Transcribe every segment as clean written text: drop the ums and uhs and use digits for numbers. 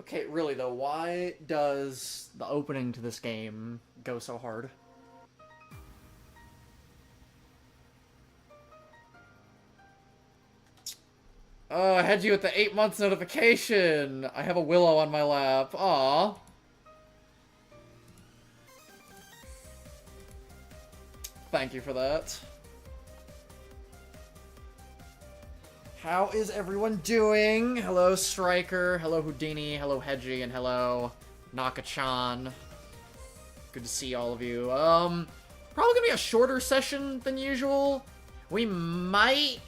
Okay, really though, why does the opening to this game go so hard? Oh, I had you at the 8 months notification! I have a willow on my lap. Aww. Thank you for that. How is everyone doing? Hello, Striker. Hello, Houdini. Hello, Hedgie. And hello, Naka-chan. Good to see all of you. Probably gonna be a shorter session than usual. We might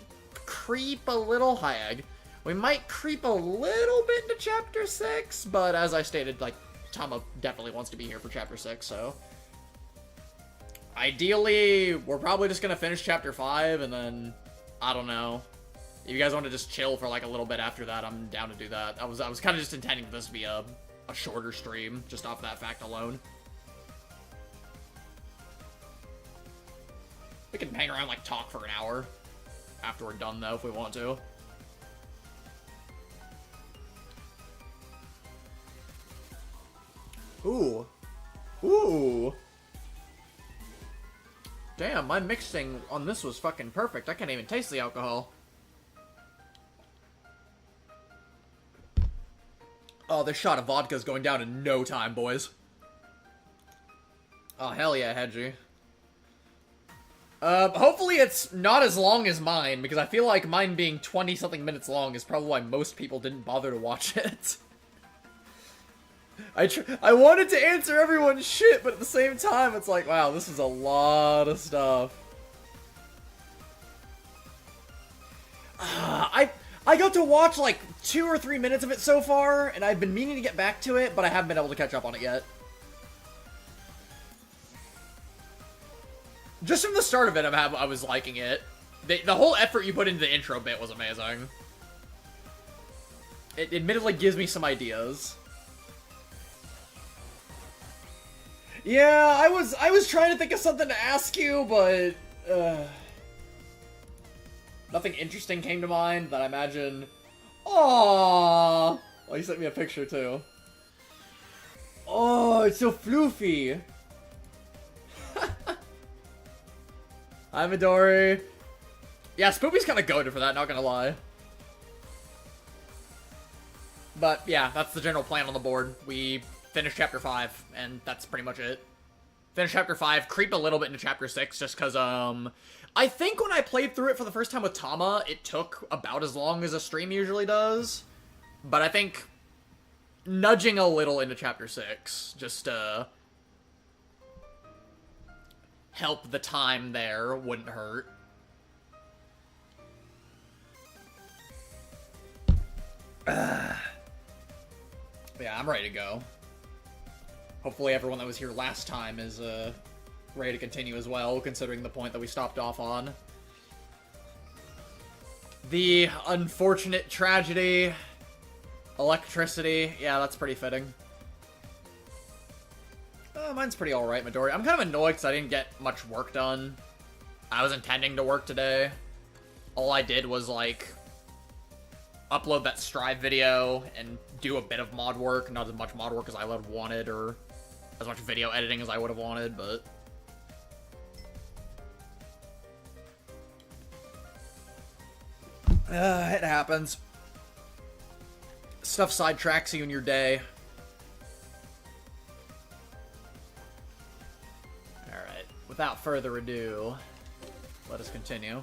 creep a little hag. We might creep a little bit into Chapter 6, but as I stated, like, Tama definitely wants to be here for Chapter 6, so... Ideally, we're probably just gonna finish Chapter 5, and then, I don't know. If you guys want to just chill for like a little bit after that, I'm down to do that. I was kind of just intending for this to be a shorter stream, just off that fact alone. We can hang around, like, talk for an hour after we're done, though, if we want to. Ooh. Ooh. Damn, my mixing on this was fucking perfect. I can't even taste the alcohol. Oh, this shot of vodka is going down in no time, boys. Oh, hell yeah, Hedgie. Hopefully it's not as long as mine, because I feel like mine being 20-something minutes long is probably why most people didn't bother to watch it. I wanted to answer everyone's shit, but at the same time, it's like, wow, this is a lot of stuff. I got to watch like 2 or 3 minutes of it so far, and I've been meaning to get back to it, but I haven't been able to catch up on it yet. Just from the start of it, I was liking it. The whole effort you put into the intro bit was amazing. It admittedly gives me some ideas. Yeah, I was trying to think of something to ask you, but nothing interesting came to mind that I imagine. Aww. Oh, you sent me a picture too. Oh, it's so floofy. Hi, Midori. Yeah, Spoopy's kind of goated for that, not gonna lie. But yeah, that's the general plan on the board. We finish Chapter 5, and that's pretty much it. Finish Chapter 5, creep a little bit into Chapter 6, just because, I think when I played through it for the first time with Tama, it took about as long as a stream usually does. But I think nudging a little into Chapter 6, just to help the time there, wouldn't hurt. Yeah, I'm ready to go. Hopefully everyone that was here last time is ready to continue as well, considering the point that we stopped off on. The unfortunate tragedy. Electricity. Yeah, that's pretty fitting. Mine's pretty alright, Midori. I'm kind of annoyed because I didn't get much work done. I was intending to work today. All I did was, like, upload that Strive video and do a bit of mod work. Not as much mod work as I would have wanted, or as much video editing as I would have wanted, but... it happens. Stuff sidetracks you in your day. Alright, without further ado, let us continue.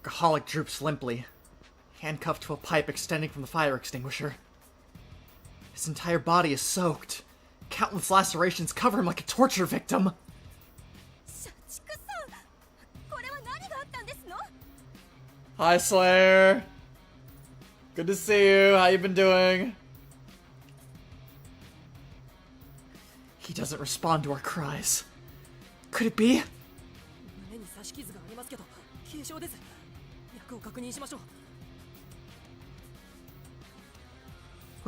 Alcoholic droops limply, handcuffed to a pipe extending from the fire extinguisher. His entire body is soaked. Countless lacerations cover him like a torture victim. Hi, Slayer. Good to see you. How you been doing? He doesn't respond to our cries. Could it be? し傷がありますけど軽傷です。脈を確認しましょう。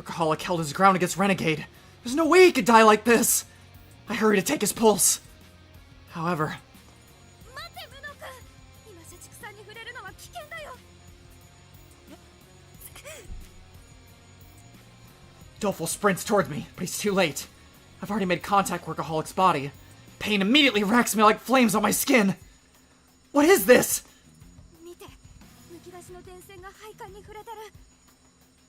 Workaholic held his ground against Renegade. There's no way he could die like this. I hurried to take his pulse. However, 待ってムノ君、今社畜さんに触れるのは危険だよ。 Dolfo sprints towards me, but he's too late. I've already made contact with Workaholic's body. Pain immediately racks me like flames on my skin. What is this? 見て、むき出しの電線が配管に触れてる。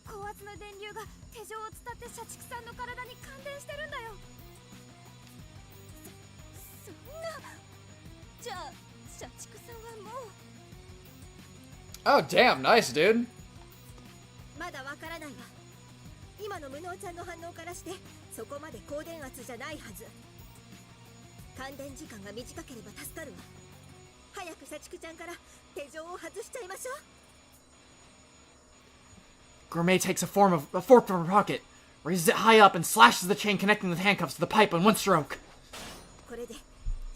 高圧の電流が手錠を伝って社畜さんの体に感電してるんだよ。そんな。じゃあ社畜さんはもう。 Oh, damn, nice, dude. まだわからないわ。今の無能ちゃんの反応からしてそこまで高電圧じゃないはず。感電時間が短ければ助かるわ。早く社畜ちゃんから手錠を外しちゃいましょう。 Gourmet takes a form of a rocket, raises it high up, and slashes the chain connecting the handcuffs to the pipe in one stroke. これで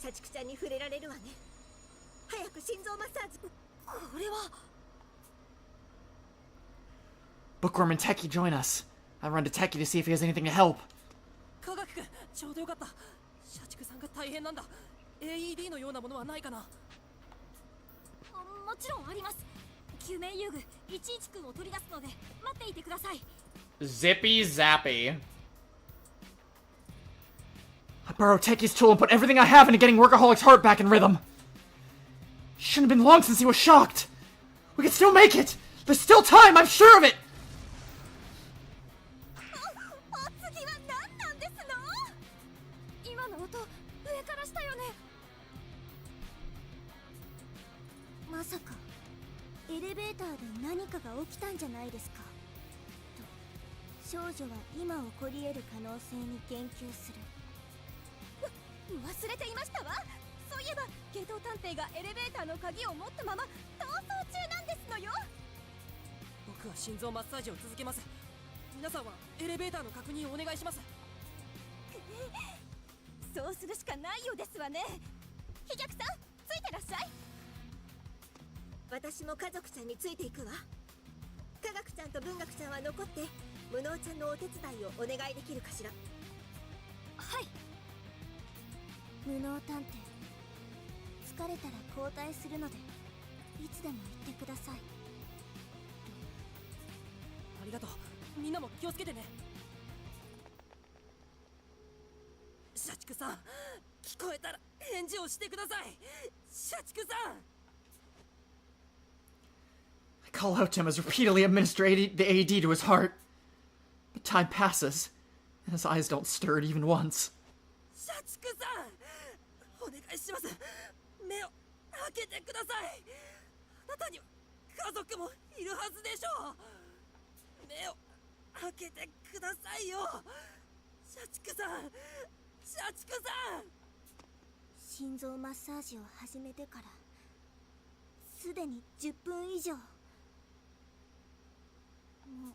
社畜ちゃんに触れられるわね。早く心臓マッサージ。これは。 Bookworm and Techie join us. I run to Techie to see if he has anything to help. 科学君、ちょうどよかった。社畜さんが大変なんだ。AED のようなものはないかな。もちろんあります。救命遊具11君を取り出すので待っていてください。 Zippy zappy. I borrowed Techie's tool and put everything I have into getting Workaholic's heart back in rhythm. Shouldn't have been long since he was shocked. We can still make it. There's still time, I'm sure of it. お次は何なんですの？今の音上からしたよね。まさかエレベーターで何かが起きたんじゃないですかと少女は今起こり得る可能性に言及する。忘れていましたわ。そういえばゲート探偵がエレベーターの鍵を持ったまま逃走中なんですのよ。僕は心臓マッサージを続けます。皆さんはエレベーターの確認をお願いします。そうするしかないようですわね。飛脚さんついてらっしゃい。私も家族ちゃんについていくわ。科学ちゃんと文学ちゃんは残って無能ちゃんのお手伝いをお願いできるかしら。はい。無能探偵、疲れたら交代するのでいつでも言ってください。ありがとう。みんなも気をつけてね。社畜さん、聞こえたら返事をしてください。社畜さん。 I call out to him as repeatedly administer the AED to his heart. But time passes, and his eyes don't stir it even once. 社畜さん、お願いします。目を開けてください。あなたには家族もいるはずでしょう。目を開けてくださいよ。社畜さん、社畜さん。心臓マッサージを始めてからすでに10分以上。もう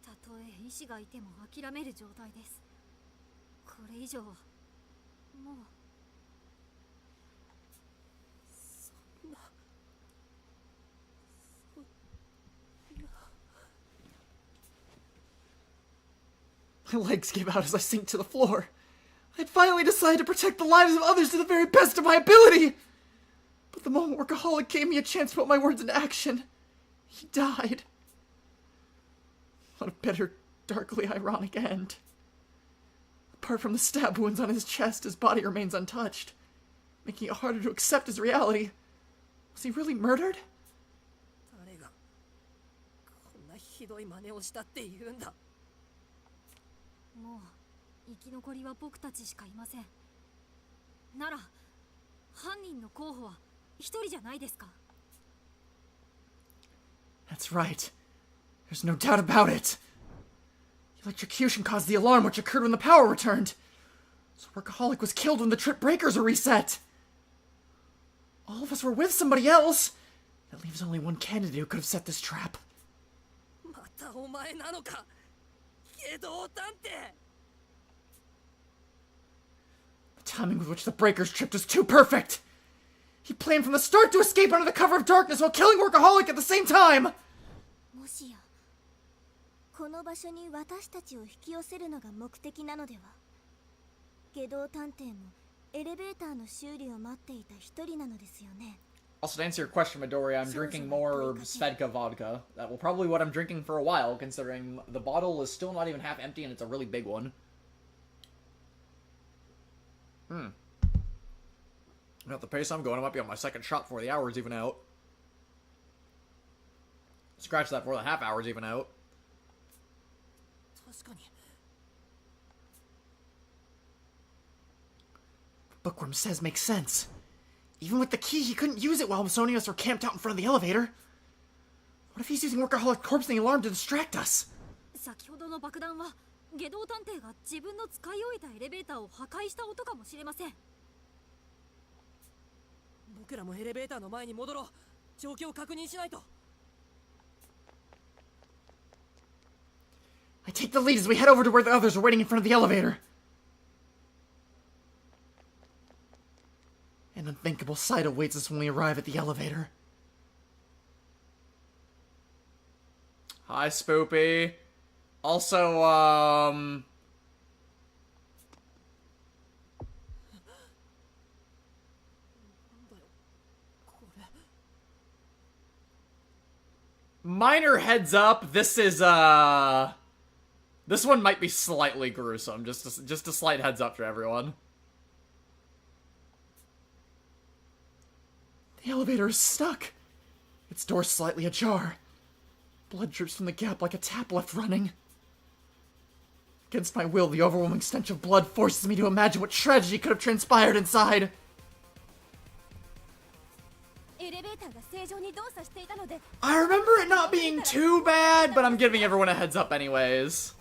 たとえ医師がいても諦める状態です。これ以上はもう。そんな。 My legs give out as I sink to the floor. I'd finally decided to protect the lives of others to the very best of my ability. But the moment Workaholic gave me a chance to put my words into action, he died. What a bitter, darkly ironic end. Apart from the stab wounds on his chest, his body remains untouched, making it harder to accept his reality. Was he really murdered? 誰がこんなひどい真似をしたって言うんだ。もう生き残りは僕たちしかいません。なら犯人の候補は一人じゃないですか。 That's right. There's no doubt about it. The electrocution caused the alarm which occurred when the power returned. So Workaholic was killed when the trip breakers were reset. All of us were with somebody else. That leaves only one candidate who could have set this trap. またお前なのか、ゲドウ探偵。 The timing with which the breakers tripped was too perfect. He planned from the start to escape under the cover of darkness while killing Workaholic at the same time! もしやこの場所に私たちを引き寄せるのが目的なのでは。下道探偵もエレベーターの修理を待っていた一人なのですよね。 Also, to answer your question, Midoriya, I'm drinking more Svedka vodka. That will probably be what I'm drinking for a while, considering the bottle is still not even half empty and it's a really big one. At the pace I'm going, I might be on my second shot before the hour's even out. Scratch that before the half hour's even out. 確かに。 Bookworm says makes sense. Even with the key, he couldn't use it while Sony and us were camped out in front of the elevator. What if he's using Workaholic Corpse and the alarm to distract us? 先ほどの爆弾は下道探偵が自分の使い終えたエレベーターを破壊した音かもしれません。僕らもエレベーターの前に戻ろう。状況を確認しないと。 I take the lead as we head over to where the others are waiting in front of the elevator. An unthinkable sight awaits us when we arrive at the elevator. Hi, Spoopy. Also, minor heads up, this is, this one might be slightly gruesome. Just a slight heads up for everyone. The elevator is stuck. Its door slightly ajar. Blood drips from the gap like a tap left running. Against my will, the overwhelming stench of blood forces me to imagine what tragedy could have transpired inside. I remember it not being too bad, but I'm giving everyone a heads up anyways.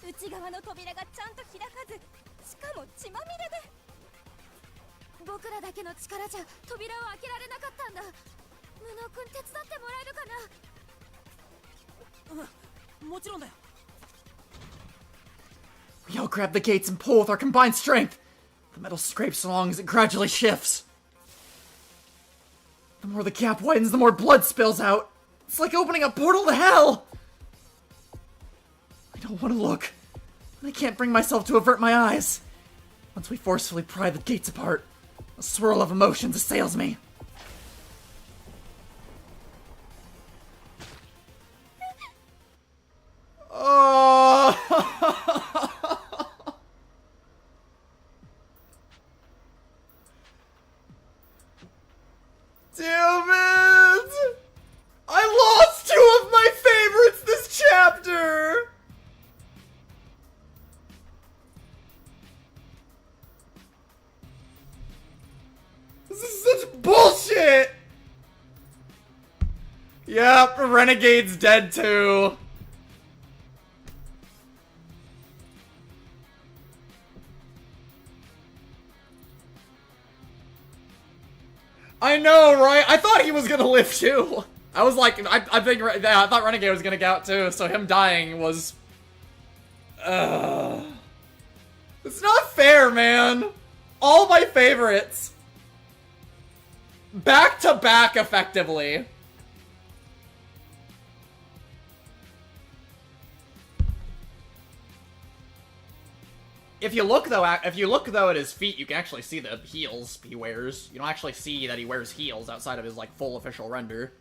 内側の扉がちゃんと開かず、しかも血まみれで。僕らだけの力じゃ扉を開けられなかったんだ。無能くん手伝ってもらえるかな。もちろんだよ。 We all grab the gates and pull with our combined strength. The metal scrapes along as it gradually shifts. The more the gap widens, the more blood spills out. It's like opening a portal to hell. I don't want to look. I can't bring myself to avert my eyes. Once we forcefully pry the gates apart, a swirl of emotions assails me. Oh! Damn it! I lost two of my favorites this chapter! This is such bullshit! Yep, Renegade's dead too. I know, right? I thought he was gonna live too. I was like, I thought Renegade was gonna get out too, so him dying was... It's not fair, man. All my favorites. Back to back, effectively. If you look though at his feet, you can actually see the heels he wears. You don't actually see that he wears heels outside of his like full official render.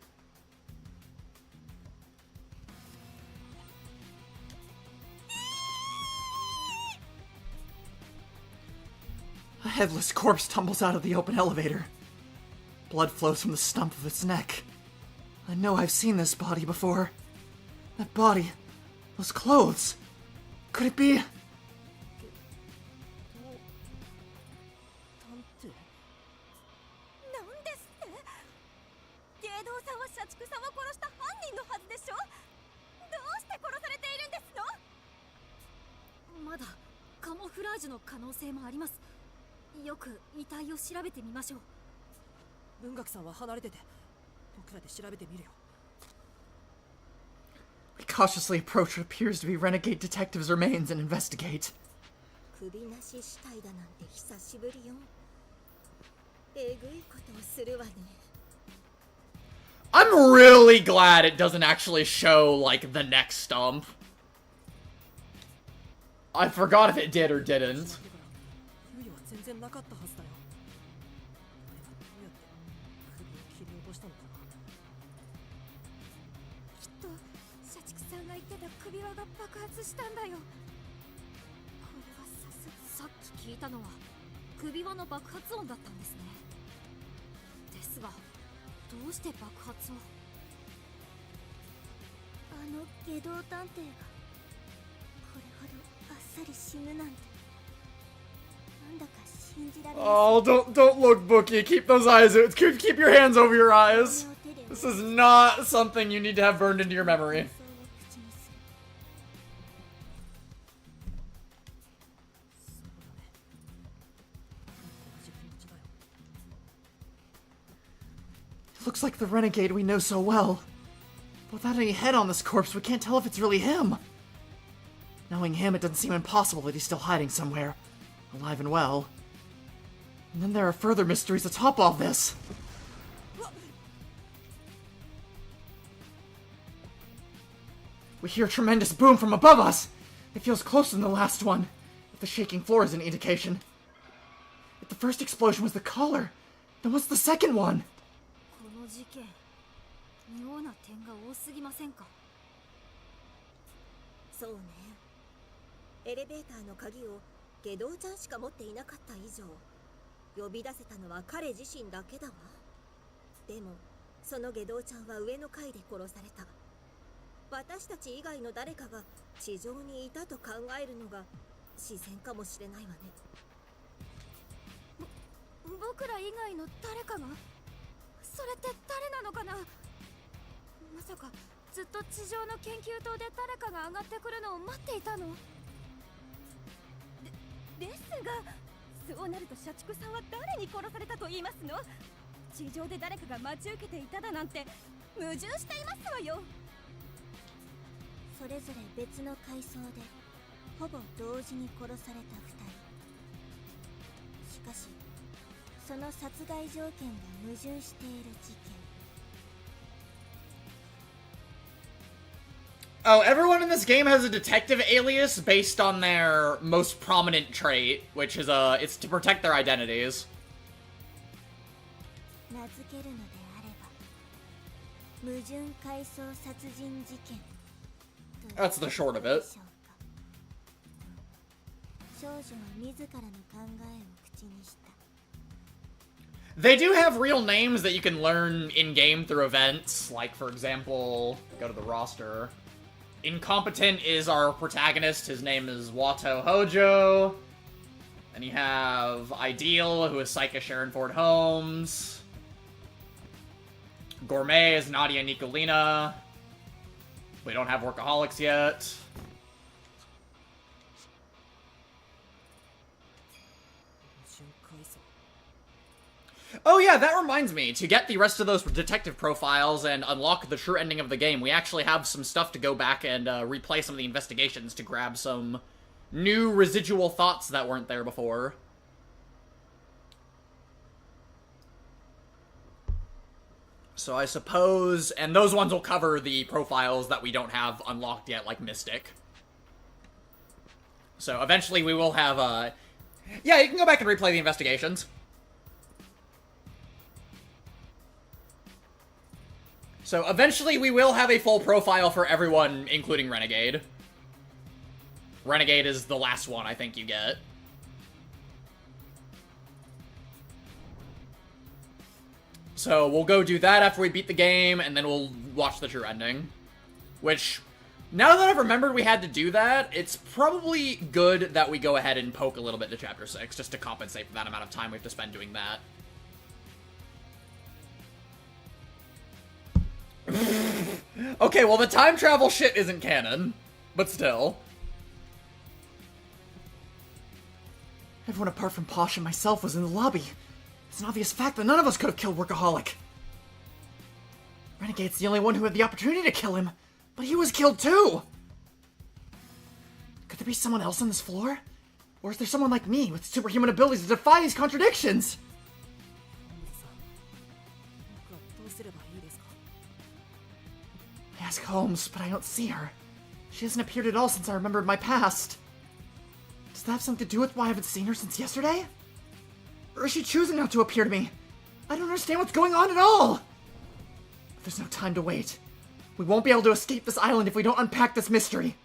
A headless corpse tumbles out of the open elevator. Blood flows from the stump of its neck. I know I've seen this body before. That body. Those clothes. Could it be... カモフラージュの可能性もあります。よく遺体を調べてみましょう。文学さんは離れてて、僕らで調べてみるよ。We cautiously approach what appears to be Renegade Detective's remains and investigate. 首なし死体だなんて久しぶりよ。えぐいことをするわね。 I'm really glad it doesn't actually show, like, the neck stump. I forgot if it did or didn't. 不利は全然なかったはずだよ。俺がどうやって首を切り落としたのかな。きっと社畜さんが言ってた首輪が爆発したんだよ。これはさっき聞いたのは首輪の爆発音だったんですね。ですがどうして爆発を。あの外道探偵がこれほどあっさり死ぬなんて、なんだか信じられない。 Oh, don't look, Bookie. Keep those eyes. Keep your hands over your eyes. This is not something you need to have burned into your memory. It looks like the renegade we know so well. Without any head on this corpse, we can't tell if it's really him. Knowing him, it doesn't seem impossible that he's still hiding somewhere, alive and well. And then there are further mysteries atop all this. We hear a tremendous boom from above us. It feels closer than the last one, if the shaking floor is an indication. If the first explosion was the collar, then what's the second one? この事件、妙な点が多すぎませんか。そうね。エレベーターの鍵を外道ちゃんしか持っていなかった以上、呼び出せたのは彼自身だけだわ。でもその外道ちゃんは上の階で殺された。私たち以外の誰かが地上にいたと考えるのが自然かもしれないわね。僕ら以外の誰かが。それって誰なのかな。まさかずっと地上の研究棟で誰かが上がってくるのを待っていたの。ですが、そうなると社畜さんは誰に殺されたと言いますの。地上で誰かが待ち受けていただなんて矛盾していますわよ。それぞれ別の階層でほぼ同時に殺された2人。しかしその殺害条件が矛盾している事件。 Oh, everyone in this game has a detective alias based on their most prominent trait, which is, it's to protect their identities. 名付けるのであれば、矛盾階層殺人事件。 That's the short of it. 少女は自らの考えを口にした。 They do have real names that you can learn in-game through events. Like, for example, go to the roster. Incompetent is our protagonist. His name is Wato Hojo. And you have Ideal, who is Psycha Sharon Ford Holmes. Gourmet is Nadia Nicolina. We don't have Workaholics yet. Oh yeah, that reminds me. To get the rest of those detective profiles and unlock the true ending of the game, we actually have some stuff to go back and replay some of the investigations to grab some new residual thoughts that weren't there before. So I suppose... And those ones will cover the profiles that we don't have unlocked yet, like Mystic. So eventually we will have, yeah, you can go back and replay the investigations. So eventually we will have a full profile for everyone, including Renegade. Renegade is the last one I think you get. So we'll go do that after we beat the game, and then we'll watch the true ending. Which, now that I've remembered we had to do that, it's probably good that we go ahead and poke a little bit to Chapter 6, just to compensate for that amount of time we have to spend doing that. Okay, well the time travel shit isn't canon, but still. Everyone apart from Posh and myself was in the lobby. It's an obvious fact that none of us could have killed Workaholic. Renegade's the only one who had the opportunity to kill him, but he was killed too! Could there be someone else on this floor? Or is there someone like me with superhuman abilities to defy these contradictions? ask Holmes, but I don't see her. She hasn't appeared at all since I remembered my past. Does that have something to do with why I haven't seen her since yesterday? Or is she choosing not to appear to me? I don't understand what's going on at all! There's no time to wait. We won't be able to escape this island if we don't unpack this mystery.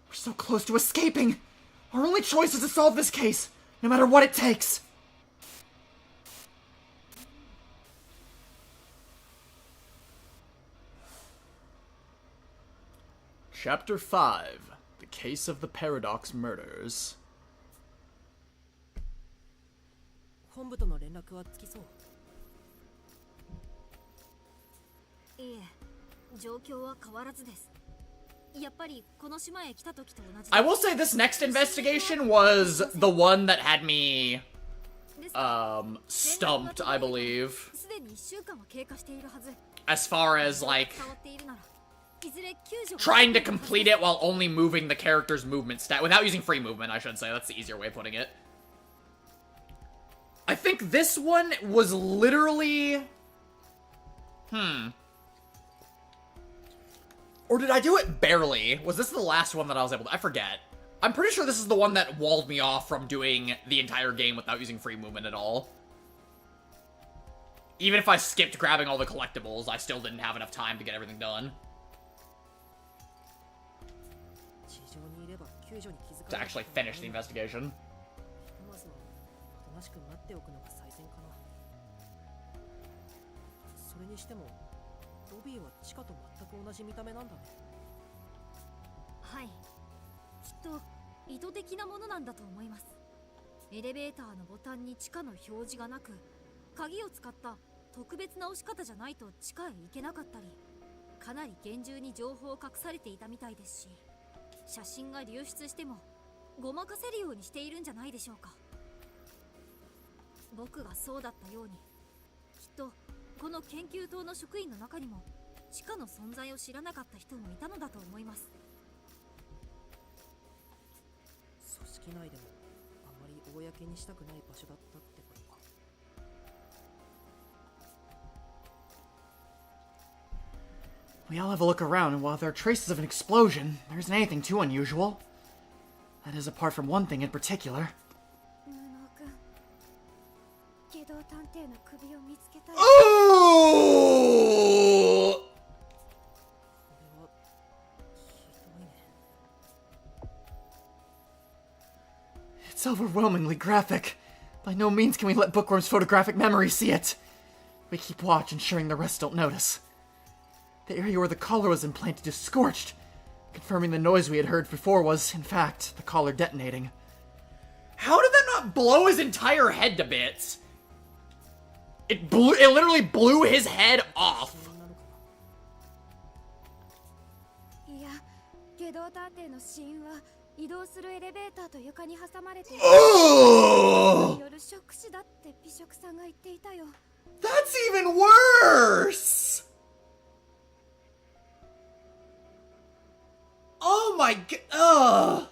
We're so close to escaping. Our only choice is to solve this case, no matter what it takes. Chapter 5. The Case of the Paradox Murders. 本部との連絡はつきそう。いえ、状況は変わらずです。やっぱりこの島へ来た時と同じ。I will say this next investigation was the one that had me stumped, I believe. すでに1週間は経過しているはず。As far as like 変わっているなら、いずれ救助が trying to complete it while only moving the character's movement stat without using free movement, I should say. That's the easier way of putting it. I think this one was literally or did I do it barely? Was this the last one that I was able to? I forget. I'm pretty sure this is the one that walled me off from doing the entire game without using free movement at all. Even if I skipped grabbing all the collectibles, I still didn't have enough time to get everything done. To actually finish the investigation. まずはおとなしく待っておくのが最善かな。それにしてもロビーは地下と全く同じ見た目なんだね。はい。きっと意図的なものなんだと思います。エレベーターのボタンに地下の表示がなく、鍵を使った特別な押し方じゃないと地下へ行けなかったり、かなり厳重に情報を隠されていたみたいですし、写真が流出してもごまかせるようにしているんじゃないでしょうか。僕がそうだったように、きっとこの研究棟の職員の中にも地下の存在を知らなかった人もいたのだと思います。組織内でもあまり公にしたくない場所だったってことか。We all have a look around, and while there are traces of an explosion, there isn't anything too unusual. That is, apart from one thing in particular. 無能君、機動探偵の首を見つけたい。Oh! これはひどいね。It's overwhelmingly graphic. By no means can we let Bookworm's photographic memory see it. We keep watch, ensuring the rest don't notice. The area where the collar was implanted is scorched, confirming the noise we had heard before was, in fact, the collar detonating. How did that not blow his entire head to bits? It literally blew his head off. いや、機動探偵の死因は移動するエレベーターと床に挟まれている。Oh! によるショック死だって美食さんが言っていたよ。That's even worse! Oh my god! Ugh!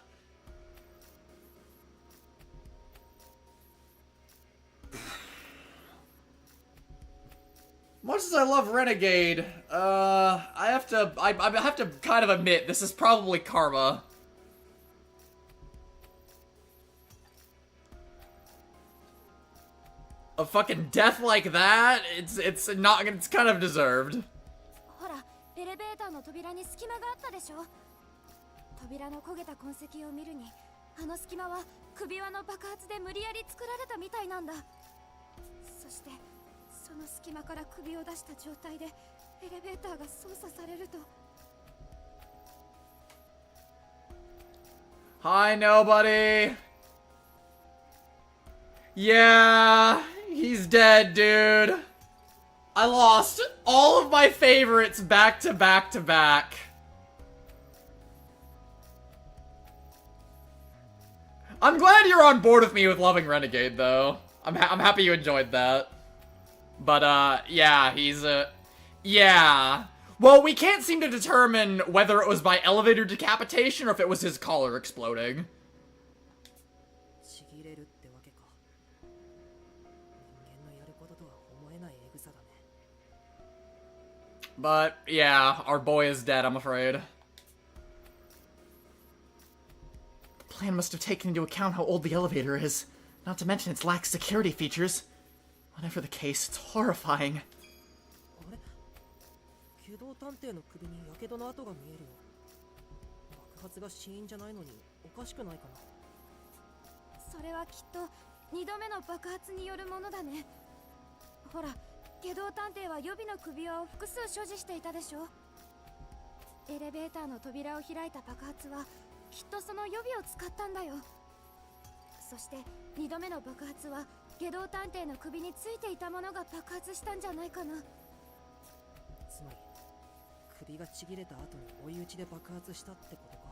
Much as I love Renegade, I have to kind of admit, this is probably karma. A fucking death like that, it's kind of deserved. ほら、エレベーターの扉に隙間があったでしょ。扉の焦げた痕跡を見るに、あの隙間は首輪の爆発で無理やり作られたみたいなんだ。そしてその隙間から首を出した状態でエレベーターが操作されると。Hi, nobody. Yeah, he's dead, dude. I lost all of my favorites back to back to back. I'm glad you're on board with me with loving Renegade, though. I'm happy you enjoyed that. But, yeah, he's, yeah. Well, we can't seem to determine whether it was by elevator decapitation or if it was his collar exploding. ちぎれるってわけか。人間のやることとは思えないエグさだね。But, yeah, our boy is dead, I'm afraid. The plan must have taken into account how old the elevator is, not to mention its lack of security features. Whatever the case, it's horrifying. あれ機動探偵の首に火傷の跡が見えるよ。爆発が死因じゃないのにおかしくないかな。それはきっと2度目の爆発によるものだね。ほら、機動探偵は予備の首輪を複数所持していたでしょ。エレベーターの扉を開いた爆発はきっとその予備を使ったんだよ。そして2度目の爆発は機動探偵の首についていたものが爆発したんじゃないかな。つまり首がちぎれた後に追い打ちで爆発したってことか。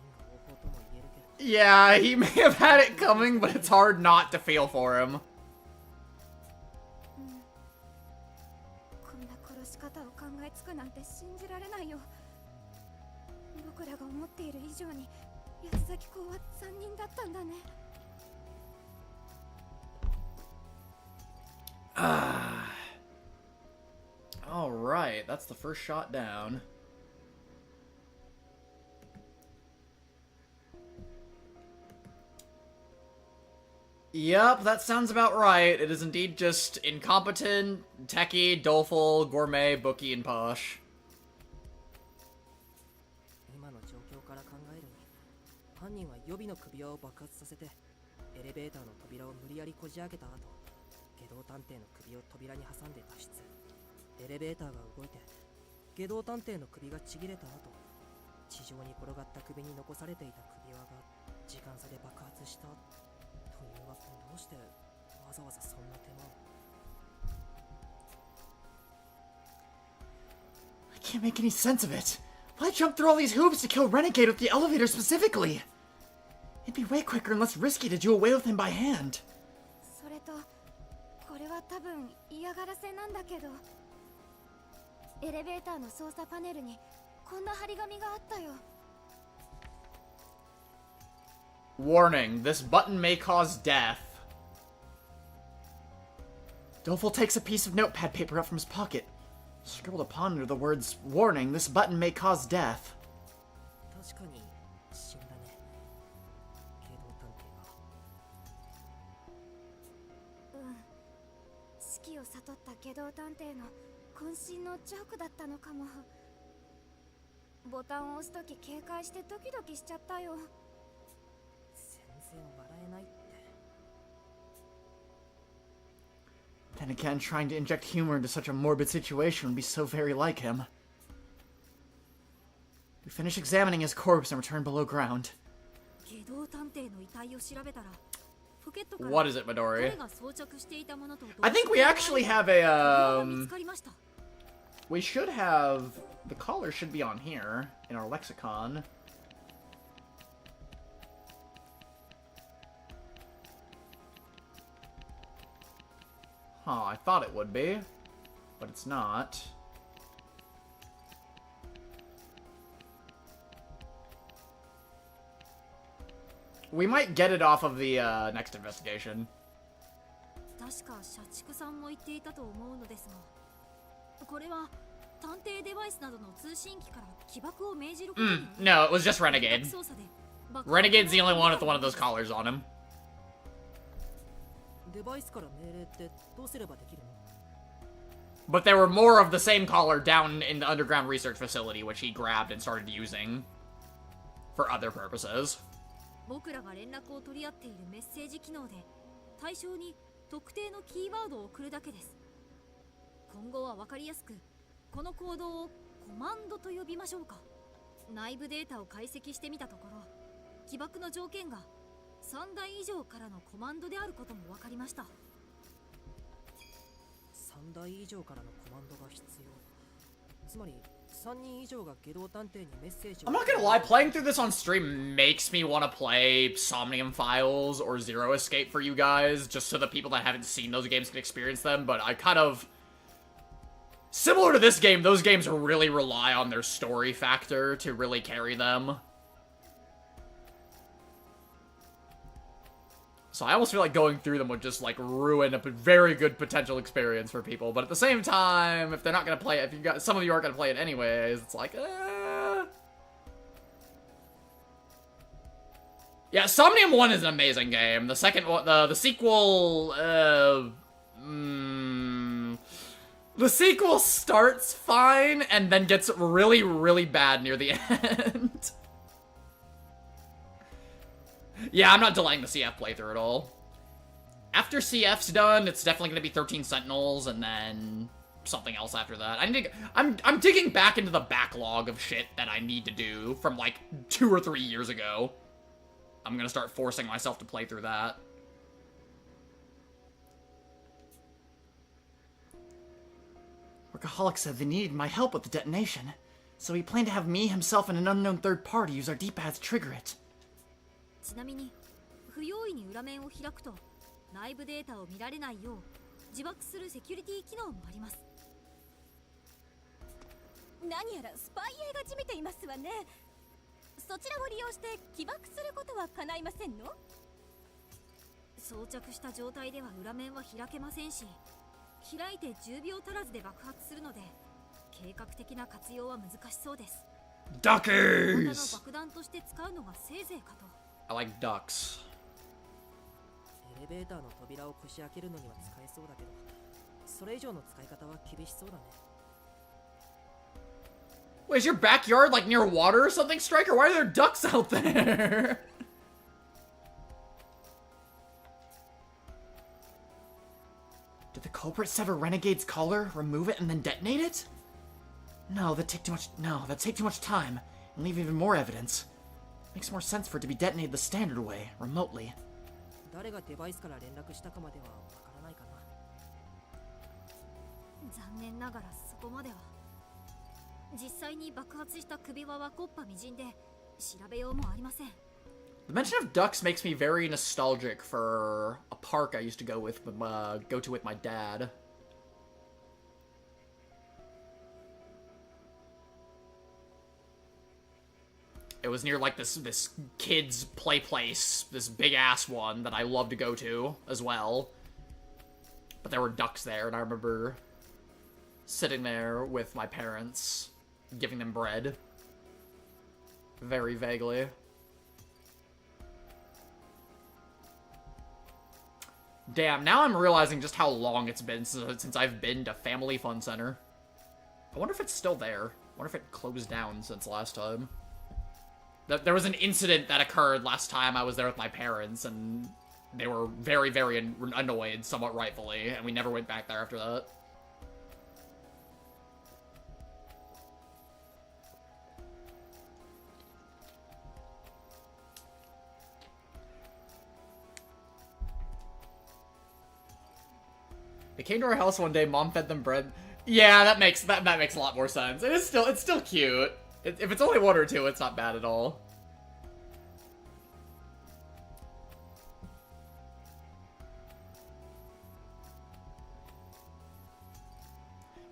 因果応報とも言えるけど。Yeah, he may have had it coming, but it's hard not to feel for him. こんな殺し方を考えつくなんて信じられないよ。僕らが思っている以上に安崎公は残忍だったんだね。Alright, that's the first shot down. Yep, that sounds about right. It is indeed just incompetent, techie, doleful, gourmet, bookie, and posh. 今の状況から考えるに、犯人は予備の首輪を爆発させてエレベーターの扉を無理やりこじ開けた後、機動探偵の首を扉に挟んで脱出。エレベーターが動いて機動探偵の首がちぎれた後、地上に転がった首に残されていた首輪が時間差で爆発したというわけ。どうしてわざわざそんな手間を。 I can't make any sense of it. Why jump through all these hoops to kill Renegade with the elevator specifically? It'd be way quicker and less risky to do away with him by hand. それとこれは多分嫌がらせなんだけど、エレベーターの操作パネルにこんな張り紙があったよ。 Warning, this button may cause death. Doleful takes a piece of notepad paper out from his pocket. Scribbled upon it are the words, "Warning, this button may cause death." 確かに死んだね、機動探偵が。死期を悟った機動探偵の渾身のジョークだったのかも。ボタンを押すとき警戒してドキドキしちゃったよ。全然笑えないって。 Then again, trying to inject humor into such a morbid situation would be so very like him. We finish examining his corpse and return below ground. 機動探偵の遺体を調べたら、ポケットから What is it, Midori? 彼が装着していたものと I think we actually have a, 見つかりました。 we should have, the collar should be on here, in our lexicon. Huh, I thought it would be, but it's not. We might get it off of the next investigation. 確か社畜さんも言っていたと思うのですが、これは探偵デバイスなどの通信機から起爆を命じることに No, it was just Renegade. Renegade's the only one with one of those collars on him. デバイスから命令ってどうすればできるの？ But there were more of the same collar down in the underground research facility, which he grabbed and started using for other purposes. 僕らが連絡を取り合っているメッセージ機能で対象に特定のキーワードを送るだけです。今後は分かりやすくこの行動をコマンドと呼びましょうか。内部データを解析してみたところ、起爆の条件が3台以上からのコマンドであることも分かりました。3台以上からのコマンドが必要。つまり3人以上が機動探偵にメッセージを。 I'm not gonna lie, playing through this on stream makes me want to play Somnium Files or Zero Escape for you guys, just so the people that haven't seen those games can experience them, but I kind of... Similar to this game, those games really rely on their story factor to really carry them. So I almost feel like going through them would just, like, ruin a very good potential experience for people. But at the same time, if they're not gonna play it, some of you aren't gonna play it anyways, it's like, Yeah, Somnium 1 is an amazing game. The second one, the sequel, the sequel starts fine and then gets really, really bad near the end. Yeah, I'm not delaying the CF playthrough at all. After CF's done, it's definitely going to be 13 Sentinels and then something else after that. I'm digging back into the backlog of shit that I need to do from like 2 or 3 years ago. I'm going to start forcing myself to play through that. Workaholic said they needed my help with the detonation, so he planned to have me, himself, and an unknown third party use our D-pads to trigger it. ちなみに、不用意に裏面を開くと内部データを見られないよう自爆するセキュリティ機能もあります。何やらスパイ映画じみていますわね。そちらを利用して起爆することは叶いませんの？装着した状態では裏面は開けませんし、開いて10秒足らずで爆発するので計画的な活用は難しそうです。Duckies! またの爆弾として使うのがせいぜいかと。I like ducks. エレベーターの扉をこし開けるのには使えそうだけど、それ以上の使い方は厳しそうだね。Wait, is your backyard like near water or something, Striker? Why are there ducks out there? Did the culprit sever Renegade's collar, remove it, and then detonate it? No, that'd take too much time, and leave even more evidence. Makes more sense for it to be detonated the standard way, remotely. 誰がデバイスから連絡したかまではわからないかな。残念ながらそこまでは。実際に爆発した首輪は木っ端みじんで調べようもありません。The mention of ducks makes me very nostalgic for a park I used to go to with my dad. It was near like this kids play place, this big ass one that I love to go to as well. But there were ducks there, and I remember sitting there with my parents, giving them bread. Very vaguely. Damn, now I'm realizing just how long it's been since I've been to Family Fun Center. I wonder if it's still there. I wonder if it closed down since last time. There was an incident that occurred last time I was there with my parents, and they were very, very annoyed, somewhat rightfully, and we never went back there after that. They came to our house one day, Mom fed them bread. Yeah, that makes a lot more sense. It's still cute. If it's only 1 or 2, it's not bad at all.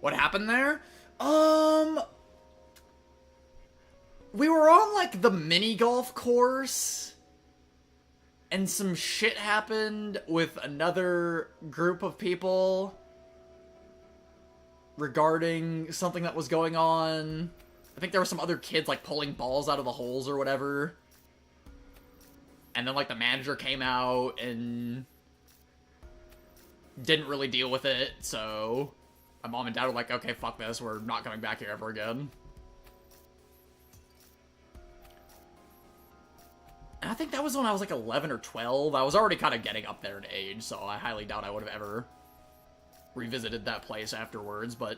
What happened there? We were on, like, the mini golf course, and some shit happened with another group of people regarding something that was going on. I think there were some other kids, like, pulling balls out of the holes or whatever. And then, like, the manager came out and didn't really deal with it, so my mom and dad were like, okay, fuck this, we're not coming back here ever again. And I think that was when I was, like, 11 or 12. I was already kind of getting up there in age, so I highly doubt I would have ever revisited that place afterwards, but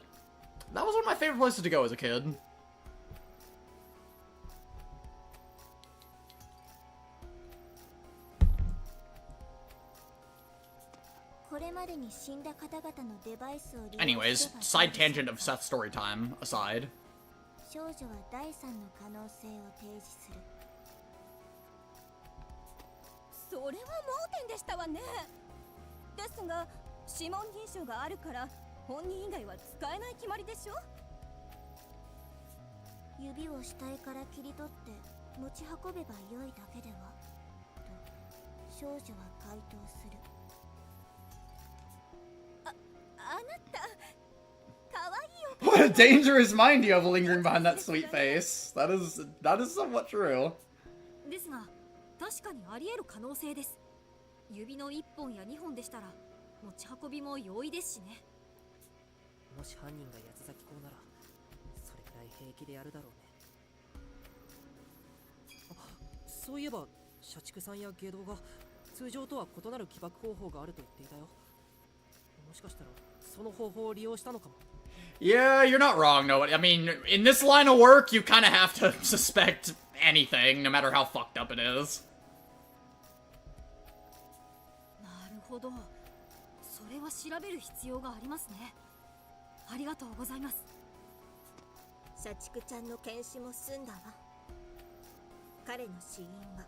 that was one of my favorite places to go as a kid. Anyways, side tangent of Seth's story time aside. 少女は第三の可能性を提示する。それは盲点でしたわね。ですが、指紋認証があるから本人以外は使えない決まりでしょ。指を死体から切り取って持ち運べば良いだけではと少女は回答する。あなた、かわいいよ。What a dangerous mind you have lingering behind that sweet face. That is somewhat true. ですが、確かにあり得る可能性です。指の1本や2本でしたら持ち運びも容易ですしね。もし犯人が八つ咲き子ならそれくらい平気でやるだろうね。あ、そういえば社畜さんや下道が通常とは異なる起爆方法があると言っていたよ。もしかしたらその方法を利用したのかも。 Yeah, you're not wrong, no. I mean, in this line of work, you kind of have to suspect anything, no matter how fucked up it is. なるほど。それは調べる必要がありますね。ありがとうございます。社畜ちゃんの検視も済んだわ。彼の死因は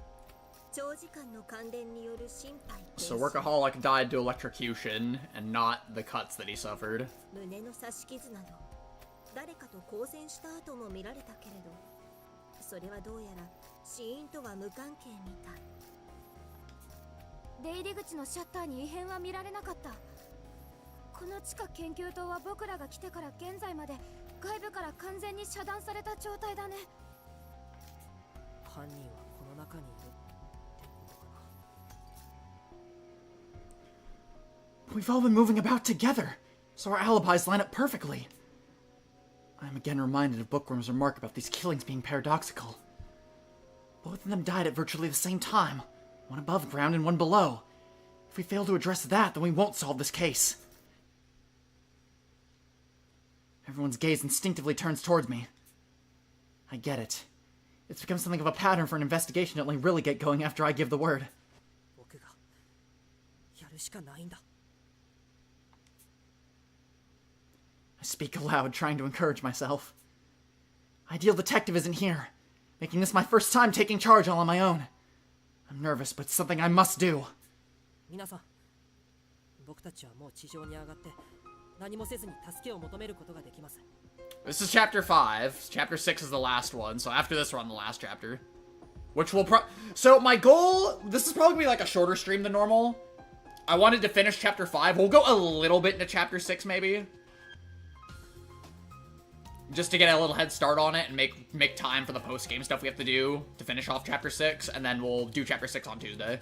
長時間の感電による心肺停 So 止。 Workaholic died to electrocution, and not the cuts that he suffered. 胸の刺し傷など誰かと交戦した後も見られたけれど、それはどうやら死因とは無関係みたい。出入り口のシャッターに異変は見られなかった。この地下研究棟は僕らが来てから現在まで外部から完全に遮断された状態だね。犯人はこの中にいるってことかな。 We've all been moving about together, so our alibis line up perfectly. I am again reminded of Bookworm's remark about these killings being paradoxical. Both of them died at virtually the same time, one above ground and one below. If we fail to address that, then we won't solve this case. Everyone's gaze instinctively turns towards me. I get it. It's become something of a pattern for an investigation to only really get going after I give the word. 僕がやるしかないんだ。 I speak aloud, trying to encourage myself. Ideal Detective isn't here, making this my first time taking charge all on my own. I'm nervous, but it's something I must do. 皆さん、僕たちはもう地上に上がって何もせずに助けを求めることができます。 This is chapter 5. Chapter 6 is the last one, so after this we're on the last chapter. Which will So my goal, this is probably gonna be like a shorter stream than normal. I wanted to finish chapter 5. We'll go a little bit into chapter 6 maybe. Just to get a little head start on it and make time for the post-game stuff we have to do to finish off chapter 6, and then we'll do chapter 6 on Tuesday.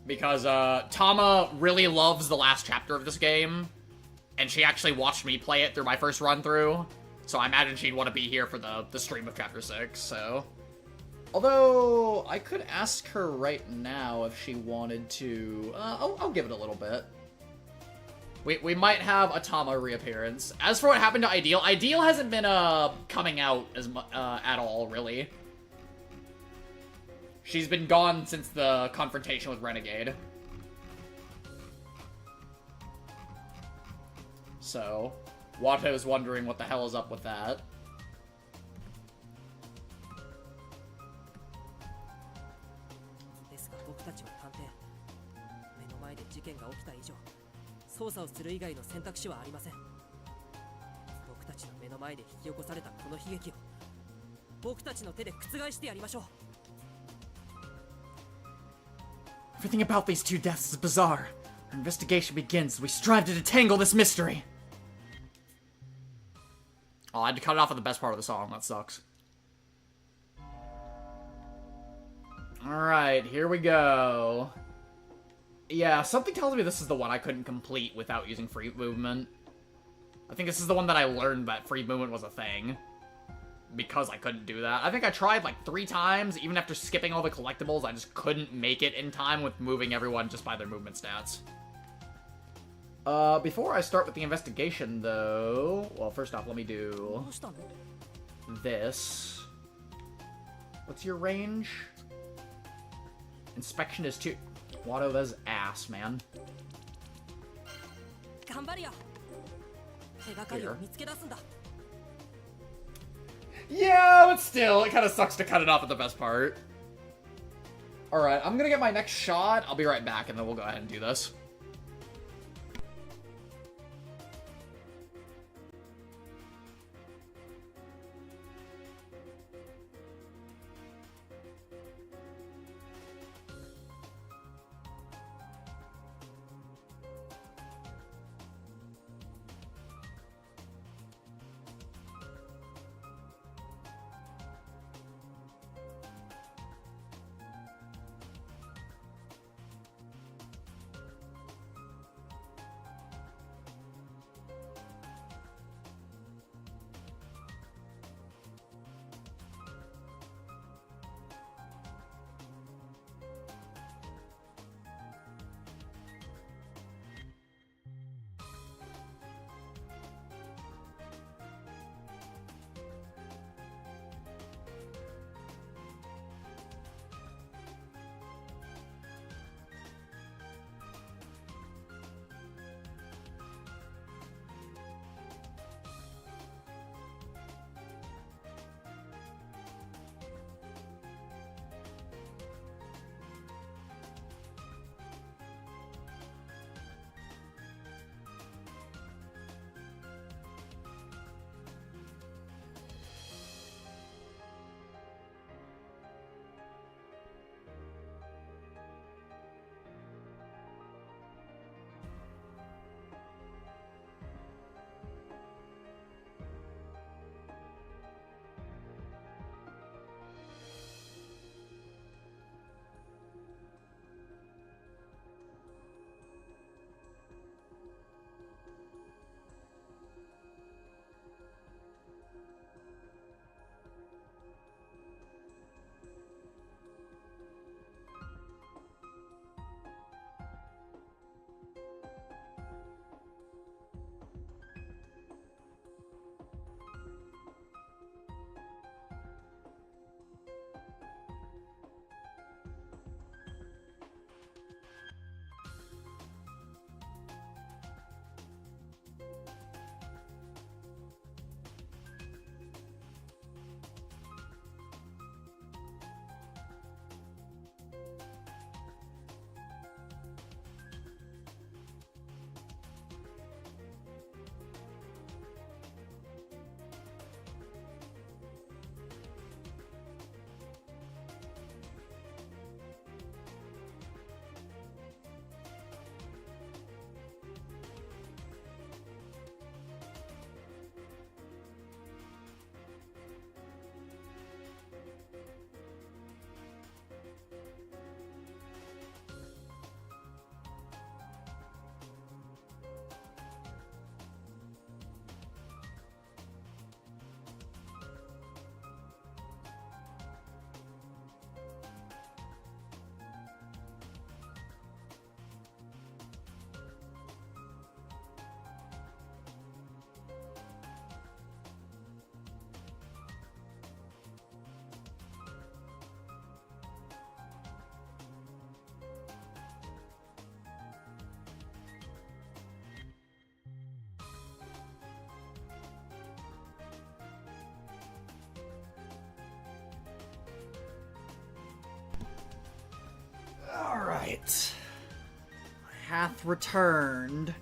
Because Tama really loves the last chapter of this game, and she actually watched me play it through my first run through, so I imagine she'd want to be here for the stream of chapter 6, so... Although, I could ask her right now if she wanted to... I'll give it a little bit. We might have a Tama reappearance. As for what happened to Ideal, Ideal hasn't been coming out as at all, really. She's been gone since the confrontation with Renegade. So, Watto's wondering what the hell is up with that. ですが僕たちは探偵。目の前で事件が起きた以上、捜査をする以外の選択肢はありません。僕たちの目の前で引き起こされたこの悲劇を僕たちの手で覆してやりましょう。 Everything about these two deaths is bizarre. Our investigation begins as we strive to detangle this mystery. Oh, I had to cut it off at the best part of the song. That sucks. Alright, here we go. Yeah, something tells me this is the one I couldn't complete without using free movement. I think this is the one that I learned that free movement was a thing. Because I couldn't do that. I think I tried like 3 times, even after skipping all the collectibles, I just couldn't make it in time with moving everyone just by their movement stats. Before I start with the investigation, though... Well, first off, let me do... this. What's your range? Inspection is 2... Watto, that's ass, man. 頑張るよ。手がかりを見つけ出すんだ。 Yeah, but still, it kind of sucks to cut it off at the best part. Alright, I'm gonna get my next shot. I'll be right back, and then we'll go ahead and do this. Alright. Hath returned.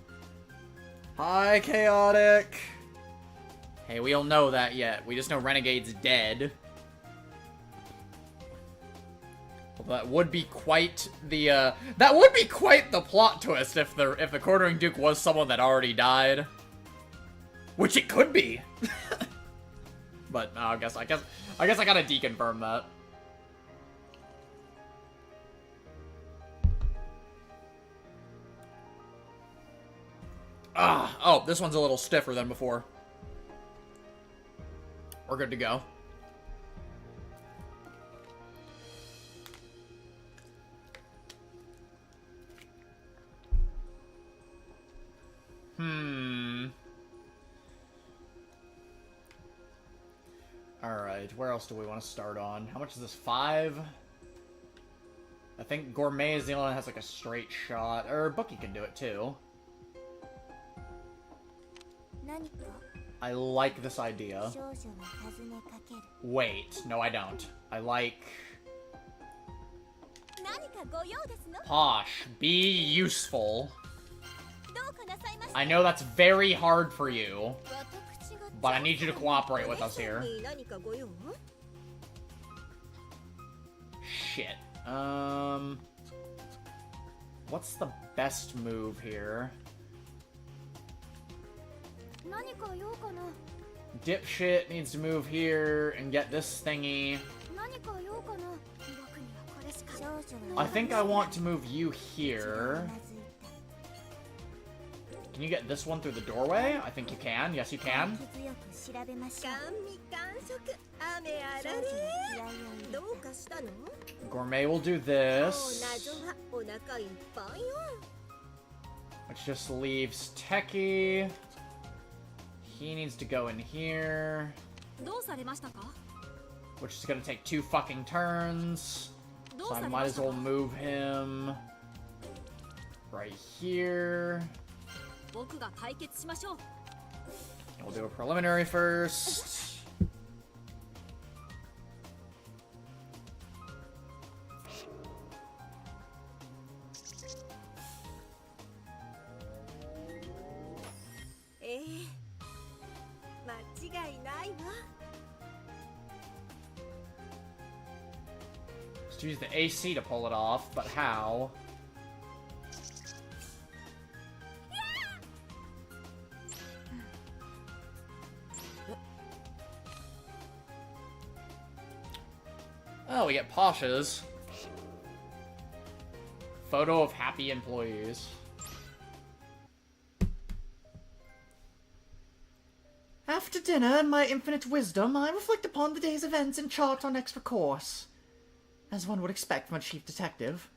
Hi, Chaotic. Hey, we don't know that yet. We just know Renegade's dead. Well, that would be quite the plot twist if the Quartering Duke was someone that already died. Which it could be. But no, I guess I gotta deconfirm that. Oh, this one's a little stiffer than before. We're good to go. Alright, where else do we want to start on? How much is this? 5? I think Gourmet is the only one that has like a straight shot. Or Bookie can do it too. I like this idea. Wait, no I don't. I like... Posh, be useful. I know that's very hard for you, but I need you to cooperate with us here. Shit. What's the best move here? Dipshit needs to move here and get this thingy. I think I want to move you here. Can you get this one through the doorway? I think you can. Yes, you can. Gourmet will do this. Which just leaves Techie. He needs to go in here. Which is gonna take 2 fucking turns. So I might as well move him right here. We'll do a preliminary first. Let's use the AC to pull it off, but how? Oh, we get Pasha's. Photo of happy employees. After dinner, in my infinite wisdom, I reflect upon the day's events and chart our next course. As one would expect from a chief detective.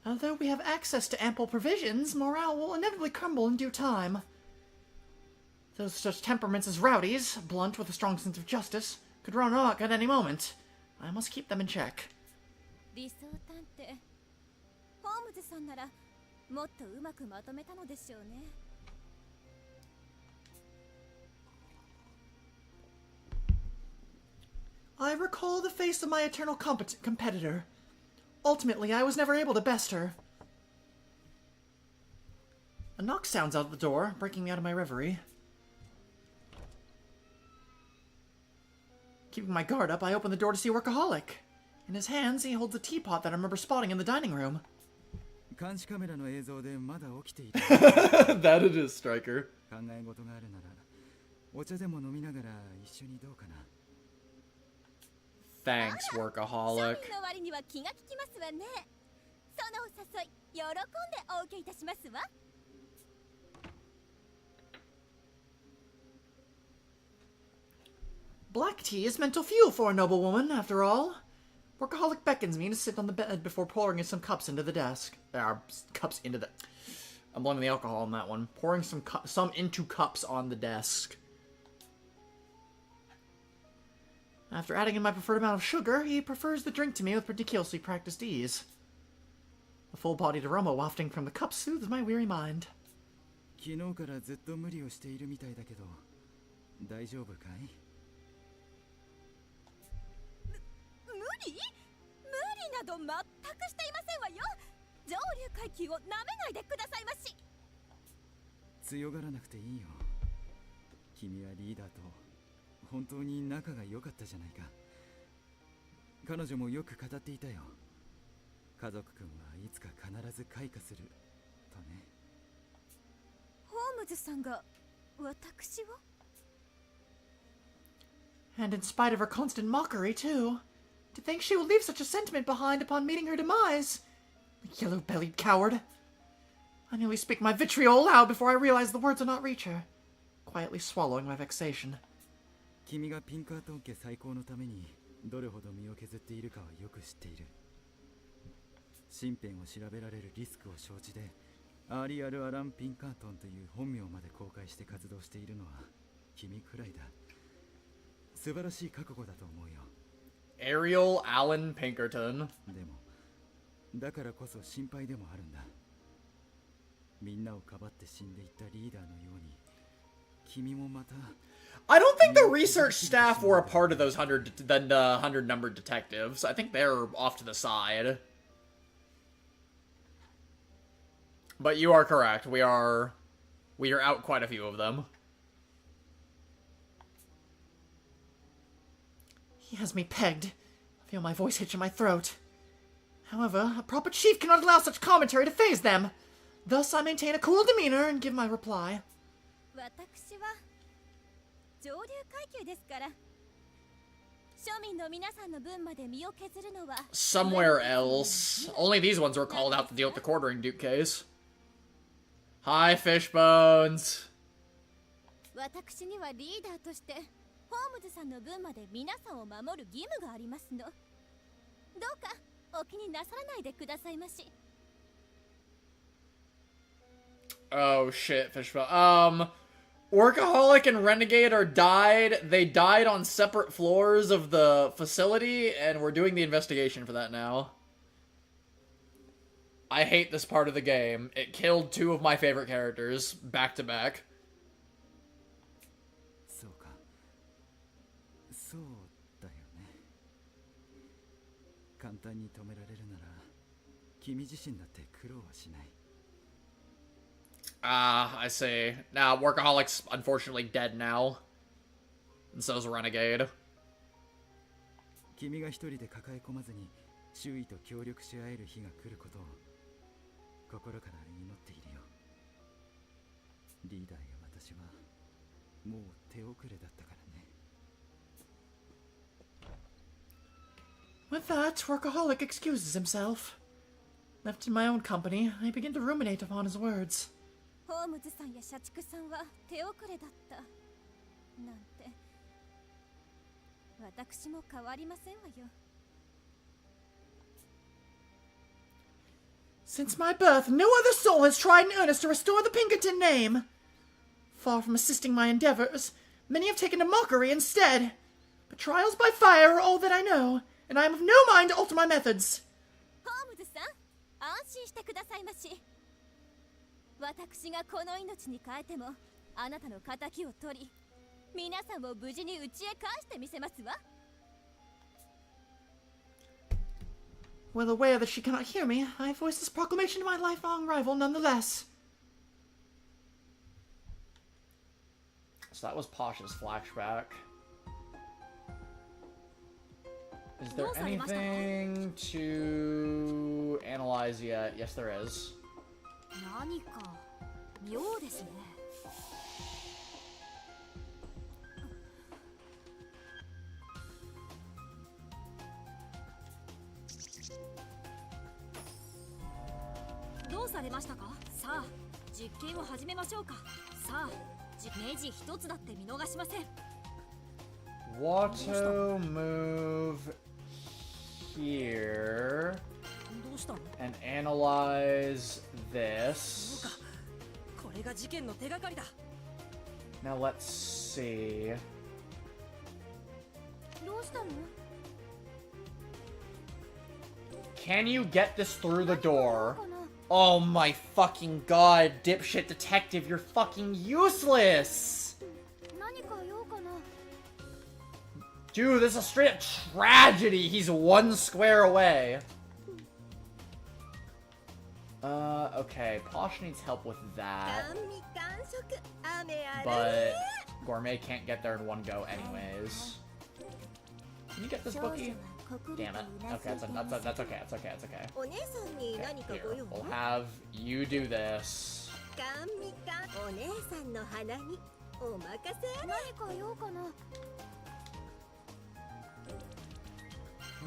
Although we have access to ample provisions, morale will inevitably crumble in due time. Those such temperaments as Rowdy's, blunt with a strong sense of justice, could run amok at any moment. I must keep them in check. I recall the face of my eternal competitor. Ultimately, I was never able to best her. A knock sounds out the door, breaking me out of my reverie. Keeping my guard up, I open the door to see Workaholic. In his hands, he holds a teapot that I remember spotting in the dining room. That it is, Striker. Thanks, Workaholic. Black tea is mental fuel for a noble woman, after all. Workaholic beckons me to sit on the bed before pouring some cups into the desk. Cups into the... I'm blaming the alcohol on that one. Pouring some into cups on the desk. After adding in my preferred amount of sugar, he prefers the drink to me with ridiculously practiced ease. The full-bodied aroma wafting from the cup soothes my weary mind. 昨日からずっと無理をしているみたいだけど、大丈夫かい？無理など全くしていませんわよ。上流階級を舐めないでくださいまし。強がらなくていいよ。君はリーダーと本当に仲が良かったじゃないか。彼女もよく語っていたよ。家族くんはいつか必ず開花するとね。ホームズさんが私を？ And in spite of her constant mockery, too. To think she will leave such a sentiment behind upon meeting her demise. The yellow-bellied coward. I nearly speak my vitriol loud before I realize the words will not reach her, quietly swallowing my vexation. 君がピンカートン家再興のためにどれほど身を削っているかはよく知っている。身辺を調べられるリスクを承知でアリアル・アラン・ピンカートンという本名まで公開して活動しているのは君くらいだ。素晴らしい覚悟だと思うよ。 Ariel Allen Pinkerton. でもだからこそ心配でもあるんだ。みんなをかばって死んでいったリーダーのように君もまた。 I don't think the research staff were a part of those 100 numbered detectives. I think they're off to the side. But you are correct. We are out quite a few of them. He has me pegged. I feel my voice hitch in my throat. However, a proper chief cannot allow such commentary to faze them. Thus, I maintain a cool demeanor and give my reply. 私は上流階級ですから。庶民の皆さんの分まで身を削るのは Somewhere else. Only these ones were called out to deal with the quartering Duke case. Hi, Fishbones. 私にはリーダーとしてホームズさんの分まで皆さんを守る義務がありますの。どうかお気になさらないでくださいまし。 Oh shit, Fishbone. Workaholic and Renegade are died. They died on separate floors of the facility, and we're doing the investigation for that now. I hate this part of the game. It killed two of my favorite characters, back to back. そうか。そうだよね。簡単に止められるなら君自身だって苦労はしない。 Ah, I see. Now, Workaholic's unfortunately dead now. And so's Renegade. 君が一人で抱え込まずに周囲と協力し合える日が来ることを心から祈っているよ。リーダーや私はもう手遅れだったからね。 With that, Workaholic excuses himself. Left in my own company, I begin to ruminate upon his words. ホームズさんや社畜さんは手遅れだったなんて私も変わりませんわよ。 Since my birth, no other soul has tried in earnest to restore the Pinkerton name. Far from assisting my endeavors, many have taken to mockery instead. But trials by fire are all that I know, and I am of no mind to alter my methods. ホームズさん、安心してくださいまし。私がこの命に変えても、あなたの仇を取り、皆さんを無事に家へ返してみせますわ。 Well aware that she cannot hear me, I voice this proclamation to my lifelong rival nonetheless. So that was Pasha's flashback. Is there anything to analyze yet? Yes, there is. 何か妙ですね。どうされましたか。さあ実験を始めましょうか。さあネジ一つだって見逃しません。 Watto move here どうしたの。 and analyze this. これが事件の手がかりだ。 Now let's see. どうしたの。Can you get this through the door? Oh my fucking god, dipshit detective, you're fucking useless! 何か用かな。 Dude, this is a straight up tragedy. He's one square away. Okay, Posh needs help with that. 甘味完食雨あら But Gourmet can't get there in one go anyways. Can you get this 少女は bookie? こくり Damn と it. うなず Okay, いて that's ます okay, that's okay, that's okay. お姉さんに Okay, 何か here, ご用 we'll have you do this. 甘味かお姉さんの鼻にお任せあれ。何か用かな。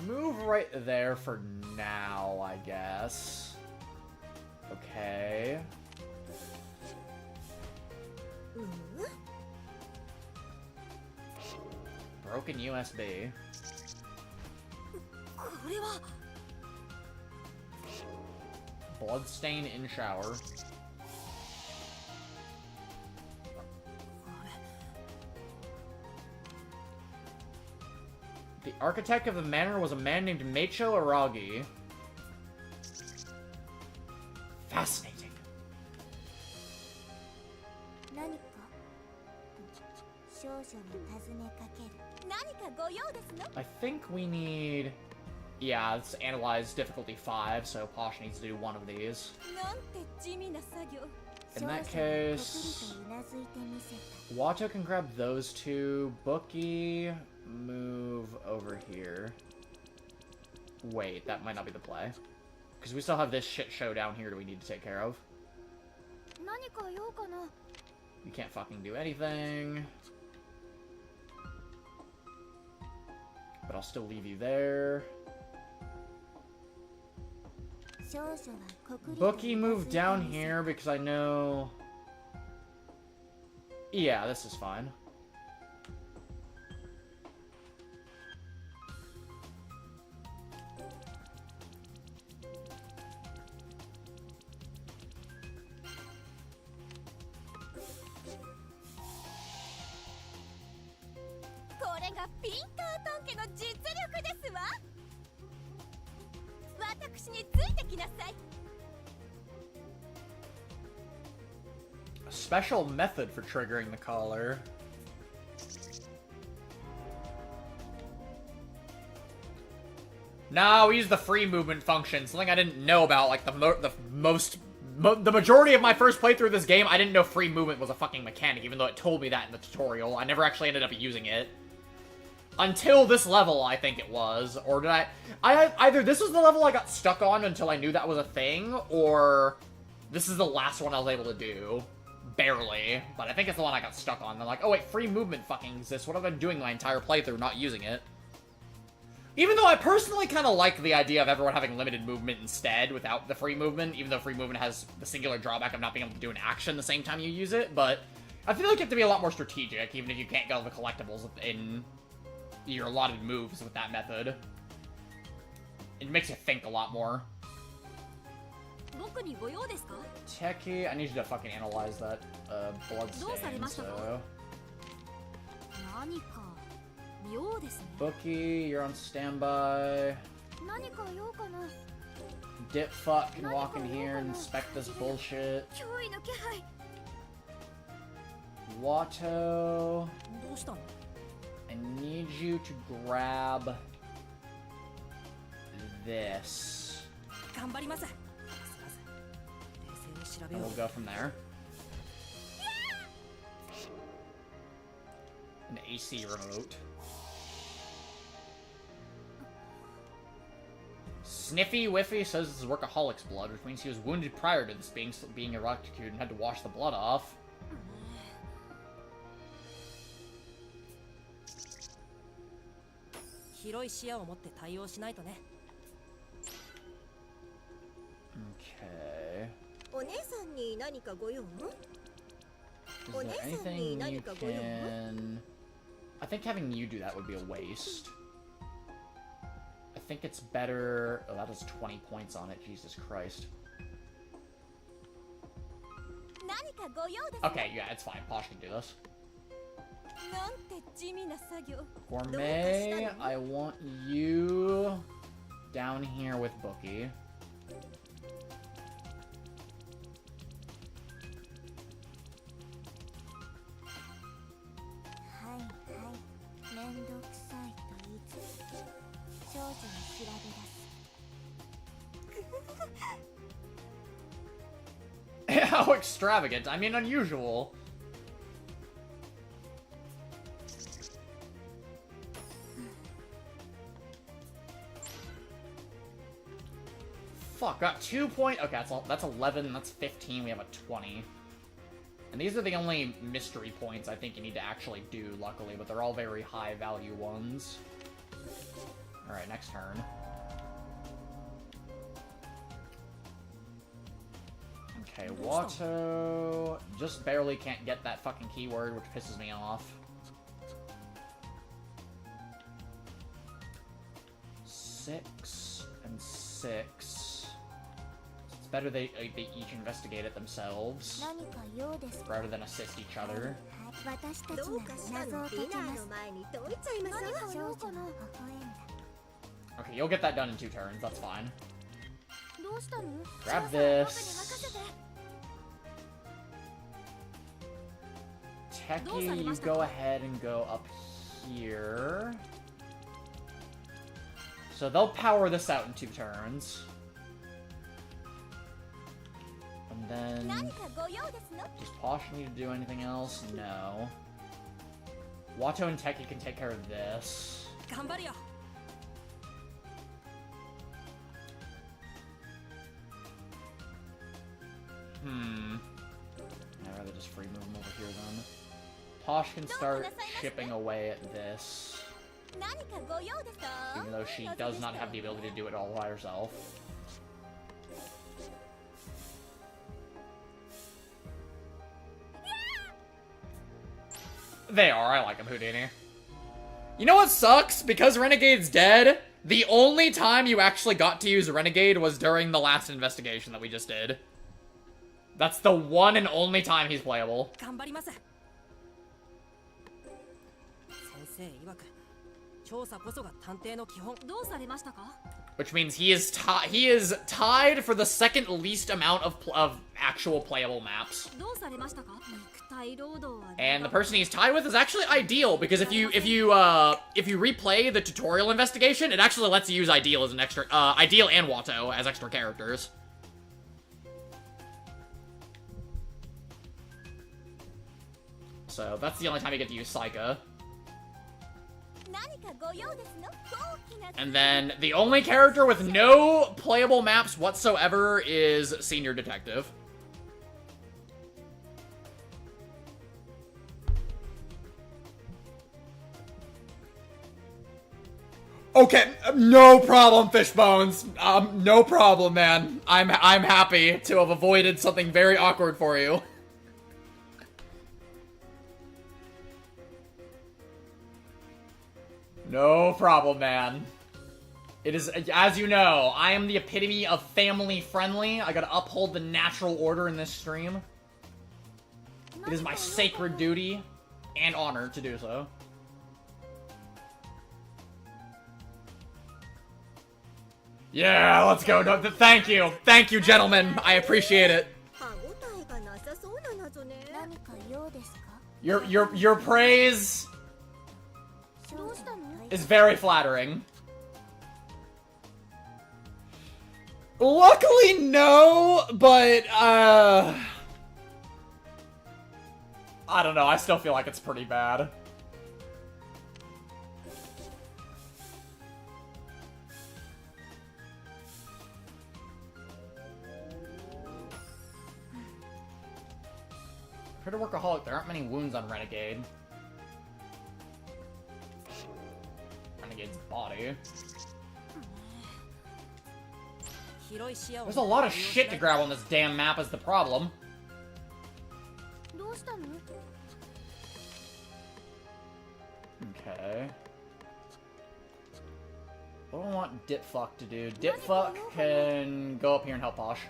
Move right there for now, I guess. Okay. うん Broken USB. これは Bloodstain in shower. The architect of the manor was a man named Meicho Aragi. Fascinating. 何か少女に尋ねかける。何かご用ですの？ I think we need... Yeah, it's analyze difficulty 5, so Posh needs to do one of these. なんて地味な作業。 In that 少女は case, こくりとうなずいてみせた。 Watto can grab those two. Bookie, move over here. Wait, that might not be the play. Because we still have this shit show down here that we need to take care of. 何か用かな。 You can't fucking do anything. But I'll still leave you there. 少女はこくりとうなずい Bookie てみせた。 move down here because I know... Yeah, this is fine. A special method for triggering the collar. No, we use the free movement function, something I didn't know about, like, the majority of my first playthrough of this game, I didn't know free movement was a fucking mechanic, even though it told me that in the tutorial. I never actually ended up using it. Until this level, I think it was. Or did I either this was the level I got stuck on until I knew that was a thing, or this is the last one I was able to do. Barely. But I think it's the one I got stuck on. They're like, oh wait, free movement fucking exists. What have I been doing my entire playthrough, not using it? Even though I personally kind of like the idea of everyone having limited movement instead without the free movement, even though free movement has the singular drawback of not being able to do an action the same time you use it, but I feel like you have to be a lot more strategic, even if you can't get all the collectibles in your allotted moves with that method. It makes you think a lot more. 僕にご用ですか？ Techie, I need you to fucking analyze that bloodstain, so... 何か妙ですね。 Bookie, you're on standby. 何か用かな。 Dip fuck can walk in here and inspect this bullshit. 脅威の気配。 Watto, どうしたの？ I need you to grab this. 頑張ります。冷静に調べ And よ we'll う。 go from there. An AC remote. Sniffy Whiffy says this is workaholic's blood, which means he was wounded prior to this being electrocuted and had to wash the blood off. Okay. 広い視野を持って対応しないとね。 Okay. お姉さんに何かご用？ Is there anything you can... I think having you do that would be a waste. I think it's better... Oh, that has 20 points on it. Jesus Christ. 何かご用ですか？ Okay, yeah, it's fine. Posh can do this. なんて地味な作業。 Gourmet, I want you down here with Bookie. How extravagant. I mean, unusual. Fuck, got 2 point. Okay, that's 11, that's 15, we have a 20. And these are the only mystery points I think you need to actually do, luckily, but they're all very high value ones. Alright, next turn. Okay, Watto just barely can't get that fucking keyword, which pisses me off. 6 and 6. It's better they each investigate it themselves, rather than assist each other. どうかしたの？ディナーの前に解いちゃいます？ Okay, you'll get that done in 2 turns, that's fine. どうしたの？ Grab this. Techie, you go ahead and go up here. So they'll power this out in 2 turns. And then... Does Posh need to do anything else? No. Watto and Techie can take care of this. I'd rather just free move him over here then. Posh can start chipping away at this. Even though she does not have the ability to do it all by herself. They are, I like them, Houdini. You know what sucks? Because Renegade's dead, the only time you actually got to use Renegade was during the last investigation that we just did. That's the one and only time he's playable. Which means he is tied for the second least amount of actual playable maps. And the person he's tied with is actually Ideal, because if you replay the tutorial investigation, it actually lets you use Ideal as an extra Ideal and Watto as extra characters. So that's the only time you get to use Saika. And then the only character with no playable maps whatsoever is Senior Detective. Okay, no problem, Fishbones. No problem, man. I'm happy to have avoided something very awkward for you. No problem, man. It is, as you know, I am the epitome of family friendly. I gotta uphold the natural order in this stream. It is my sacred duty and honor to do so. Yeah, let's go. No, thank you. Thank you, gentlemen. I appreciate it. Your praise is very flattering. Luckily, no, but, I don't know, I still feel like it's pretty bad. Compared to Workaholic, there aren't many wounds on Renegade. Renegade's body. There's a lot of shit to grab on this damn map is the problem. Okay. What do I want Dipfuck to do? Dipfuck can go up here and help Posh.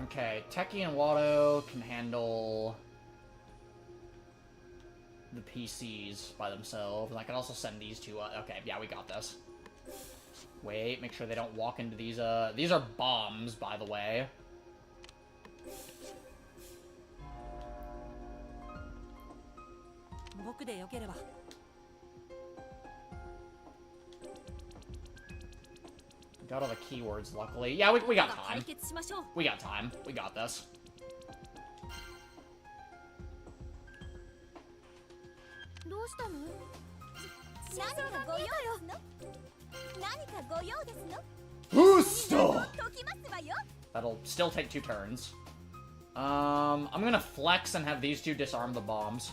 Okay, Techie and Watto can handle the PCs by themselves. And I can also send these two. Okay, yeah, we got this. Wait, make sure they don't walk into these. These are bombs, by the way. Got all the keywords, luckily. Yeah, we got time. We got time. We got this. Booster! That'll still take 2 turns. I'm gonna flex and have these two disarm the bombs.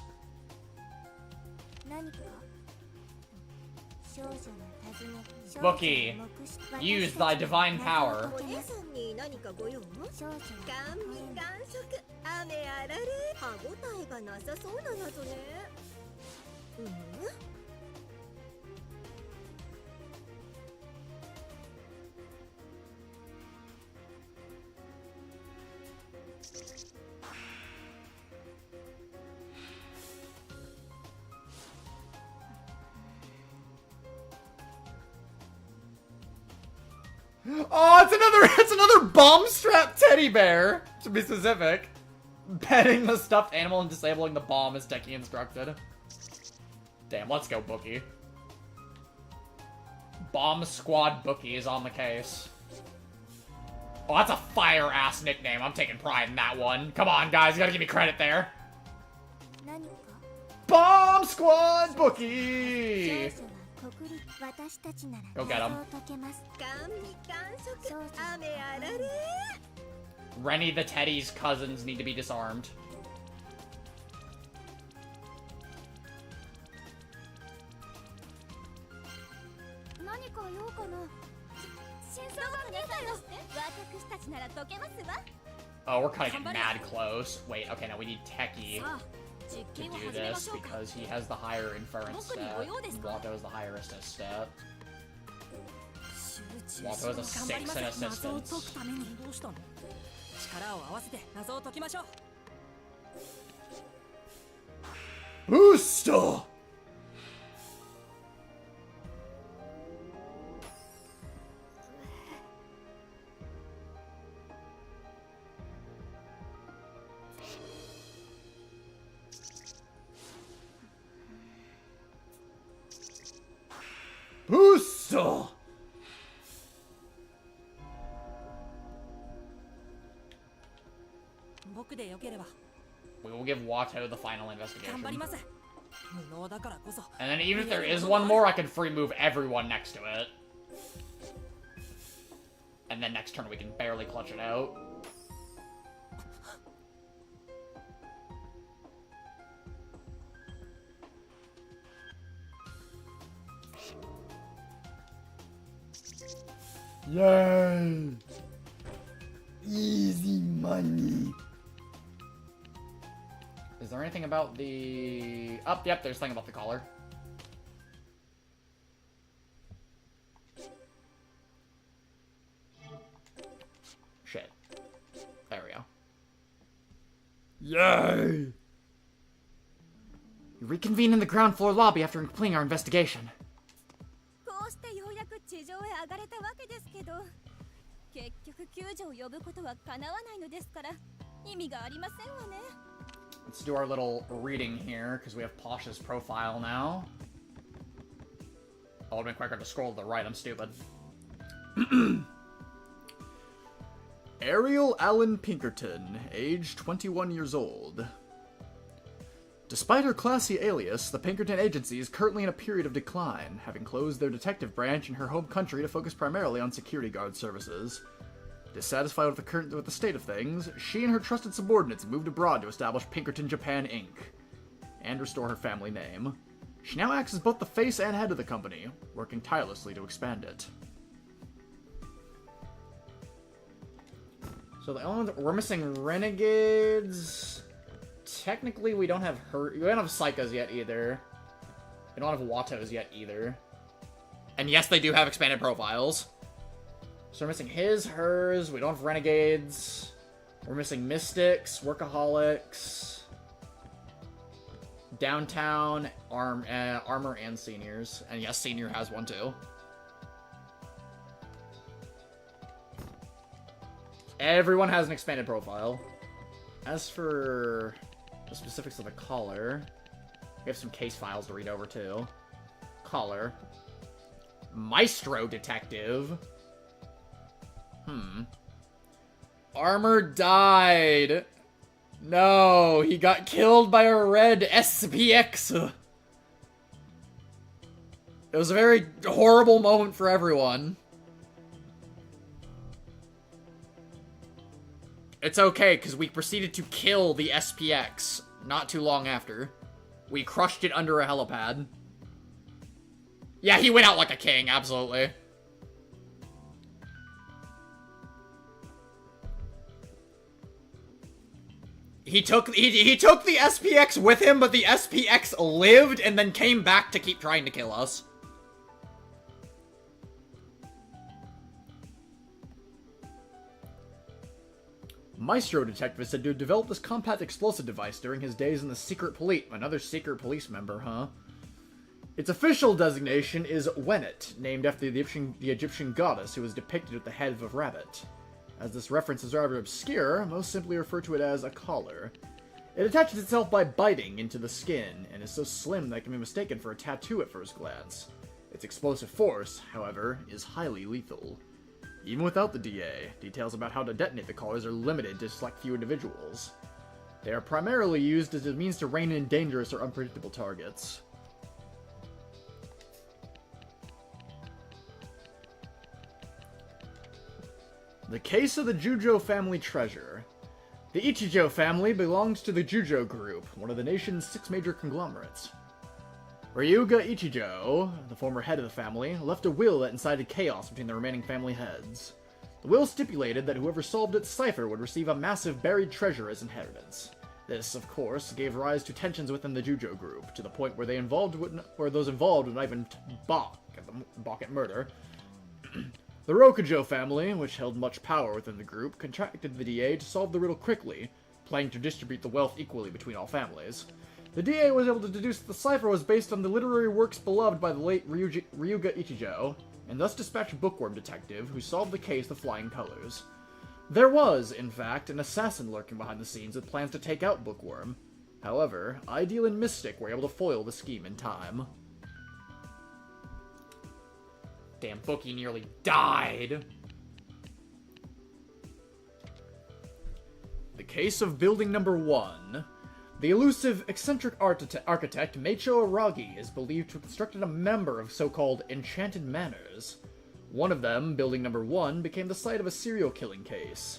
Bookie, use thy divine power. お姉さんに何かご用？甘味感触、雨あられ。歯ごたえがなさそうな謎ね。うん？ Oh, it's another bomb strap teddy bear, to be specific. Petting the stuffed animal and disabling the bomb as Techie instructed. Damn, let's go, Bookie. Bomb Squad Bookie is on the case. Oh, that's a fire-ass nickname. I'm taking pride in that one. Come on, guys, you gotta give me credit there. Bomb Squad Bookie! Go get him. Rennie the Teddy's cousins need to be disarmed. Oh, we're cutting it mad close. Wait, okay, no, we need Techie to do this because he has the higher inference stat. Watto has the higher resistance stat. Watto has a 6 in assistance. Booster! Booster! We will give Watto the final investigation. And then even if there is one more, I can free move everyone next to it. And then next turn we can barely clutch it out. Yay! Easy money. Is there anything about the... Oh, yep, there's something about the collar. Shit. There we go. Yay! We reconvene in the ground floor lobby after completing our investigation. こうしてようやく地上へ上がれたわけですけど、結局救助を呼ぶことは叶わないのですから意味がありませんわね。 Let's do our little reading here, because we have Posh's profile now. Oh, it would have been quicker to scroll to the right, I'm stupid. Ariel Allen Pinkerton, age 21 years old. Despite her classy alias, the Pinkerton Agency is currently in a period of decline, having closed their detective branch in her home country to focus primarily on security guard services. Dissatisfied with the state of things, she and her trusted subordinates moved abroad to establish Pinkerton Japan Inc. and restore her family name. She now acts as both the face and head of the company, working tirelessly to expand it. So the only we're missing Renegades. Technically, we don't have we don't have Psychos yet either. We don't have Wattos yet either. And yes, they do have expanded profiles. So we're missing his, hers, we don't have Renegades. We're missing Mystics, Workaholics, downtown, armor, and seniors. And yes, senior has one too. Everyone has an expanded profile. As for the specifics of the collar, we have some case files to read over too. Collar. Maestro Detective. Armor died. No, he got killed by a red SPX. It was a very horrible moment for everyone. It's okay, because we proceeded to kill the SPX not too long after. We crushed it under a helipad. Yeah, he went out like a king, absolutely. He took the SPX with him, but the SPX lived and then came back to keep trying to kill us. Maestro Detective is said to have developed this compact explosive device during his days in the secret police. Another secret police member, huh? Its official designation is Wennet, named after the Egyptian goddess who was depicted at the head of a rabbit. As this reference is rather obscure, most simply refer to it as a collar. It attaches itself by biting into the skin, and is so slim that it can be mistaken for a tattoo at first glance. Its explosive force, however, is highly lethal. Even without the DA, details about how to detonate the collars are limited to select few individuals. They are primarily used as a means to rein in dangerous or unpredictable targets. The case of the Jujo family treasure. The Ichijo family belongs to the Jujo group, one of the nation's 6 major conglomerates. Ryuga Ichijo, the former head of the family, left a will that incited chaos between the remaining family heads. The will stipulated that whoever solved its cipher would receive a massive buried treasure as inheritance. This, of course, gave rise to tensions within the Jujo group, to the point where those involved would not even balk at murder. The Rokujo family, which held much power within the group, contracted the DA to solve the riddle quickly, planning to distribute the wealth equally between all families. The DA was able to deduce that the cipher was based on the literary works beloved by the late Ryuga Ichijo, and thus dispatched a bookworm detective who solved the case with flying colors. There was, in fact, an assassin lurking behind the scenes with plans to take out Bookworm. However, Ideal and Mystic were able to foil the scheme in time. Damn, Bookie nearly died. The case of Building Number 1. The elusive, eccentric architect Meicho Aragi is believed to have constructed a number of so-called enchanted manors. One of them, Building Number 1, became the site of a serial killing case.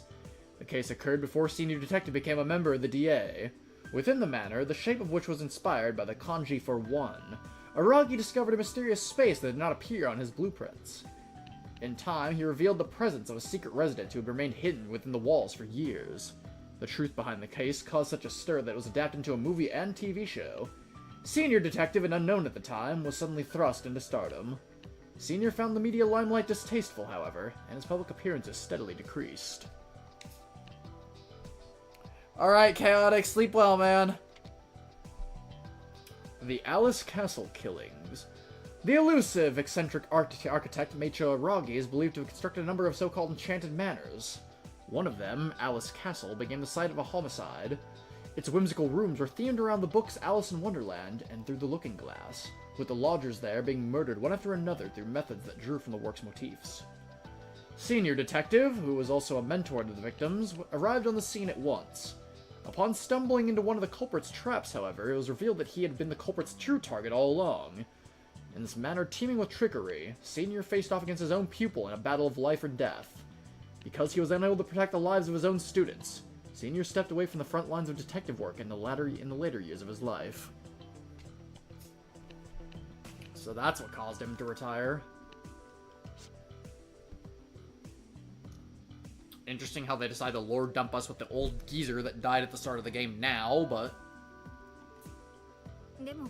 The case occurred before Senior Detective became a member of the DA. Within the manor, the shape of which was inspired by the kanji for one, Aragi discovered a mysterious space that did not appear on his blueprints. In time, he revealed the presence of a secret resident who had remained hidden within the walls for years. The truth behind the case caused such a stir that it was adapted into a movie and TV show. Senior Detective, and unknown at the time, was suddenly thrust into stardom. Senior found the media limelight distasteful, however, and his public appearances steadily decreased. Alright, Chaotic, sleep well, man. The Alice Castle Killings. The elusive, eccentric architect Meicho Aragi is believed to have constructed a number of so-called enchanted manors. One of them, Alice Castle, became the site of a homicide. Its whimsical rooms were themed around the books Alice in Wonderland and Through the Looking Glass, with the lodgers there being murdered one after another through methods that drew from the work's motifs. Senior Detective, who was also a mentor to the victims, arrived on the scene at once. Upon stumbling into one of the culprit's traps, however, it was revealed that he had been the culprit's true target all along. In this manner teeming with trickery, Senior faced off against his own pupil in a battle of life or death. Because he was unable to protect the lives of his own students, Senior stepped away from the front lines of detective work in the later years of his life. So that's what caused him to retire. Interesting how they decided to lore dump us with the old geezer that died at the start of the game now, but... でも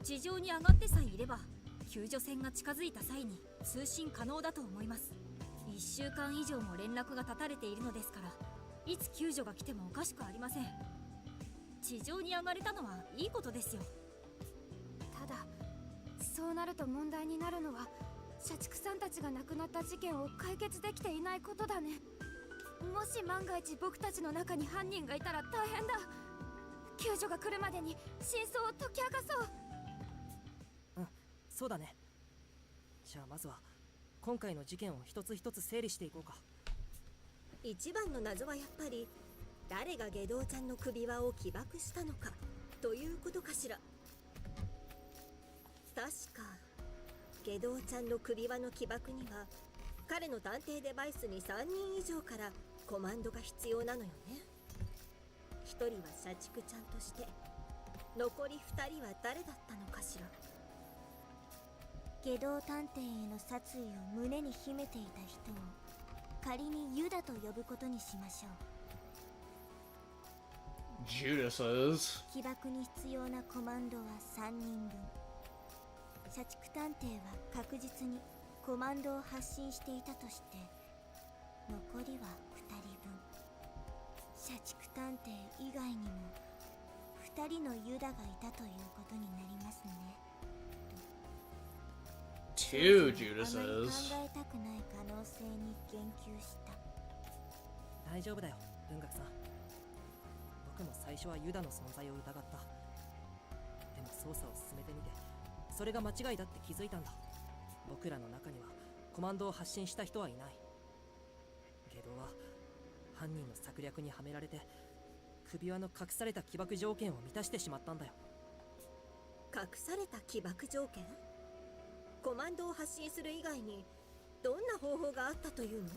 地上に上がってさえいれば救助船が近づいた際に通信可能だと思います。1週間以上も連絡が絶たれているのですから、いつ救助が来てもおかしくありません。地上に上がれたのはいいことですよ。そうなると問題になるのは社畜さんたちが亡くなった事件を解決できていないことだね。もし万が一僕たちの中に犯人がいたら大変だ。救助が来るまでに真相を解き明かそう。うん、そうだね。じゃあまずは今回の事件を一つ一つ整理していこうか。一番の謎はやっぱり誰が下道ちゃんの首輪を起爆したのかということかしら。確か下道ちゃんの首輪の起爆には彼の探偵デバイスに3人以上からコマンドが必要なのよね。1人は社畜ちゃんとして、残り2人は誰だったのかしら。下道探偵への殺意を胸に秘めていた人を仮にユダと呼ぶことにしましょう。 Judas's. 起爆に必要なコマンドは3人分。社畜探偵は確実にコマンドを発信していたとして、残りは2人分。社畜探偵以外にも2人のユダがいたということになりますね。 Two あまり Judases. 考えたくない可能性に言及した。大丈夫だよ、文学さん。僕も最初はユダの存在を疑った。でも捜査を進めてみて、それが間違いだって気づいたんだ。僕らの中にはコマンドを発信した人はいない。下道は犯人の策略にはめられて首輪の隠された起爆条件を満たしてしまったんだよ。隠された起爆条件？コマンドを発信する以外にどんな方法があったというの？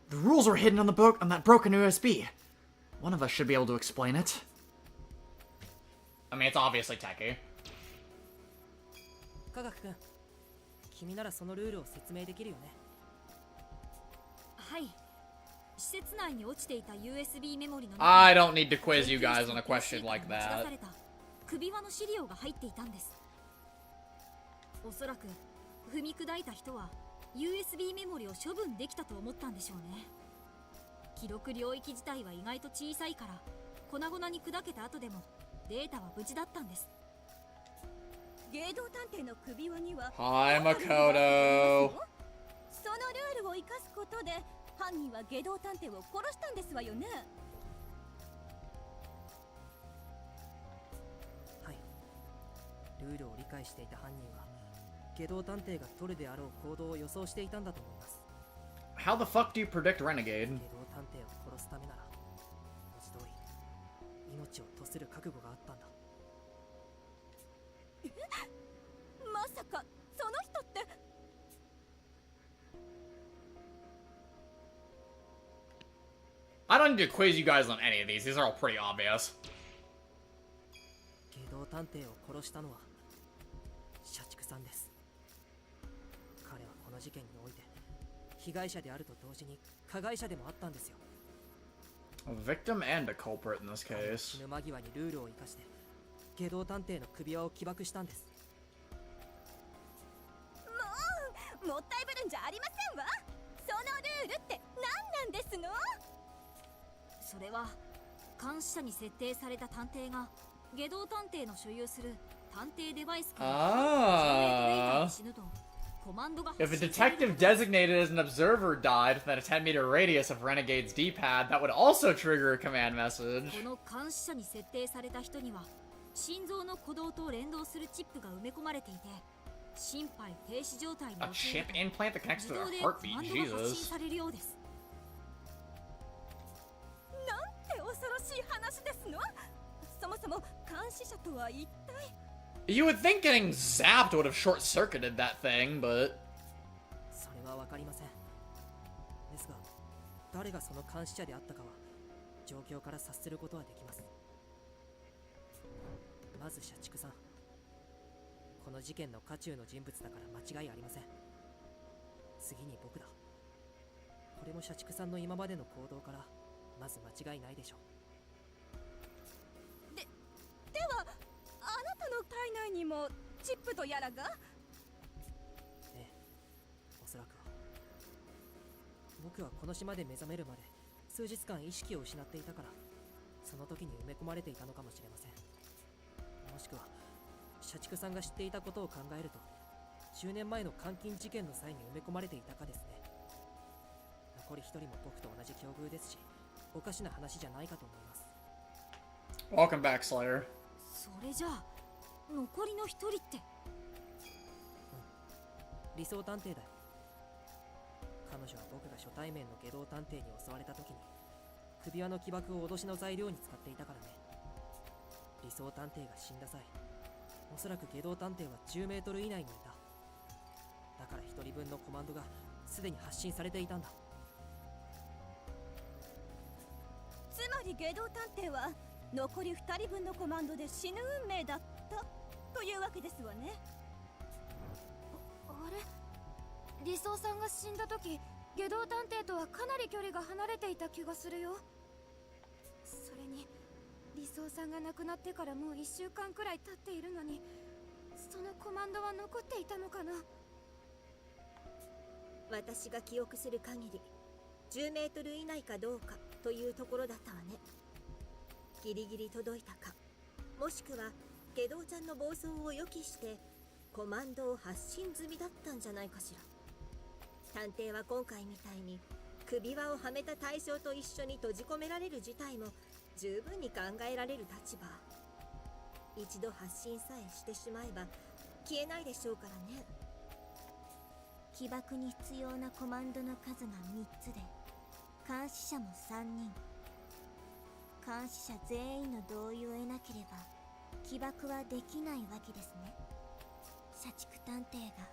The rules are hidden on that broken USB. One of us should be able to explain it. I mean, it's obviously techie. 科学君、君ならそのルールを説明できるよね。はい。施設内に落ちていた USB メモリの I don't need to quiz you guys on a question like that. 首輪の資料が入っていたんです。おそらく踏み砕いた人は USB メモリを処分できたと思ったんでしょうね。記録領域自体は意外と小さいから粉々に砕けた後でもデータは無事だったんです。芸道探偵の首輪には Hi, Makoto. そのルールを生かすことで犯人は芸道探偵を殺したんですわよね。はい。ルールを理解していた犯人は下道探偵が取るであろう行動を予想していたんだと思います。 How the fuck do you predict Renegade? 下道探偵を殺すためなら文字通り命を賭する覚悟があったんだ。まさかその人って。 I don't need to quiz you guys on any of these. These are all pretty obvious. 下道探偵を殺したのは社畜さんです。彼はこの事件において被害者であると同時に加害者でもあったんですよ。 A victim and a culprit in this 彼は case. 死ぬ間際にルールを生かして下道探偵の首輪を起爆したんです。もったいぶるんじゃありませんわ。そのルールって何なんですの？それは監視者に設定された探偵が下道探偵の所有する探偵デバイスから 死ぬとコマンドが If a detective designated as an observer died within a 10-meter radius of Renegade's D-pad, that would also trigger a command message. この監視者に設定された人には心臓の鼓動と連動するチップが埋め込まれていて、心肺停止状態に A 陥る chip と implant that connects 自 to 動 their でコ heartbeat. マンドが発信 Jesus. されるようです。なんて恐ろしい話ですの。そもそも監視者とは一体。 You would think getting zapped would have short-circuited that thing, but... それはわかりません。ですが誰がその監視者であったかは状況から察することはできます。まず社畜さん、この事件の渦中の人物だから間違いありません。次に僕だ。これも社畜さんの今までの行動からまず間違いないでしょう。ではあなたの体内にもチップとやらが？ええ、おそらくは。僕はこの島で目覚めるまで数日間意識を失っていたから、その時に埋め込まれていたのかもしれません。もしくは社畜さんが知っていたことを考えると、10年前の監禁事件の際に埋め込まれていたかですね。残り一人も僕と同じ境遇ですし、おかしな話じゃないかと思います。 Welcome back, Slayer. それじゃあ残りの一人って。理想探偵だよ。彼女は僕が初対面の下道探偵に襲われた時に首輪の起爆を脅しの材料に使っていたからね。理想探偵が死んだ際、おそらく下道探偵は10メートル以内にいた。だから一人分のコマンドがすでに発信されていたんだ。つまり下道探偵は残り2人分のコマンドで死ぬ運命だったというわけですわね。あれ、理想さんが死んだ時、下道探偵とはかなり距離が離れていた気がするよ。それに理想さんが亡くなってからもう1週間くらい経っているのに、そのコマンドは残っていたのかな。私が記憶する限り10メートル以内かどうかというところだったわね。ギリギリ届いたか、もしくは下道ちゃんの暴走を予期してコマンドを発信済みだったんじゃないかしら。探偵は今回みたいに首輪をはめた対象と一緒に閉じ込められる事態も十分に考えられる立場。一度発信さえしてしまえば消えないでしょうからね。起爆に必要なコマンドの数が3つで、監視者も3人。監視者全員の同意を得なければ起爆はできないわけですね。社畜探偵が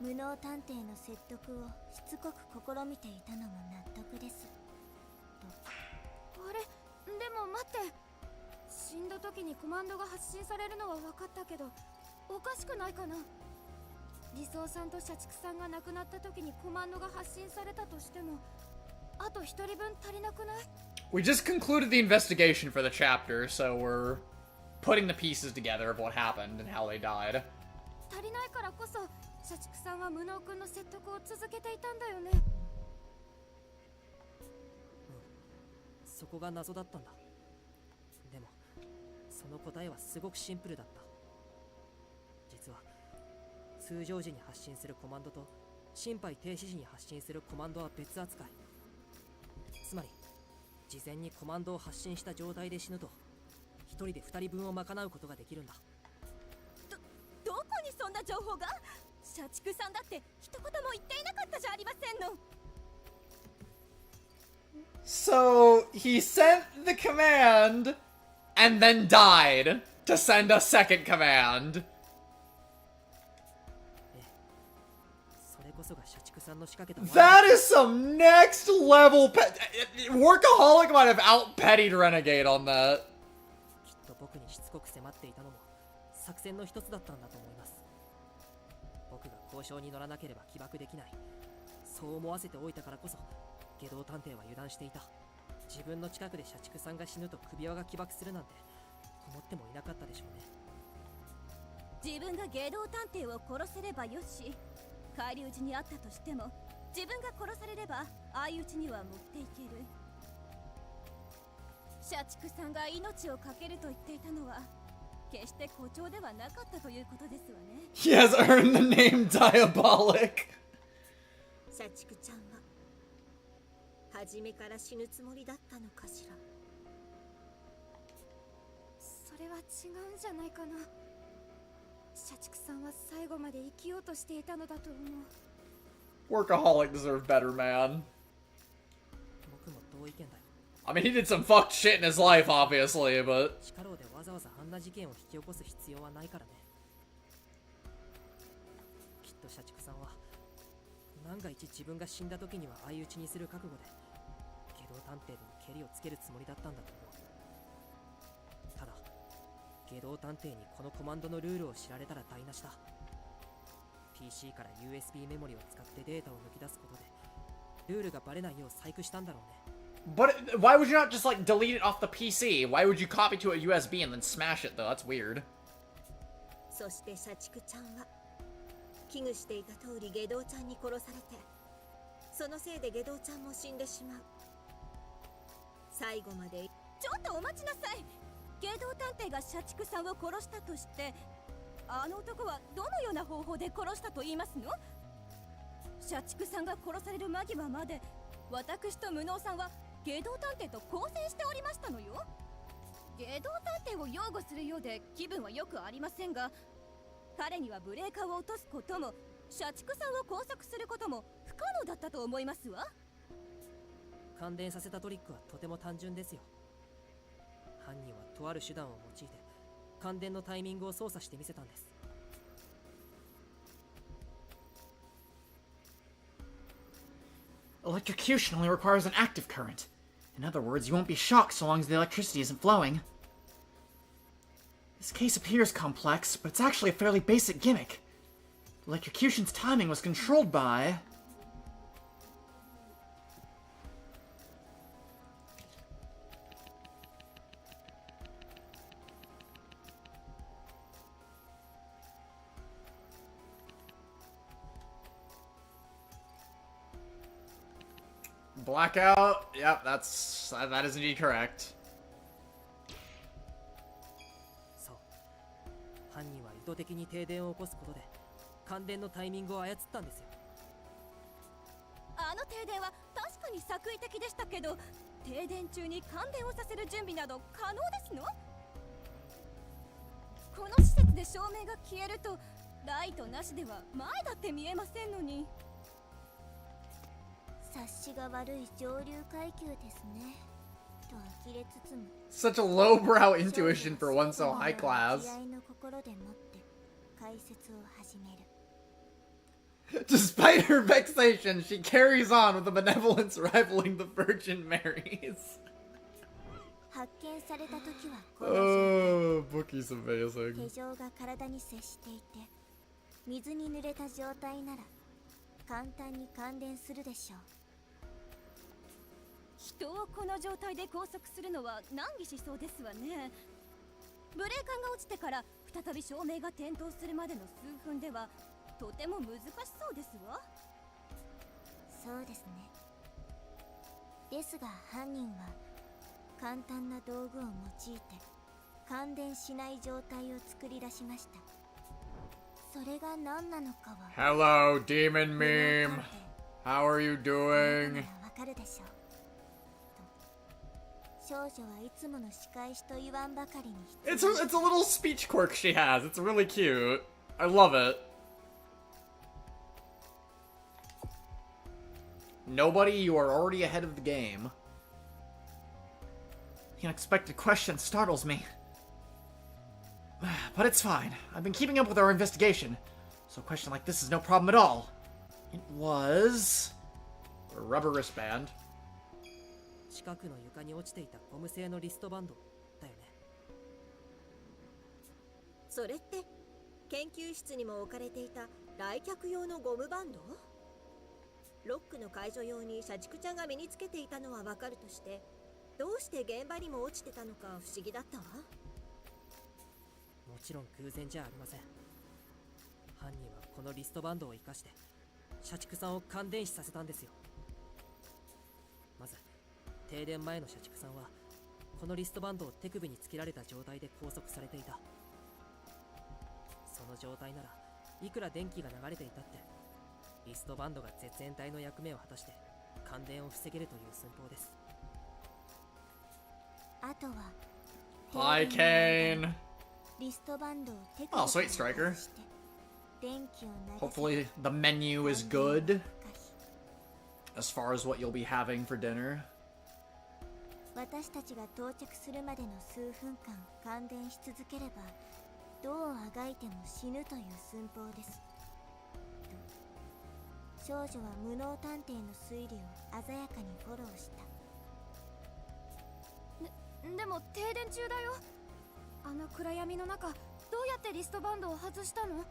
無能探偵の説得をしつこく試みていたのも納得ですと。あれ、でも待って、死んだ時にコマンドが発信されるのは分かったけど、おかしくないかな。理想さんと社畜さんが亡くなった時にコマンドが発信されたとしても、あと一人分足りなくない？ We just concluded the investigation for the chapter, so we're putting the pieces together of what happened and how they died. 足りないからこそ社畜さんは無能くんの説得を続けていたんだよね。そこが謎だったんだ。でもその答えはすごくシンプルだった。実は通常時に発信するコマンドと心肺停止時に発信するコマンドは別扱い。つまり事前にコマンドを発信した状態で死ぬと一人で2人分を賄うことができるんだ。どこにそんな情報が？社畜さんだって一言も言っていなかったじゃありませんの。So, he sent the command and then died to send a second command. それこそが社畜さんの仕掛けた。 That is some next level Workaholic might have out-pettied Renegade on that. きっと僕にしつこく迫っていたのも作戦の一つだったんだと思います。僕が交渉に乗らなければ起爆できない、そう思わせておいたからこそ下道探偵は油断していた。自分の近くで社畜さんが死ぬと首輪が起爆するなんて思ってもいなかったでしょうね。自分が下道探偵を殺せればよし、返り討ちにあったとしても自分が殺されれば相討ちには持っていける。社畜さんが命を懸けると言っていたのは決して誇張ではなかったということですわね。He has earned the name Diabolic. 社畜ちゃんは初めから死ぬつもりだったのかしら。それは違うんじゃないかな。社畜さんは最後まで生きようとしていたのだと思う。 Workaholic deserved better, man. 僕も同意見だよ。 I mean, he did some fucked shit in his life, obviously, but... 地下牢でわざわざあんな事件を引き起こす必要はないからね。きっと社畜さんは万が一自分が死んだ時には相打ちにする覚悟で下道探偵でもケリをつけるつもりだったんだと思う。ただ下道探偵にこのコマンドのルールを知られたら台無しだ。 PC から USB メモリを使ってデータを抜き出すことでルールがバレないよう細工したんだろうね。 But why would you not just, like, delete it off the PC? Why would you copy to a USB and then smash it, though? That's weird. そして社畜ちゃんは危惧していた通り下道ちゃんに殺されて、そのせいで下道ちゃんも死んでしまう。最後までちょっとお待ちなさい。芸道探偵が社畜さんを殺したとして、あの男はどのような方法で殺したと言いますの？社畜さんが殺される間際まで私と無能さんは芸道探偵と交戦しておりましたのよ。芸道探偵を擁護するようで気分はよくありませんが、彼にはブレーカーを落とすことも社畜さんを拘束することも不可能だったと思いますわ。感電させたトリックはとても単純ですよ。犯人はとある手段を用いて感電のタイミングを操作してみせたんです。Electrocution only requires an active current. In other words, you won't be shocked so long as the electricity isn't flowing. This case appears complex, but it's actually a fairly basic gimmick. Electrocution's timing was controlled by... Blackout. Yep, that is indeed correct. そう、犯人は意図的に停電を起こすことで感電のタイミングを操ったんですよ。あの停電は確かに作為的でしたけど、停電中に感電をさせる準備など可能ですの？この施設で照明が消えるとライトなしでは前だって見えませんのに。察しが悪い上流階級ですねと呆れつつも Such a lowbrow intuition for one so high class. 慈愛の心でもって解説を始める。 Despite her vexation, she carries on with a benevolence rivaling the Virgin Mary's. 発見された時はこの Oh, Bookie's amazing. 手錠が体に接していて水に濡れた状態なら簡単に感電するでしょう。人をこの状態で拘束するのは難儀しそうですわね。ブレーカーが落ちてから再び照明が点灯するまでの数分ではとても難しそうですわ。そうですね。ですが犯人は簡単な道具を用いて感電しない状態を作り出しました。それが何なのかは Hello, Demon Meme. How are you わ doing? かるでしょう。少女はいつもの仕返しと言わんばかりに It's a little speech quirk she has. It's really cute. I love it. Nobody, you are already ahead of the game. The unexpected question startles me. But it's fine. I've been keeping up with our investigation, so a question like this is no problem at all. It was... a rubber wristband. 近くの床に落ちていたゴム製のリストバンドだよね。それって研究室にも置かれていた来客用のゴムバンド？ロックの解除用に社畜ちゃんが身につけていたのはわかるとして、どうして現場にも落ちてたのか不思議だったわ。もちろん偶然じゃありません。犯人はこのリストバンドを生かして社畜さんを感電死させたんですよ。まず停電前の社畜さんはこのリストバンドを手首につけられた状態で拘束されていた。その状態ならいくら電気が流れていたってリストバンドが絶縁体の役目を果たして感電を防げるという寸法です。あとは Hi, Kane. リストバンドを手 Oh, 首 sweet, Striker. にして電気を流せ Hopefully the menu is good as far as what you'll be having for dinner. 私たちが到着するまでの数分間感電し続ければどうあがいても死ぬという寸法です。少女は無能探偵の推理を鮮やかにフォローした。でも停電中だよ。あの暗闇の中どうやってリストバンドを外したの？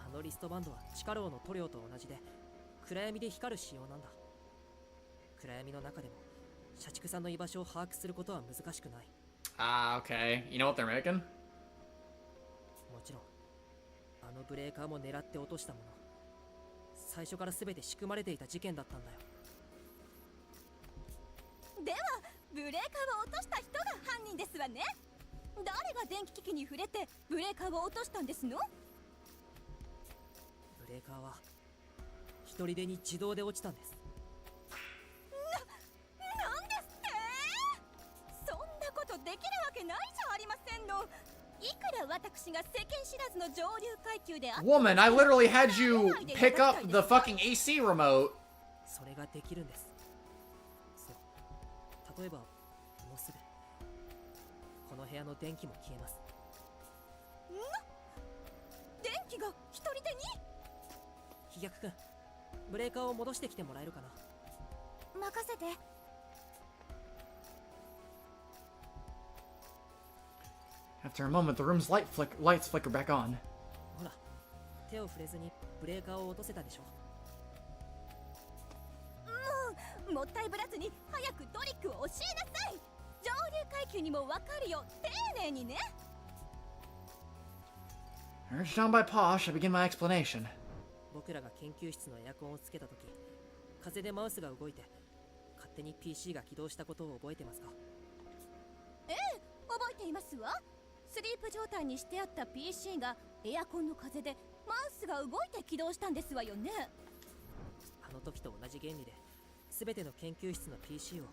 あのリストバンドは地下牢の塗料と同じで暗闇で光る仕様なんだ。暗闇の中でも社畜さんの居場所を把握することは難しくない。Ah, okay. You know what they're making? もちろんあのブレーカーも狙って落としたもの、最初から全て仕組まれていた事件だったんだよ。でではブレーカーを落とした人が犯人ですわね。誰が電気機器に触れてブレーカーを落としたんですの？ブレーカーは一人でに自動で落ちたんです。なんですって？そんなことできるわけないじゃありませんの。いくら私が世間知らずの上流階級であっても Woman, I literally had you pick up the fucking AC remote. それができるんです。そう、例えばもうすぐこの部屋の電気も消えます。電気が一人でに？飛脚くん、ブレーカーを戻してきてもらえるかな。任せて。After a moment, the room's lights flicker back on. ほら、手を触れずにブレーカーを落とせたでしょ。もったいぶらずに早くトリックを教えなさい。上流階級にも分かるよ、丁寧にね。 Urged on by Posh, I begin my explanation. 僕らが研究室のエアコンをつけたとき、風でマウスが動いて勝手に PC が起動したことを覚えてますか？ええ、覚えていますわ。スリープ状態にしてあった PC がエアコンの風でマウスが動いて起動したんですわよね。あの時と同じ原理で全ての研究室の PC を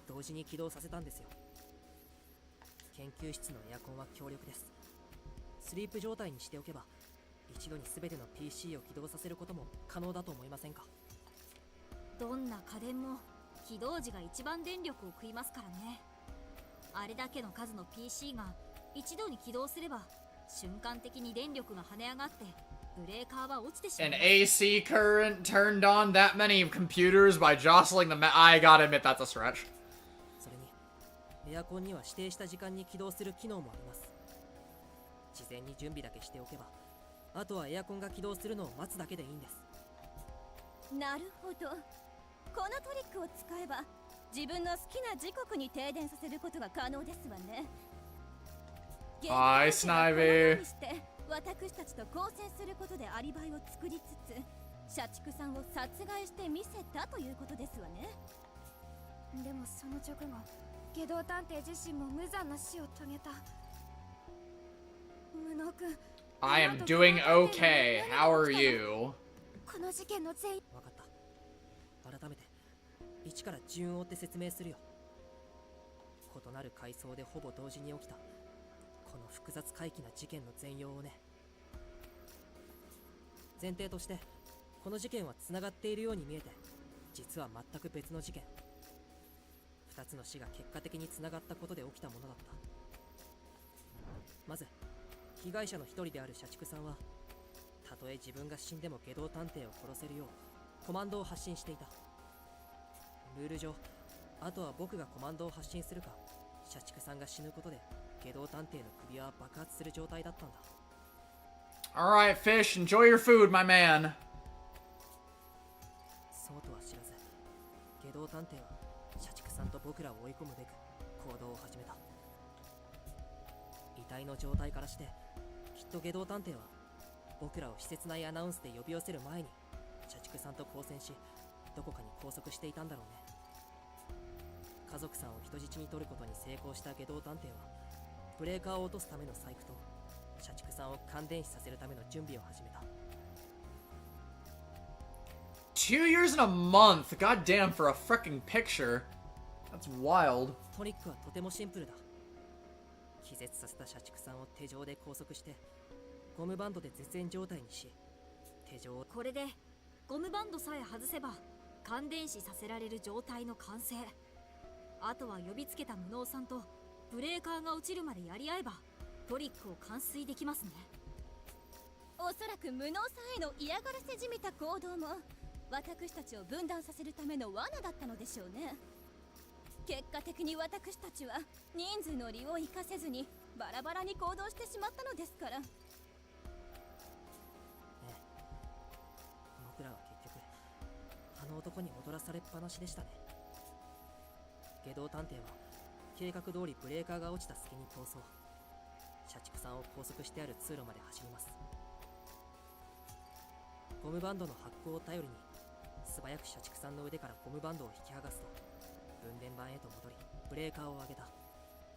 同時に起動させたんですよ。研究室のエアコンは強力です。スリープ状態にしておけば一度に全ての PC を起動させることも可能だと思いませんか？どんな家電も起動時が一番電力を食いますからね。あれだけの数の PC が一度に起動すれば瞬間的に電力が跳ね上がってブレーカーは落ちてしまう。 An AC current turned on that many computers by jostling I gotta admit, that's a stretch. それにエアコンには指定した時間に起動する機能もあります。事前に準備だけしておけばあとはエアコンが起動するのを待つだけでいいんです。なるほど。このトリックを使えば自分の好きな時刻に停電させることが可能ですわね。はい、スナイビー。して私たちと交戦することでアリバイを作りつつ社畜さんを殺害してみせたということですわね。でもその直後、下道探偵自身も無残な死を遂げた。無能君、 I am doing okay. How are you? この事件の全員。わかった。改めて一から順を追って説明するよ。異なる階層でほぼ同時に起きたこの複雑怪奇な事件の全容をね。前提としてこの事件はつながっているように見えて実は全く別の事件。2つの死が結果的につながったことで起きたものだった。まず被害者の一人である社畜さんはたとえ自分が死んでも下道探偵を殺せるようコマンドを発信していた。ルール上あとは僕がコマンドを発信するか社畜さんが死ぬことで下道探偵の首は爆発する状態だったんだ。 Alright, fish, enjoy your food, my man. そうとは知らず下道探偵は社畜さんと僕らを追い込むべく行動を始めた。遺体の状態からしてきっと下道探偵は僕らを施設内アナウンスで呼び寄せる前に社畜さんと交戦しどこかに拘束していたんだろうね。家族さんを人質に取ることに成功した下道探偵はブレーカーを落とすための細工と社畜さんを感電死させるための準備を始めた。 2 years and a month. Goddamn, for a freaking picture. That's wild. トリックはとてもシンプルだ。気絶させた社畜さんを手錠で拘束してゴムバンドで絶縁状態にし手錠を。これでゴムバンドさえ外せば感電死させられる状態の完成。あとは呼びつけた無能さんとブレーカーが落ちるまでやり合えばトリックを完遂できますね。おそらく無能さんへの嫌がらせじみた行動も私たちを分断させるための罠だったのでしょうね。結果的に私たちは人数の利を生かせずにバラバラに行動してしまったのですから。僕らは結局あの男に踊らされっぱなしでしたね。下道探偵は計画通りブレーカーが落ちた隙に逃走。社畜さんを拘束してある通路まで走ります。ゴムバンドの発光を頼りに素早く社畜さんの腕からゴムバンドを引き剥がすと分電盤へと戻りレーカーを上げた。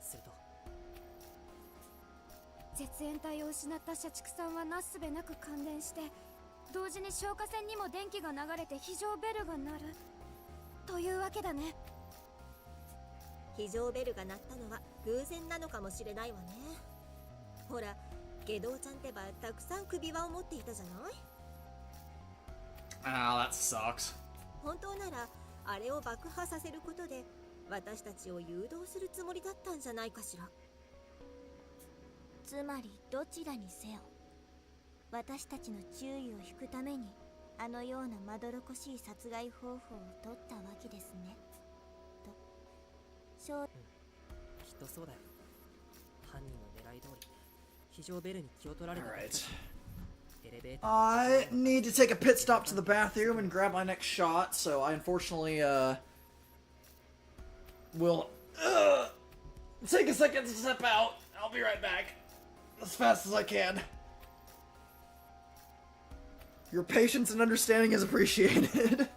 すると絶縁体を失った社畜さんはなすすべなく感電して、同時に消火栓にも電気が流れて非常ベルが鳴るというわけだね。非常ベルが鳴ったのは偶然なのかもしれないわね。ほら、下道ちゃんってばたくさん首輪を持っていたじゃない。 Ah, that sucks. 本当ならあれを爆破させることで私たちを誘導するつもりだったんじゃないかしら。つまりどちらにせよ、私たちの注意を引くためにあのようなまどろこしい殺害方法を取ったわけですね。と正きっとそうだよ。犯人の狙い通り非常ベルに気を取られた時 Alright. エレベーター I need to take a pit stop to the bathroom and grab my next shot, so I unfortunately, will, take a second to step out. I'll be right back. As fast as I can. Your patience and understanding is appreciated.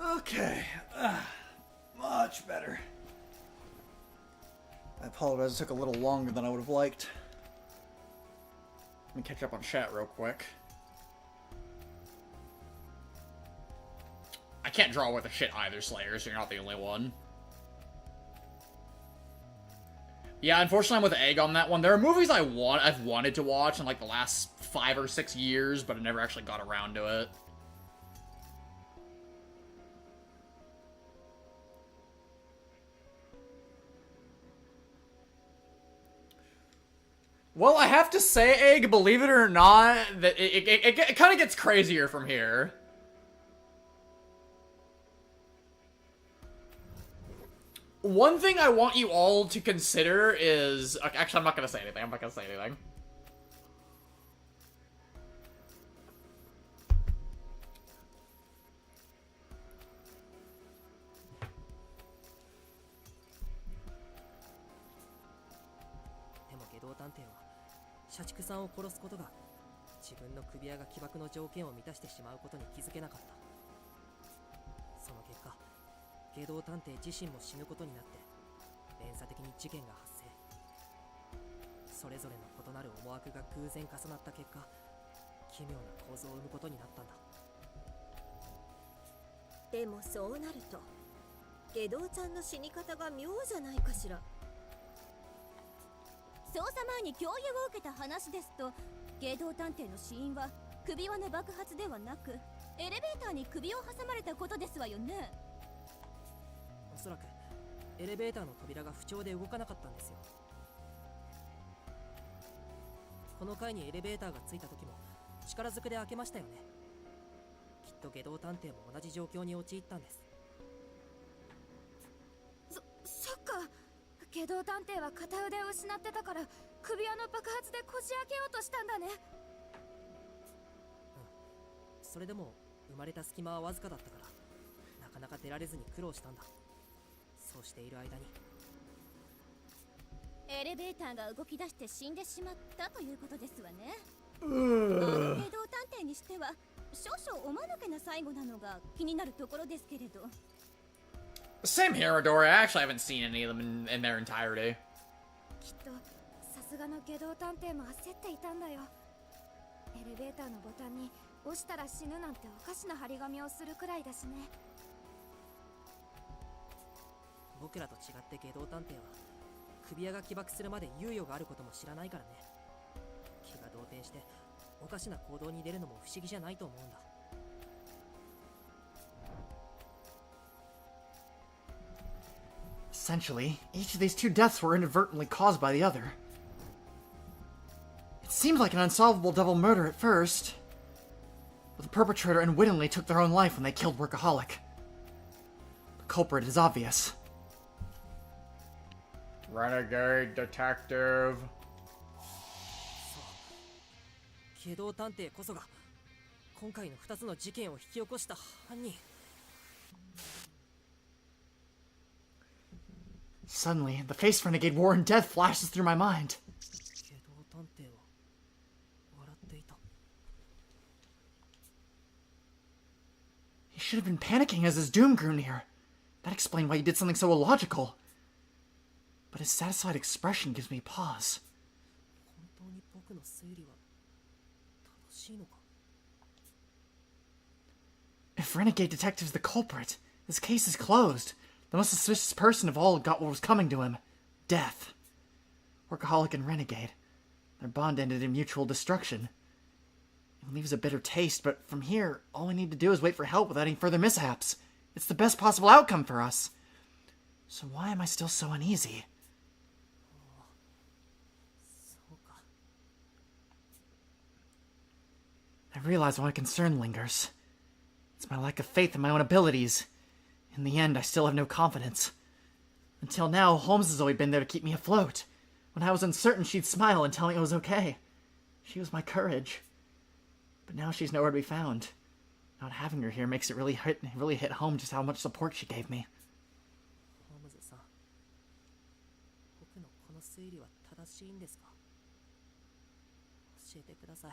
Okay. Much better. I apologize, it took a little longer than I would have liked. Let me catch up on chat real quick. I can't draw worth a shit either, Slayer, so you're not the only one. Yeah, unfortunately I'm with Egg on that one. There are movies I've wanted to watch in like the last 5 or 6 years, but I never actually got around to it. Well, I have to say, Egg, believe it or not, that it kind of gets crazier from here. One thing I want you all to consider is... Okay, actually, I'm not going to say anything. I'm not going to say anything. But 社畜さんを殺すことが自分の首輪が起爆の条件を満たしてしまうことに気づけなかった。その結果、外道探偵自身も死ぬことになって連鎖的に事件が発生。それぞれの異なる思惑が偶然重なった結果、奇妙な構造を生むことになったんだ。でもそうなると外道ちゃんの死に方が妙じゃないかしら。捜査前に共有を受けた話ですと、芸道探偵の死因は首輪の爆発ではなくエレベーターに首を挟まれたことですわよね。おそらくエレベーターの扉が不調で動かなかったんですよ。この階にエレベーターがついた時も力ずくで開けましたよね。きっと外道探偵も同じ状況に陥ったんです。そっか。外道探偵は片腕を失ってたから首輪の爆発でこじ開けようとしたんだね。それでも生まれた隙間はわずかだったからなかなか出られずに苦労したんだ。そうしている間にエレベーターが動き出して死んでしまったということですわね。芸道探偵にしては少々おまぬけな最後なのが気になるところですけれど。Same here, Adora. I actually haven't seen any of them in their entirety. きっとさすがの外道探偵も焦っていたんだよ。エレベーターのボタンに押したら死ぬなんておかしな張り紙をするくらいだしね。僕らと違って外道探偵は首輪が起爆するまで猶予があることも知らないからね。気が動転しておかしな行動に出るのも不思議じゃないと思うんだ。Essentially, each of these two deaths were inadvertently caused by the other. It seemed like an unsolvable double murder at first, but the perpetrator unwittingly took their own life when they killed Workaholic. The culprit is obvious. Renegade detective. 外道探偵こそが今回の2つの事件を引き起こした犯人。Suddenly, the face Renegade wore in death flashes through my mind. 外道探偵は笑っていた。He should have been panicking as his doom grew near. That explained why he did something so illogical. But his satisfied expression gives me pause. 本当に僕の推理は正しいのか。 If Renegade Detective's the culprit, this case is closed. The most suspicious person of all got what was coming to him. Death. Workaholic and Renegade. Their bond ended in mutual destruction. It leaves a bitter taste, but from here, all we need to do is wait for help without any further mishaps. It's the best possible outcome for us. So why am I still so uneasy? そうか。 I realize why concern lingers. It's my lack of faith in my own abilities. In the end, I still have no confidence. Until now, Holmes has always been there to keep me afloat. When I was uncertain, she'd smile and tell me it was okay. She was my courage. But now she's nowhere to be found. Not having her here makes it really hit home just how much support she gave me. ホームズさん、僕のこの推理は正しいんですか？教えてください。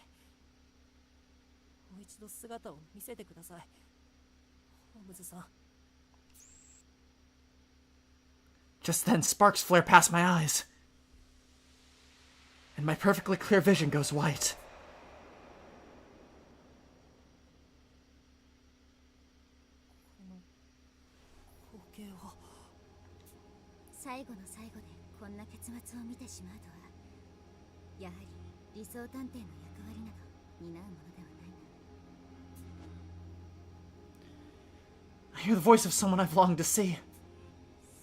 もう一度姿を見せてください。ホームズさん。 Just then, sparks flare past my eyes, and my perfectly clear vision goes white. 光景は。最後の最後でこんな結末を見てしまうとは、やはり理想探偵の役割など担うものではないな。 I hear the voice of someone I've longed to see.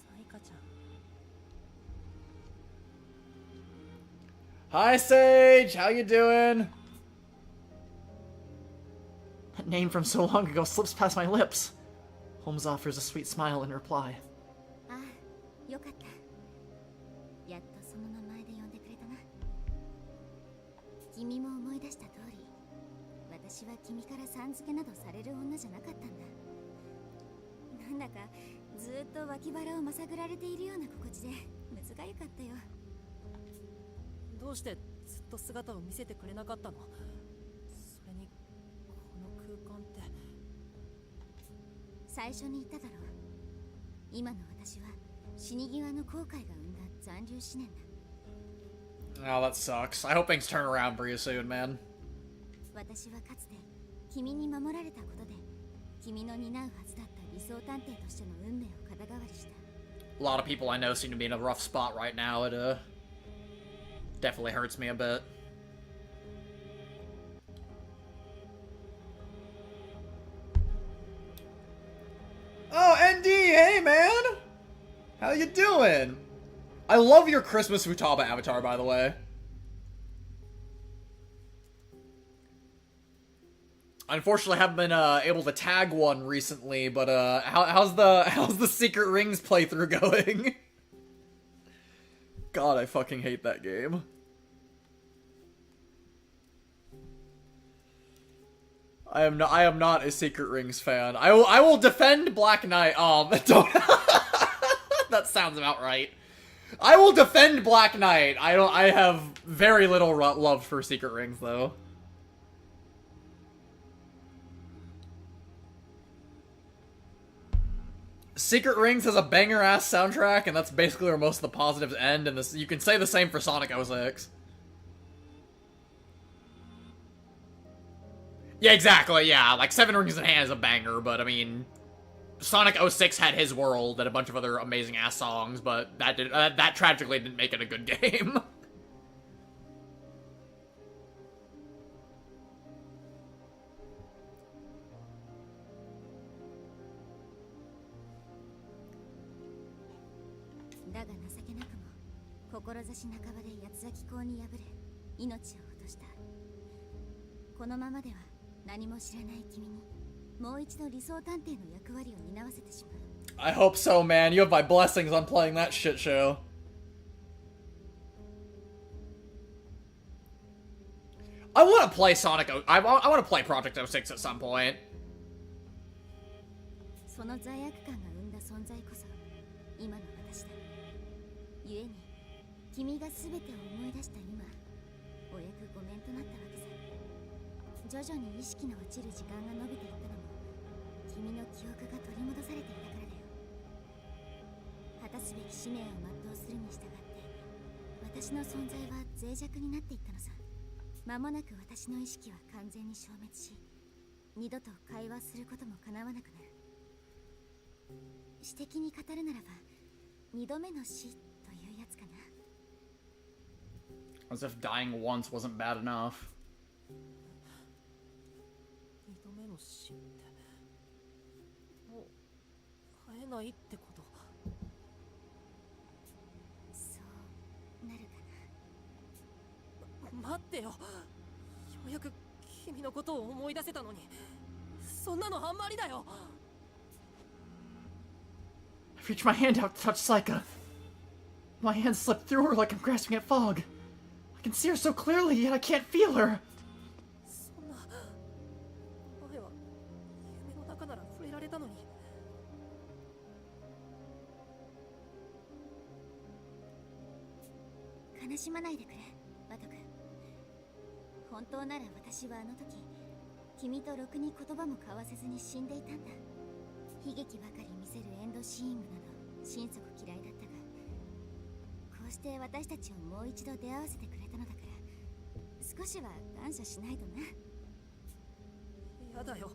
サイカちゃん。 Hi, Sage! How you doing? That name from so long ago slips past my lips. Holmes offers a sweet smile in reply. ああ、よかった。やっとその名前で呼んでくれたな。君も思い出した通り、私は君からさん付けなどされる女じゃなかったんだ。なんだかずっと脇腹をまさぐられているような心地でむずがゆかったよ。どうしてずっと姿を見せてくれなかったの？それにこの空間って。最初に言っただろう。今の私は死に際の後悔が生んだ残留思念だ。 Oh, that sucks. I hope things turn around pretty soon, man. 私はかつて君に守られたことで君の担うはずだった理想探偵としての運命を肩代わりした。 A lot of people I know seem to be in a rough spot right now. It, definitely hurts me a bit. Oh, ND! Hey, man! How you doing? I love your Christmas Futaba avatar, by the way. Unfortunately, I haven't been able to tag one recently, but how's the Secret Rings playthrough going? God, I fucking hate that game. I am not a Secret Rings fan. I will defend Black Knight. Don't. That sounds about right. I will defend Black Knight. I have very little love for Secret Rings, though. Secret Rings has a banger-ass soundtrack, and that's basically where most of the positives end, and this, you can say the same for Sonic 06. Yeah, exactly, yeah, like, Seven Rings in Hand is a banger, but, I mean, Sonic 06 had his world and a bunch of other amazing-ass songs, but that tragically didn't make it a good game. I hope so, man. You have my blessings on playing that shit show. I want to play Sonic I want to play Project 06 at some point. その罪悪感が生んだ存在こそ今の私だ。故に君が全てを思い出した今、お役御免となったわけさ。徐々に意識の落ちる時間が伸びていったのも君の記憶が取り戻されていたからだよ。果たすべき使命を全うするに従って私の存在は脆弱になっていったのさ。間もなく私の意識は完全に消滅し、二度と会話することも叶わなくなる。詩的に語るならば二度目の死というやつかな。 As if dying once wasn't bad enough. 二度目の死ってもう会えないってこと？そうなるかな。待ってよ、ようやく君のことを思い出せたのに、そんなのあんまりだよ。 I reach my hand out to touch Saika. My hand slipped through her like I'm grasping at fog. I can see her so clearly, yet I can't feel her. そんな、前は夢の中なら触れられたのに。悲しまないでくれ、バト君。本当なら私はあの時君とろくに言葉も交わせずに死んでいたんだ。悲劇ばかり見せるエンドシーングなど心底嫌いだったが、こうして私たちをもう一度出会わせてくれたのだから、少しは感謝しないとな。やだよ、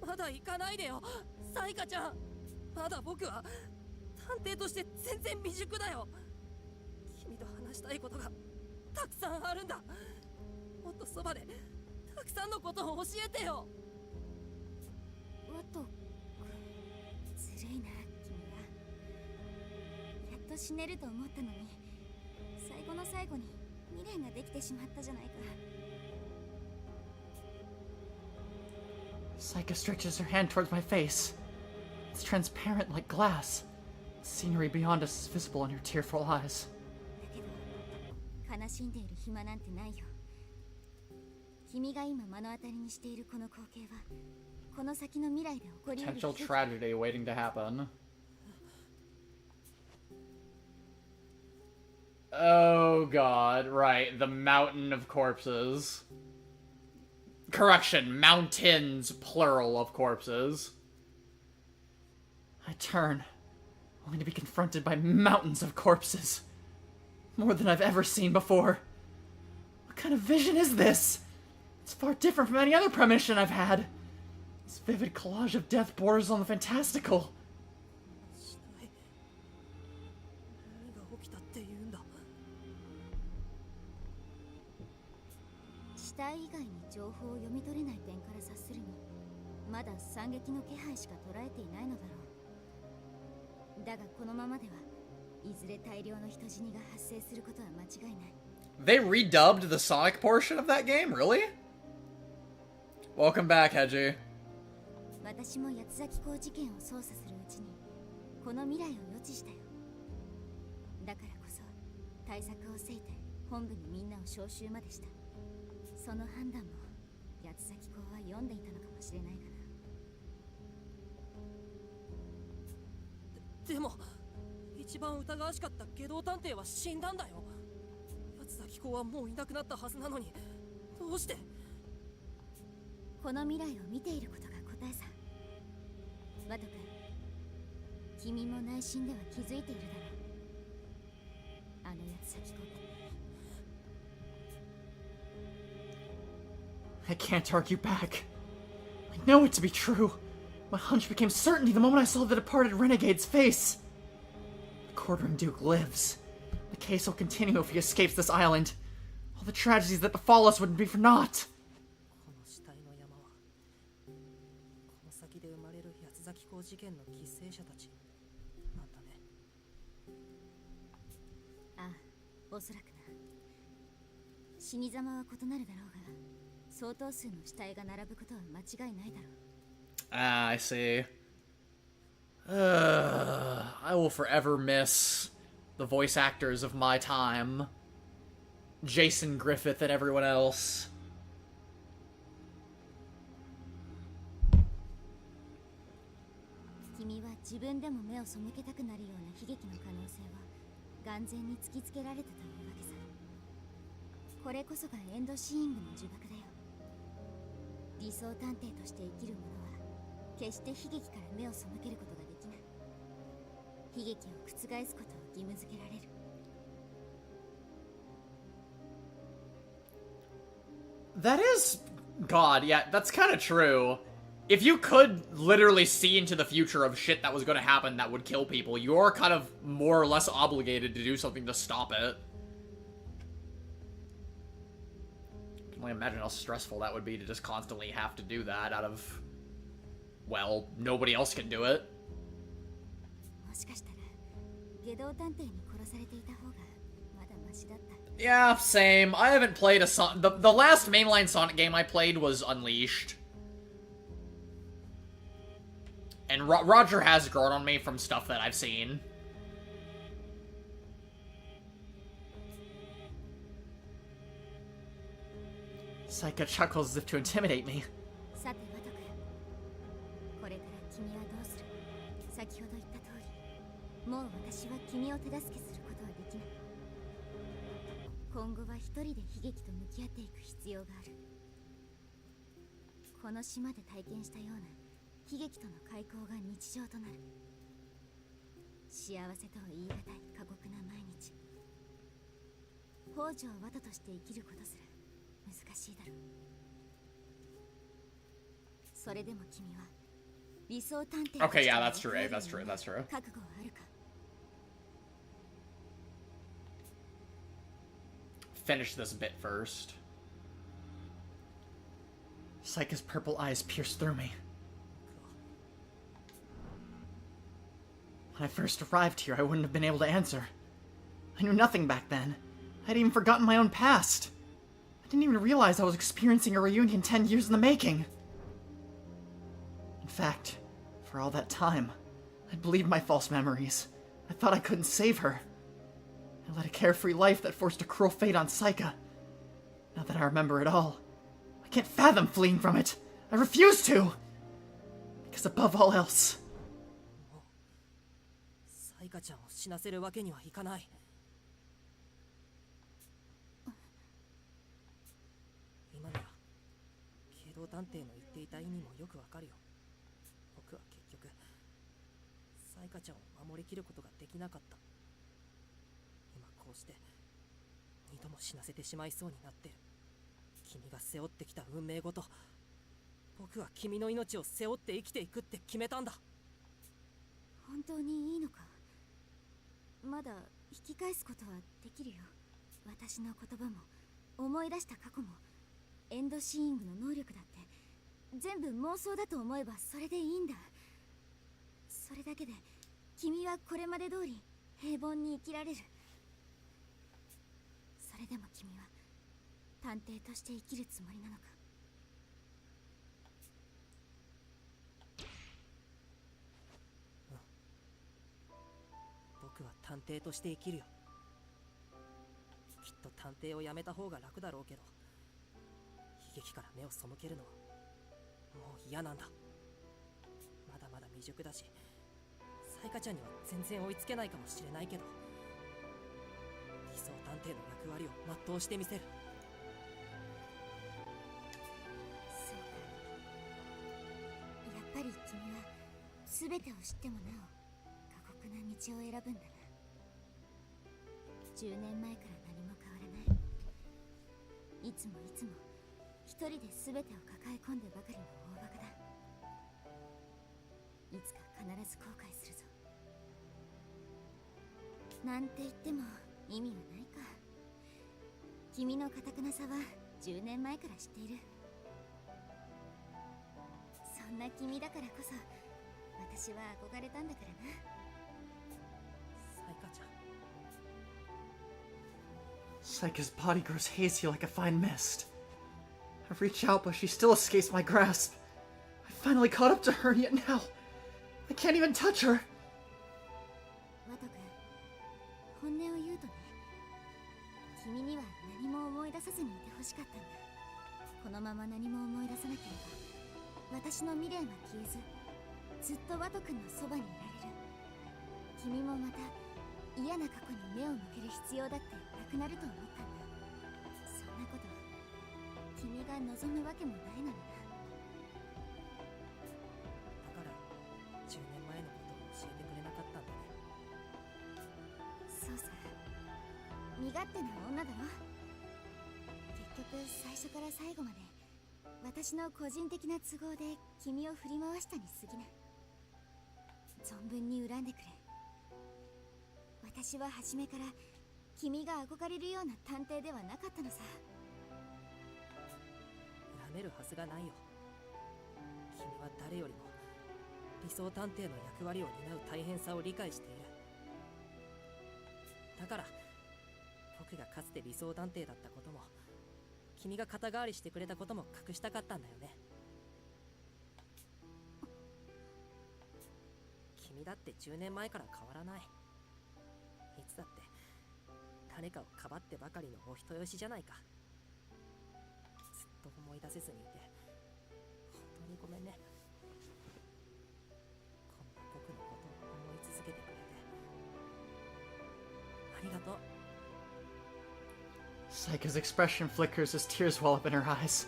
まだ行かないでよ、サイカちゃん。まだ僕は探偵として全然未熟だよ。君と話したいことがたくさんあるんだ。もっとそばでたくさんのことを教えてよ。ワトずるいな、君は。やっと死ねると思ったのに、最後の最後に未練ができてしまったじゃないか。Saika stretches her hand towards my face. It's transparent like glass. The scenery beyond us is visible in her tearful eyes. だけど悲しんでいる暇なんてないよ。君が今目の当たりにしているこの光景は、この先の未来で起こり得る Potential tragedy waiting to happen. Oh god, right. The mountain of corpses. Correction, mountains, plural of corpses. I turn, only to be confronted by mountains of corpses. More than I've ever seen before. What kind of vision is this? It's far different from any other premonition I've had. This vivid collage of death borders on the fantastical. 死体、何が起きたって言うんだ。死体以外に情報を読み取れない点から察するに、まだ惨劇の気配しか捉えていないのだろう。だがこのままではいずれ大量の人死にが発生することは間違いない。 They redubbed the Sonic portion of that game? Really? Welcome back, Hedgie. 私も八つ崎港事件を捜査するうちにこの未来を予知したよ。だからこそ対策をせいて本部にみんなを招集までした。その判断も八つ崎港は読んでいたのかもしれないがな。でも一番疑わしかった下道探偵は死んだんだよ。八つ崎公はもういなくなったはずなのに、どうして。この未来を見ていることが答えさ。ワト君、君も内心では気づいているだろう。あの八つ崎公。I can't argue back. I know it to be true. My hunch became certainty the moment I saw the departed renegade's face. The Quartering Duke lives. The case will continue if he escapes this island. All the tragedies that befall us wouldn't be for naught. この死体の山は、この先で生まれる八つ崎公事件の犠牲者たちなんだね。ああ、おそらくな。死に様は異なるだろうが、相当数の死体が並ぶことは間違いないだろう。Ah, I see. I will forever miss the voice actors of my time. Jason Griffith and everyone else. 君は自分でも目を背けたくなるような悲劇の可能性を眼前に突きつけられたというわけさ。これこそがエンドシーイングの呪縛だよ。理想探偵として生きる者は決して悲劇から目を背けることができない。悲劇を覆すことを義務付けられる。That is... God, yeah, that's kind of true. If you could literally see into the future of shit that was going to happen that would kill people, you're kind of more or less obligated to do something to stop it. I can only imagine how stressful that would be to just constantly have to do that out of... Well, nobody else can do it. もしかしたら下道探偵に殺されていた方がまだマシだった。 Yeah, same. I haven't played a the last mainline Sonic game I played was Unleashed. And Roger has grown on me from stuff that I've seen. Saika chuckles as if to intimidate me. さてワト君、これから君はどうする？先ほど言った通り、もう私は君を手助けすることはできない。今後は一人で悲劇と向き合っていく必要がある。この島で体験したような悲劇との開口が日常となる。幸せとは言い難い過酷な毎日。北条ワトとして生きることすら難しいだろう。それでも君は理想探偵 Okay, yeah, that's true, Abe. That's true. That's true. 覚悟はあるか。 Finish this bit first. Psyche's purple eyes pierced through me. When I first arrived here, I wouldn't have been able to answer. I knew nothing back then. I'd even forgotten my own past. I didn't even realize I was experiencing a reunion 10 years in the making. In fact, for all that time, I believed my false memories. I thought I couldn't save her. I led a carefree life that forced a cruel fate on Psyche. Now that I remember it all, I can't fathom fleeing from it. I refuse to! Because above all else... サイカちゃんを死なせるわけにはいかない。今なら機動探偵の言っていた意味もよくわかるよ。僕は結局サイカちゃんを守りきることができなかった。今こうして二度も死なせてしまいそうになってる。君が背負ってきた運命ごと僕は君の命を背負って生きていくって決めたんだ。本当にいいのか。まだ引き返すことはできるよ。私の言葉も思い出した過去もエンドシーイングの能力だって全部妄想だと思えばそれでいいんだ。それだけで君はこれまで通り平凡に生きられる。それでも君は探偵として生きるつもりなのか。僕は探偵として生きるよ。きっと探偵をやめた方が楽だろうけど、悲劇から目を背けるのはもう嫌なんだ。まだまだ未熟だし、サイカちゃんには全然追いつけないかもしれないけど、理想探偵の役割を全うしてみせる。そうか。やっぱり君は全てを知ってもなお過酷な道を選ぶんだな。10年前から何も変わらない。いつも一人で全てを抱え込んでばかりの大バカだ。いつか必ず後悔するぞ。なんて言っても意味はないか。君の堅くなさは10年前から知っている。そんな君だからこそ私は憧れたんだからな。サイカちゃん。Psyche's body grows hazy like a fine mist. I reach out, but she still escapes my grasp. I finally caught up to her, and yet now, I can't even touch her. ワト君、本音を言うとね、君には何も思い出さずにいてほしかったんだ。このまま何も思い出さなければ、私の未練は消えず、ずっとワト君のそばにいられる。君もまた嫌な過去に目を向ける必要だってなくなると思ったんだ。そんなこと君が望むわけもないのにな。だから10年前のことを教えてくれなかったんだね。そうさ、身勝手な女だろ。結局最初から最後まで私の個人的な都合で君を振り回したに過ぎない。存分に恨んでくれ。私は初めから君が憧れるような探偵ではなかったのさ。恨めるはずがないよ。君は誰よりも理想探偵の役割を担う大変さを理解している。だから僕がかつて理想探偵だったことも、君が肩代わりしてくれたことも隠したかったんだよね。君だって10年前から変わらない。いつだって誰かをかばってばかりのお人よしじゃないか。ずっと思い出せずにいて本当にごめんね。こんな僕のことを思い続けてくれてありがとう。Psyche's expression flickers as tears well up in her eyes.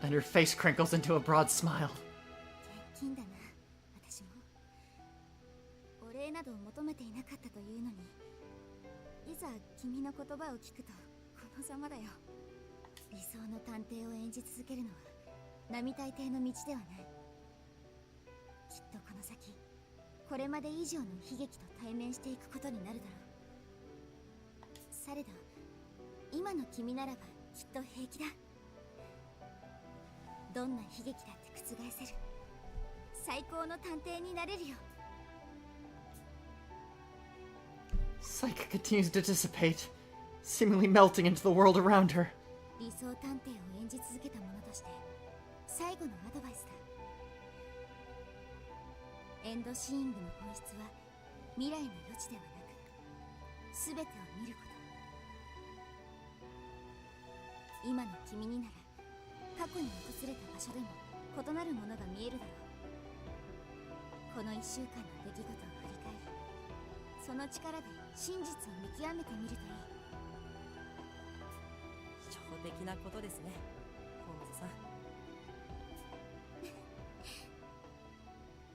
Then her face crinkles into a broad smile. 元気品だな、私も。お礼など求めていなかったというのに、いざ君の言葉を聞くとこのざまだよ。理想の探偵を演じ続けるのは並大抵の道ではない。きっとこの先これまで以上の悲劇と対面していくことになるだろう。されど今の君ならばきっと平気だ。どんな悲劇だって覆せる最高の探偵になれるよ。 Psyche continues to dissipate, seemingly melting into the world around her. 理想探偵を演じ続けた者として最後のアドバイスだ。エンドシーイングの本質は未来の余地ではなく全てを見ること。今の君になら過去に訪れた場所でも異なるものが見えるだろう。この1週間の出来事を振り返り、その力で真実を見極めてみるといい。初歩的なことですね、ホームズさん。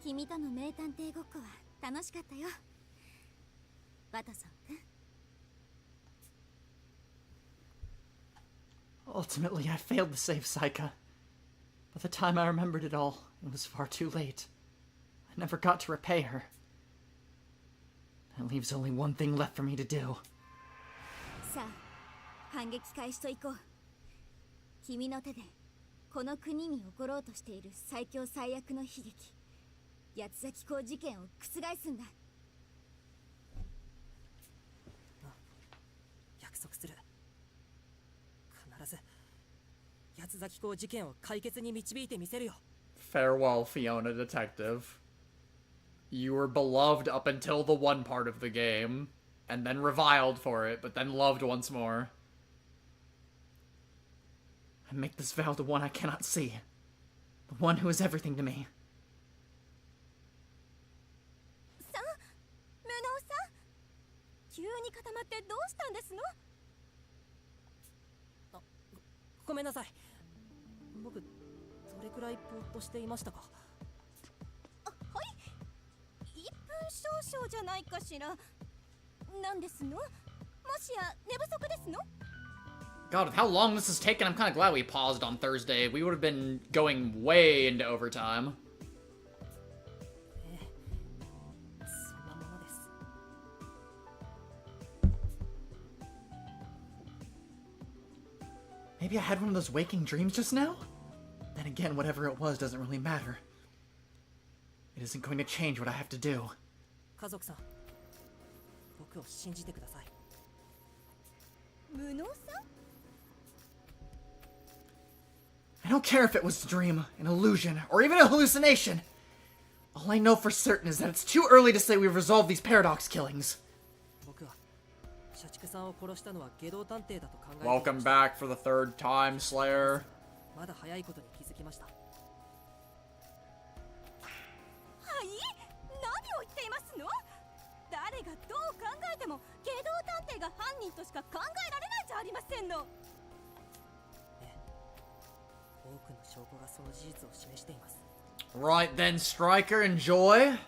君との名探偵ごっこは楽しかったよ、ワトソン君。 Ultimately, I failed to save Psyche. By the time I remembered it all, it was far too late. I never got to repay her. That leaves only one thing left for me to do. さあ、反撃開始といこう。君の手でこの国に起ころうとしている最強最悪の悲劇、八つ咲港事件を覆すんだ。約束する。必ず八つ咲港事件を解決に導いてみせるよ。 Farewell, Fiona Detective. You were beloved up until the one part of the game, and then reviled for it, but then loved once more. I make this vow to one I cannot see. The one who is everything to me. さん、無能さん、急に固まってどうしたんですの？ごめんなさい。僕どれくらいぼーっとしていましたか？はい、1分少々じゃないかしら。なんですの？もしや寝不足ですの？ God, with how long this has taken, I'm kind of glad we paused on Thursday. We would have been going way into overtime. そんなものです。 Maybe I had one of those waking dreams just now? Then again, whatever it was doesn't really matter. It isn't going to change what I have to do. 家族さん、僕を信じてください。無能さん？ I don't care if it was a dream, an illusion, or even a hallucination. All I know for certain is that it's too early to say we've resolved these paradox killings. 僕は社畜さんを殺したのは下道探偵だと考えていました。 Welcome back for the third time, Slayer. まだ早いことに気づきました。はい？何を言っていますの？誰がどう考えても下道探偵が犯人としか考えられないじゃありませんの。多くの証拠がその事実を示しています。 Right then, Striker, enjoy. でも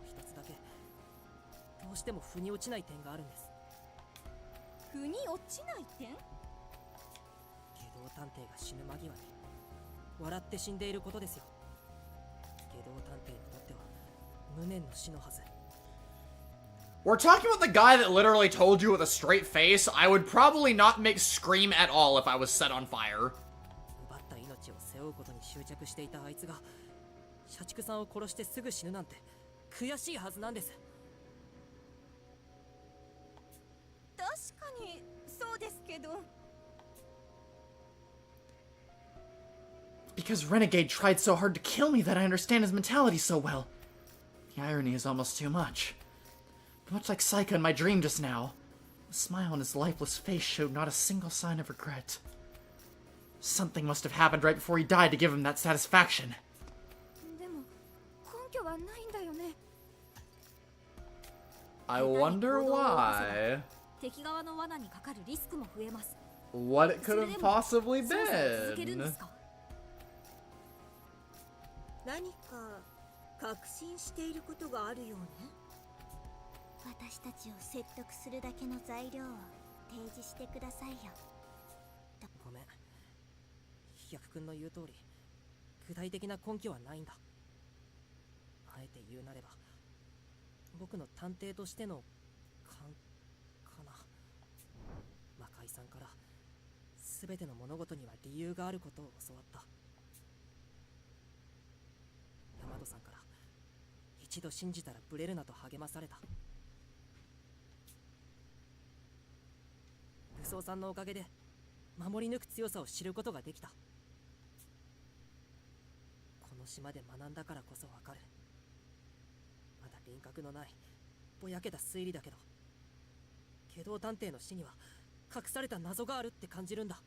一つだけどうしても腑に落ちない点があるんです。腑に落ちない点？下道探偵が死ぬ間際に笑って死んでいることですよ。下道探偵にとっては無念の死のはず。 We're talking about the guy that literally told you with a straight face, I would probably not make scream at all if I was set on fire. 奪った命を背負うことに執着していたあいつが社畜さんを殺してすぐ死ぬなんて悔しいはずなんです。確かにそうですけど。 Because Renegade tried so hard to kill me that I understand his mentality so well. The irony is almost too much. But much like Psyche in my dream just now, the smile on his lifeless face showed not a single sign of regret. Something must have happened right before he died to give him that satisfaction. でも根拠はないんだよね。 I wonder why. 敵側の罠にかかるリスクも増えます。 What it could have possibly 捜査を続けるんで been. すか？何か確信していることがあるようね。私たちを説得するだけの材料を提示してくださいよ。ごめん。飛躍くんの言う通り、具体的な根拠はないんだ。あえて言うなれば、僕の探偵としてのかな。魔界さんから全ての物事には理由があることを教わった。ヤマトさんから一度信じたらブレるなと励まされた。武装さんのおかげで守り抜く強さを知ることができた。この島で学んだからこそわかる。まだ輪郭のないぼやけた推理だけど、機動探偵の死には隠された謎があるって感じるんだ。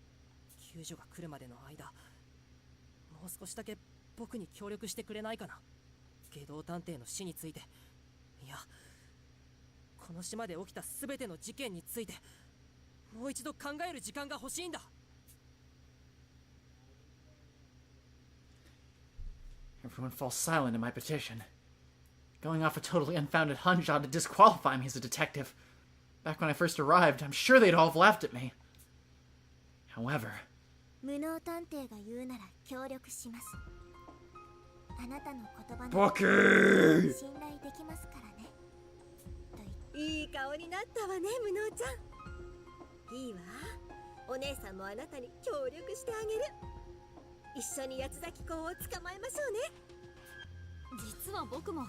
救助が来るまでの間、もう少しだけ僕に協力してくれないかな。機動探偵の死について、いや、この島で起きた全ての事件についてもう一度考える時間が欲しいんだ。Everyone falls silent in my petition, going off a totally unfounded hunch ought to disqualify me as a detective. Back when I first arrived, I'm sure they'd all have laughed at me. However, 無能探偵が言うなら協力します。あなたの言葉の Bucky! 信頼できますからね。いい顔になったわね、無能ちゃん。いいわ。お姉さんもあなたに協力してあげる。一緒に八つ咲き子を捕まえましょうね。実は僕も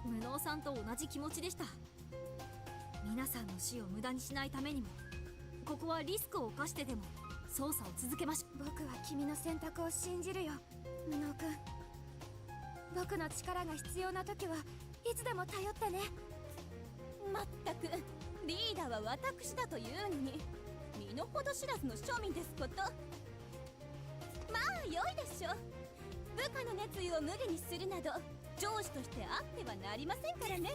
無能さんと同じ気持ちでした。皆さんの死を無駄にしないためにも、ここはリスクを冒してでも捜査を続けましょう。僕は君の選択を信じるよ、無能くん。僕の力が必要な時はいつでも頼ってね。まったくリーダーは私だというのに、身の程知らずの庶民ですこと。まあ良いでしょう。部下の熱意を無理にするなど上司としてあってはなりませんからね。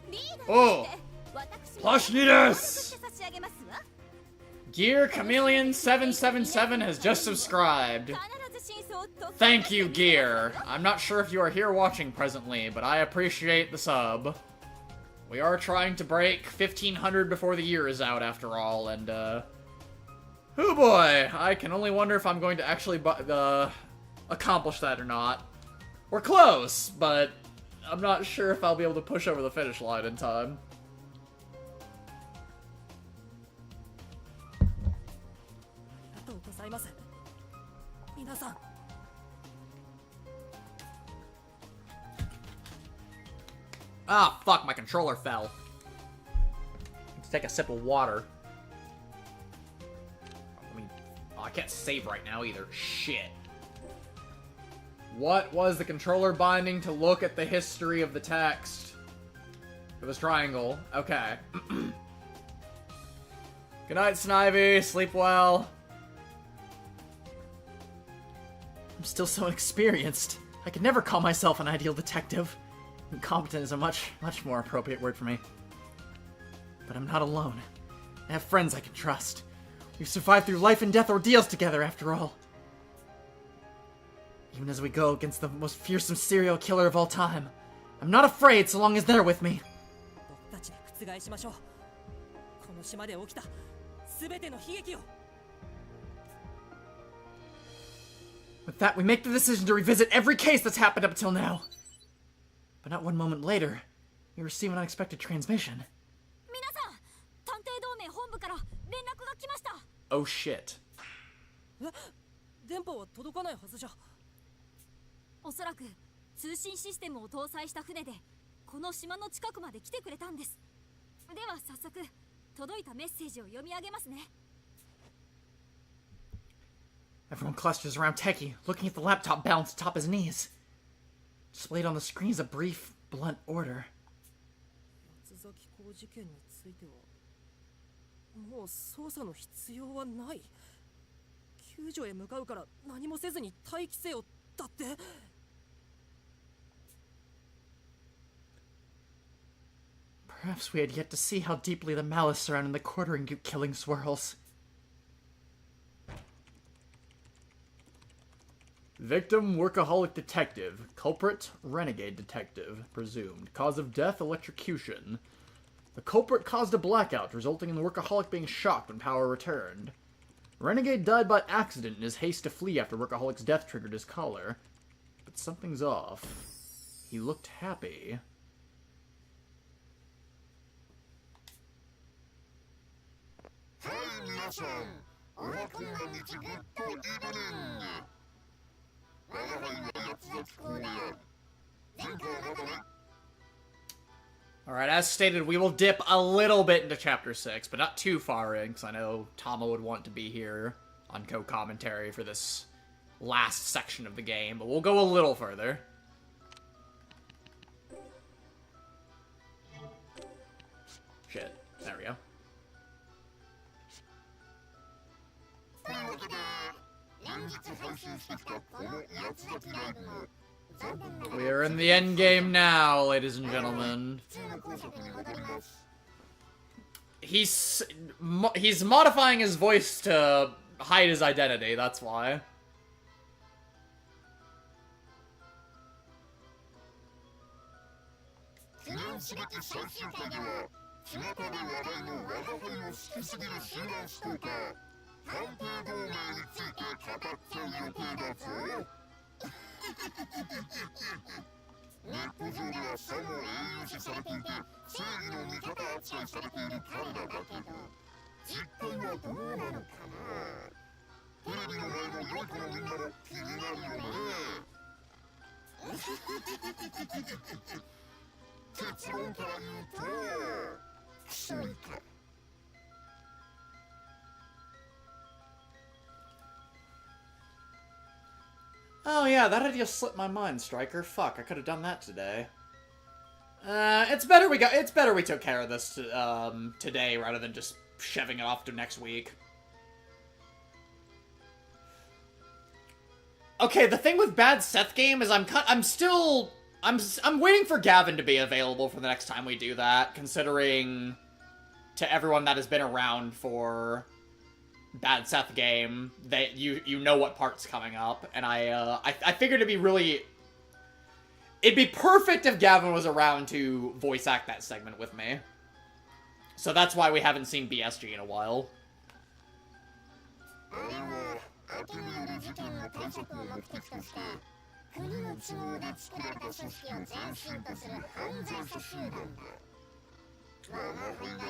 リーダーとして私も協力して差し上げますわ。 Gear Chameleon 777 has just subscribed. Thank you, Gear. I'm not sure if you are here watching presently, but I appreciate the sub. We are trying to break 1500 before the year is out after all, and oh boy, I can only wonder if I'm going to actually accomplish that or not. We're close, but I'm not sure if I'll be able to push over the finish line in time. ありがとうございます、皆さん。Ah, fuck, my controller fell. Let's take a sip of water. I can't save right now either. Shit. What was the controller binding to look at the history of the text? It was triangle. Okay. Good night, Snivy. Sleep well. I'm still so inexperienced. I could never call myself an ideal detective. Incompetent is a much more appropriate word for me. But I'm not alone. I have friends I can trust. We've survived through life and death ordeals together, after all. Even as we go against the most fearsome serial killer of all time, I'm not afraid so long as they're with me. 僕たちで覆しましょう。この島で起きた全ての悲劇を。With that, we make the decision to revisit every case that's happened up till now. But not one moment later, we receive an unexpected transmission. 皆さん、探偵同盟本部から連絡が来ました。 Oh shit. 電波は届かないはずじゃ。おそらく通信システムを搭載した船でこの島の近くまで来てくれたんです。では早速届いたメッセージを読み上げますね。 Everyone clusters around Techie, looking at the laptop balanced atop his knees. Displayed on the screen is a brief, blunt order. 八つ咲き子事件についてはもう捜査の必要はない。救助へ向かうから何もせずに待機せよだって。 Perhaps we had yet to see how deeply the malice surrounding the quartering killing swirls. Victim, workaholic detective. Culprit, renegade detective. Presumed. Cause of death, electrocution. The culprit caused a blackout, resulting in the workaholic being shocked when power returned. Renegade died by accident in his haste to flee after workaholic's death triggered his collar. But something's off. He looked happy. Alright, as stated, we will dip a little bit into Chapter 6, but not too far in, because I know Tama would want to be here on co-commentary for this last section of the game, but we'll go a little further. Shit. There we go. We are in the end game now, ladies and gentlemen. He's modifying his voice to hide his identity, that's why. Oh yeah, that idea slipped my mind, Striker. Fuck, I could have done that today. It's better we took care of this today rather than just shoving it off to next week. Okay, the thing with Bad Seth game is I'm waiting for Gavin to be available for the next time we do that, considering to everyone that has been around for Bad Seth game that you know what part's coming up, and I figured it'd be perfect if Gavin was around to voice act that segment with me. So that's why we haven't seen BSG in a while.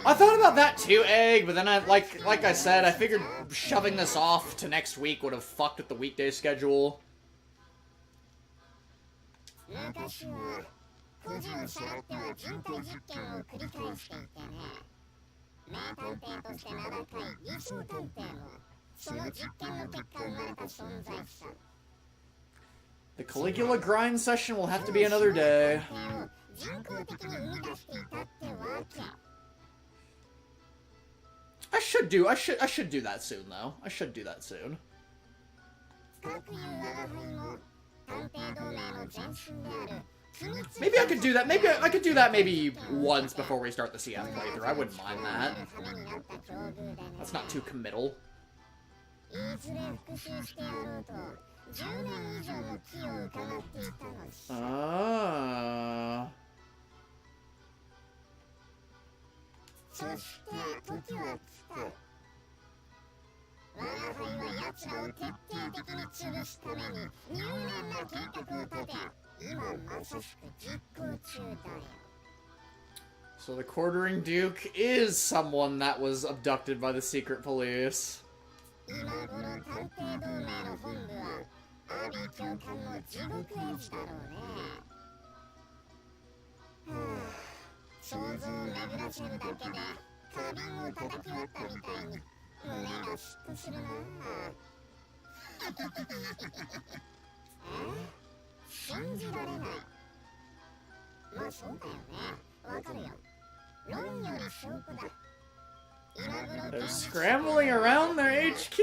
I thought about that too, Egg, but then like I said, I figured shoving this off to next week would have fucked with the weekday schedule. The Caligula grind session will have to be another day. I should do that soon though. I should do that soon. Maybe I could do that. Maybe I could do that maybe once before we start the CF playthrough. I wouldn't mind that. That's not too committal. Ah. So the Quartering Duke is someone that was abducted by the secret police. They're scrambling around their HQ.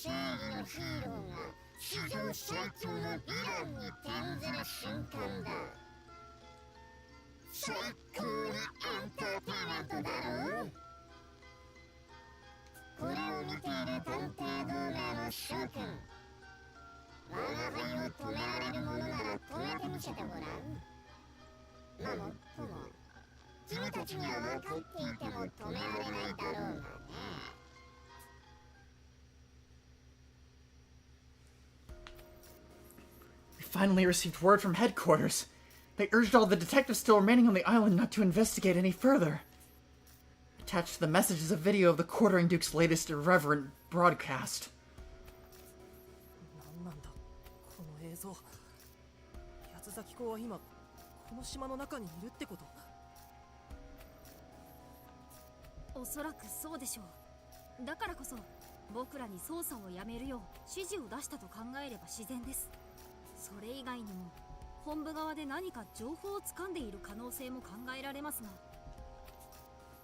正義のヒーローが史上最強のヴィランに転ずる瞬間だ。最高にエンターテインメントだろう。これを見ている探偵同盟の諸君、我が輩を止められるものなら止めてみせてごらん。もっとも君たちには分かっていても止められないだろうがね。We finally received word from headquarters. They urged all the detectives still remaining on the island not to investigate any further. Attached to the message is a video of the Quartering Duke's latest irreverent broadcast. 何なんだこの映像。八つ崎公は今この島の中にいるってこと？おそらくそうでしょう。だからこそ僕らに捜査をやめるよう指示を出したと考えれば自然です。それ以外にも本部側で何か情報を掴んでいる可能性も考えられますが。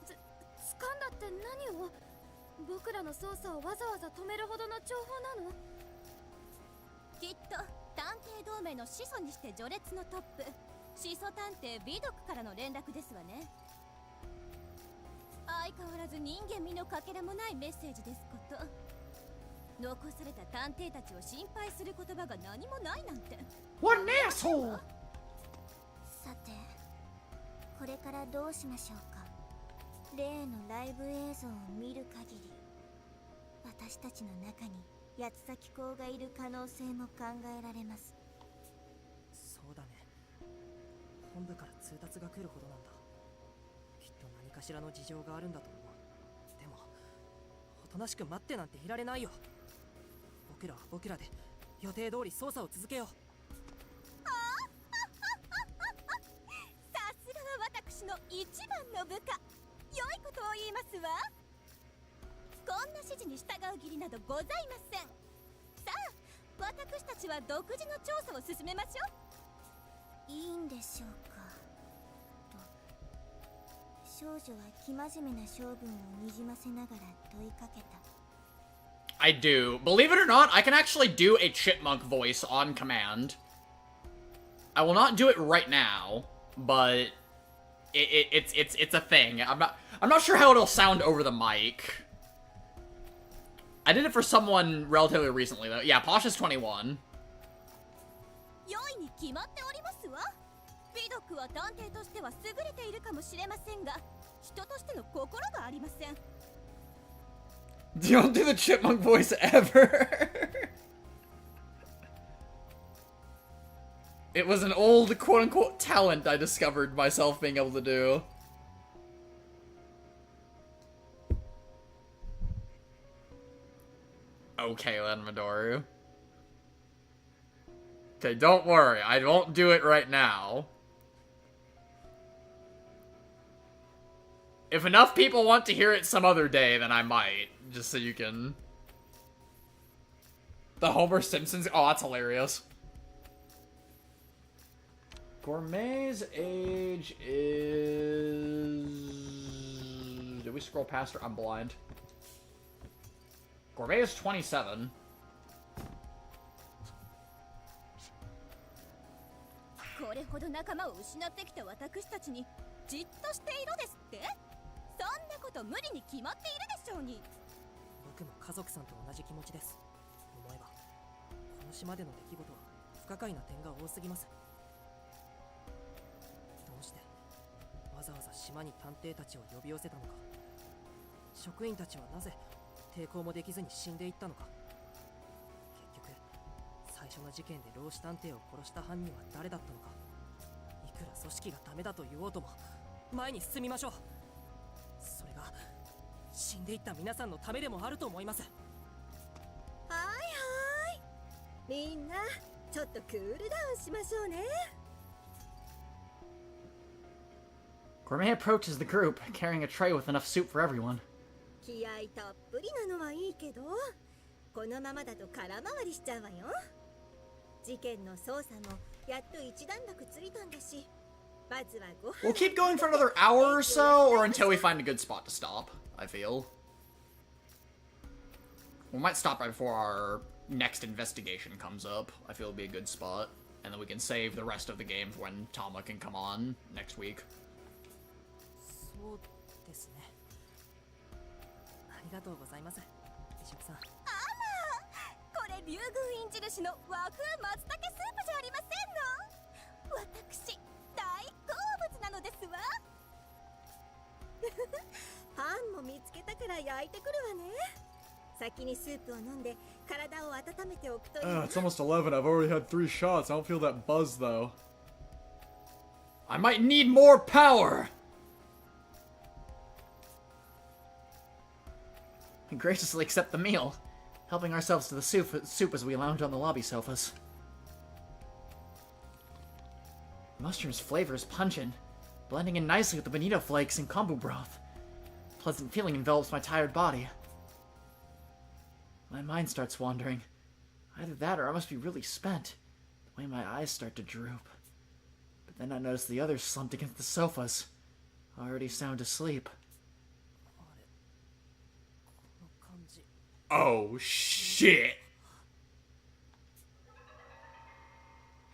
掴んだって何を？僕らの捜査をわざわざ止めるほどの情報なの？きっと探偵同盟の始祖にして序列のトップ、始祖探偵美読からの連絡ですわね。相変わらず人間味のかけらもないメッセージですこと。残された探偵たちを心配する言葉が何もないなんて。 What an asshole! さて、これからどうしましょうか。例のライブ映像を見る限り、私たちの中に八つ崎公がいる可能性も考えられます。そうだね。本部から通達が来るほどなんだ。きっと何かしらの事情があるんだと思う。でもおとなしく待ってなんていられないよ。僕らは僕らで予定通り捜査を続けよう。さすがは私の一番の部下。良いことを言いますわ。こんな指示に従う義理などございません。さあ、私たちは独自の調査を進めましょう。いいんでしょうか。と、少女は生真面目な性分をにじませながら問いかけた。I do. Believe it or not, I can actually do a chipmunk voice on command. I will not do it right now, but it's a thing. I'm not sure how it'll sound over the mic. I did it for someone relatively recently though. Yeah, Posh is 21. 良いに決まっておりますわ。美読は探偵としては優れているかもしれませんが、人としての心がありません。You don't do the chipmunk voice ever. It was an old quote-unquote talent I discovered myself being able to do. Okay, then, Midori. Okay, don't worry. I won't do it right now. If enough people want to hear it some other day, then I might. Just so you can... The Homer Simpsons... Oh, that's hilarious. Gourmet's age is... Did we scroll past her? I'm blind. Gourmet is 27.これほど仲間を失ってきた私たちにじっとしていろですって？そんなこと無理に決まっているでしょうに。僕も家族さんと同じ気持ちです。思えばこの島での出来事は不可解な点が多すぎます。どうしてわざわざ島に探偵たちを呼び寄せたのか。職員たちはなぜ抵抗もできずに死んでいったのか。結局最初の事件で老子探偵を殺した犯人は誰だったのか。いくら組織がダメだと言おうとも前に進みましょう。それが死んでいった皆さんのためでもあると思います。はいはい、みんなちょっとクールダウンしましょうね。Gourmet approaches the group, carrying a tray with enough soup for everyone. 気合たっぷりなのはいいけど、このままだと空回りしちゃうわよ。事件の捜査もやっと一段落ついたんだし、まずはご飯。 We'll keep going for another hour or so, or until we find a good spot to stop, I feel. We might stop right before our next investigation comes up. I feel it'll be a good spot. And then we can save the rest of the game for when Tama can come on next week. そうですね。ありがとうございます、ビショップさん。これ竜宮院印の和風松茸スープじゃありませんの。私大好物なのですわ。パンも見つけたから焼いてくるわね。先にスープを飲んで体を温めておくといいわ。 It's almost 11. I've already had 3 shots. I don't feel that buzz, though. I might need more power! We graciously accept the meal, helping ourselves to the soup as we lounge on the lobby sofas. Mushroom's flavor is pungent, blending in nicely with the bonito flakes and kombu broth. A pleasant feeling envelops my tired body. My mind starts wandering. Either that or I must be really spent, the way my eyes start to droop. But then I notice the others slumped against the sofas, already sound asleep. あれ、この感じ。 Oh, shit!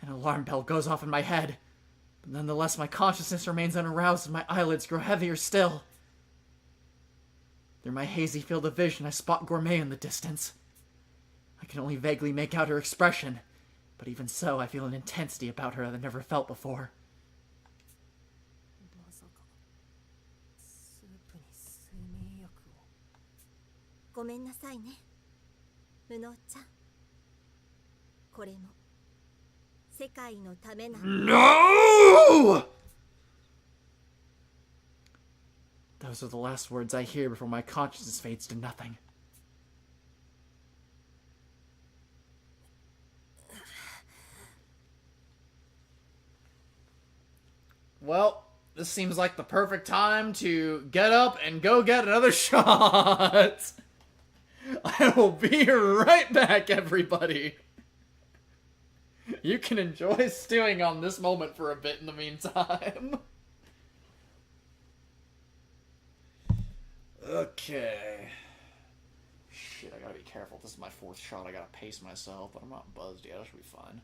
An alarm bell goes off in my head, but nonetheless my consciousness remains unaroused and my eyelids grow heavier still. Through my hazy field of vision, I spot Gourmet in the distance. I can only vaguely make out her expression, but even so, I feel an intensity about her that I've never felt before. まさかスープに睡眠薬を。ごめんなさいね、無能ちゃん。これも世界のためなの。 No! Those are the last words I hear before my consciousness fades to nothing. Well, this seems like the perfect time to get up and go get another shot. I will be right back, everybody. You can enjoy stewing on this moment for a bit in the meantime. Okay. Shit, I gotta be careful. This is my 4th shot. I gotta pace myself, but I'm not buzzed yet. I should be fine.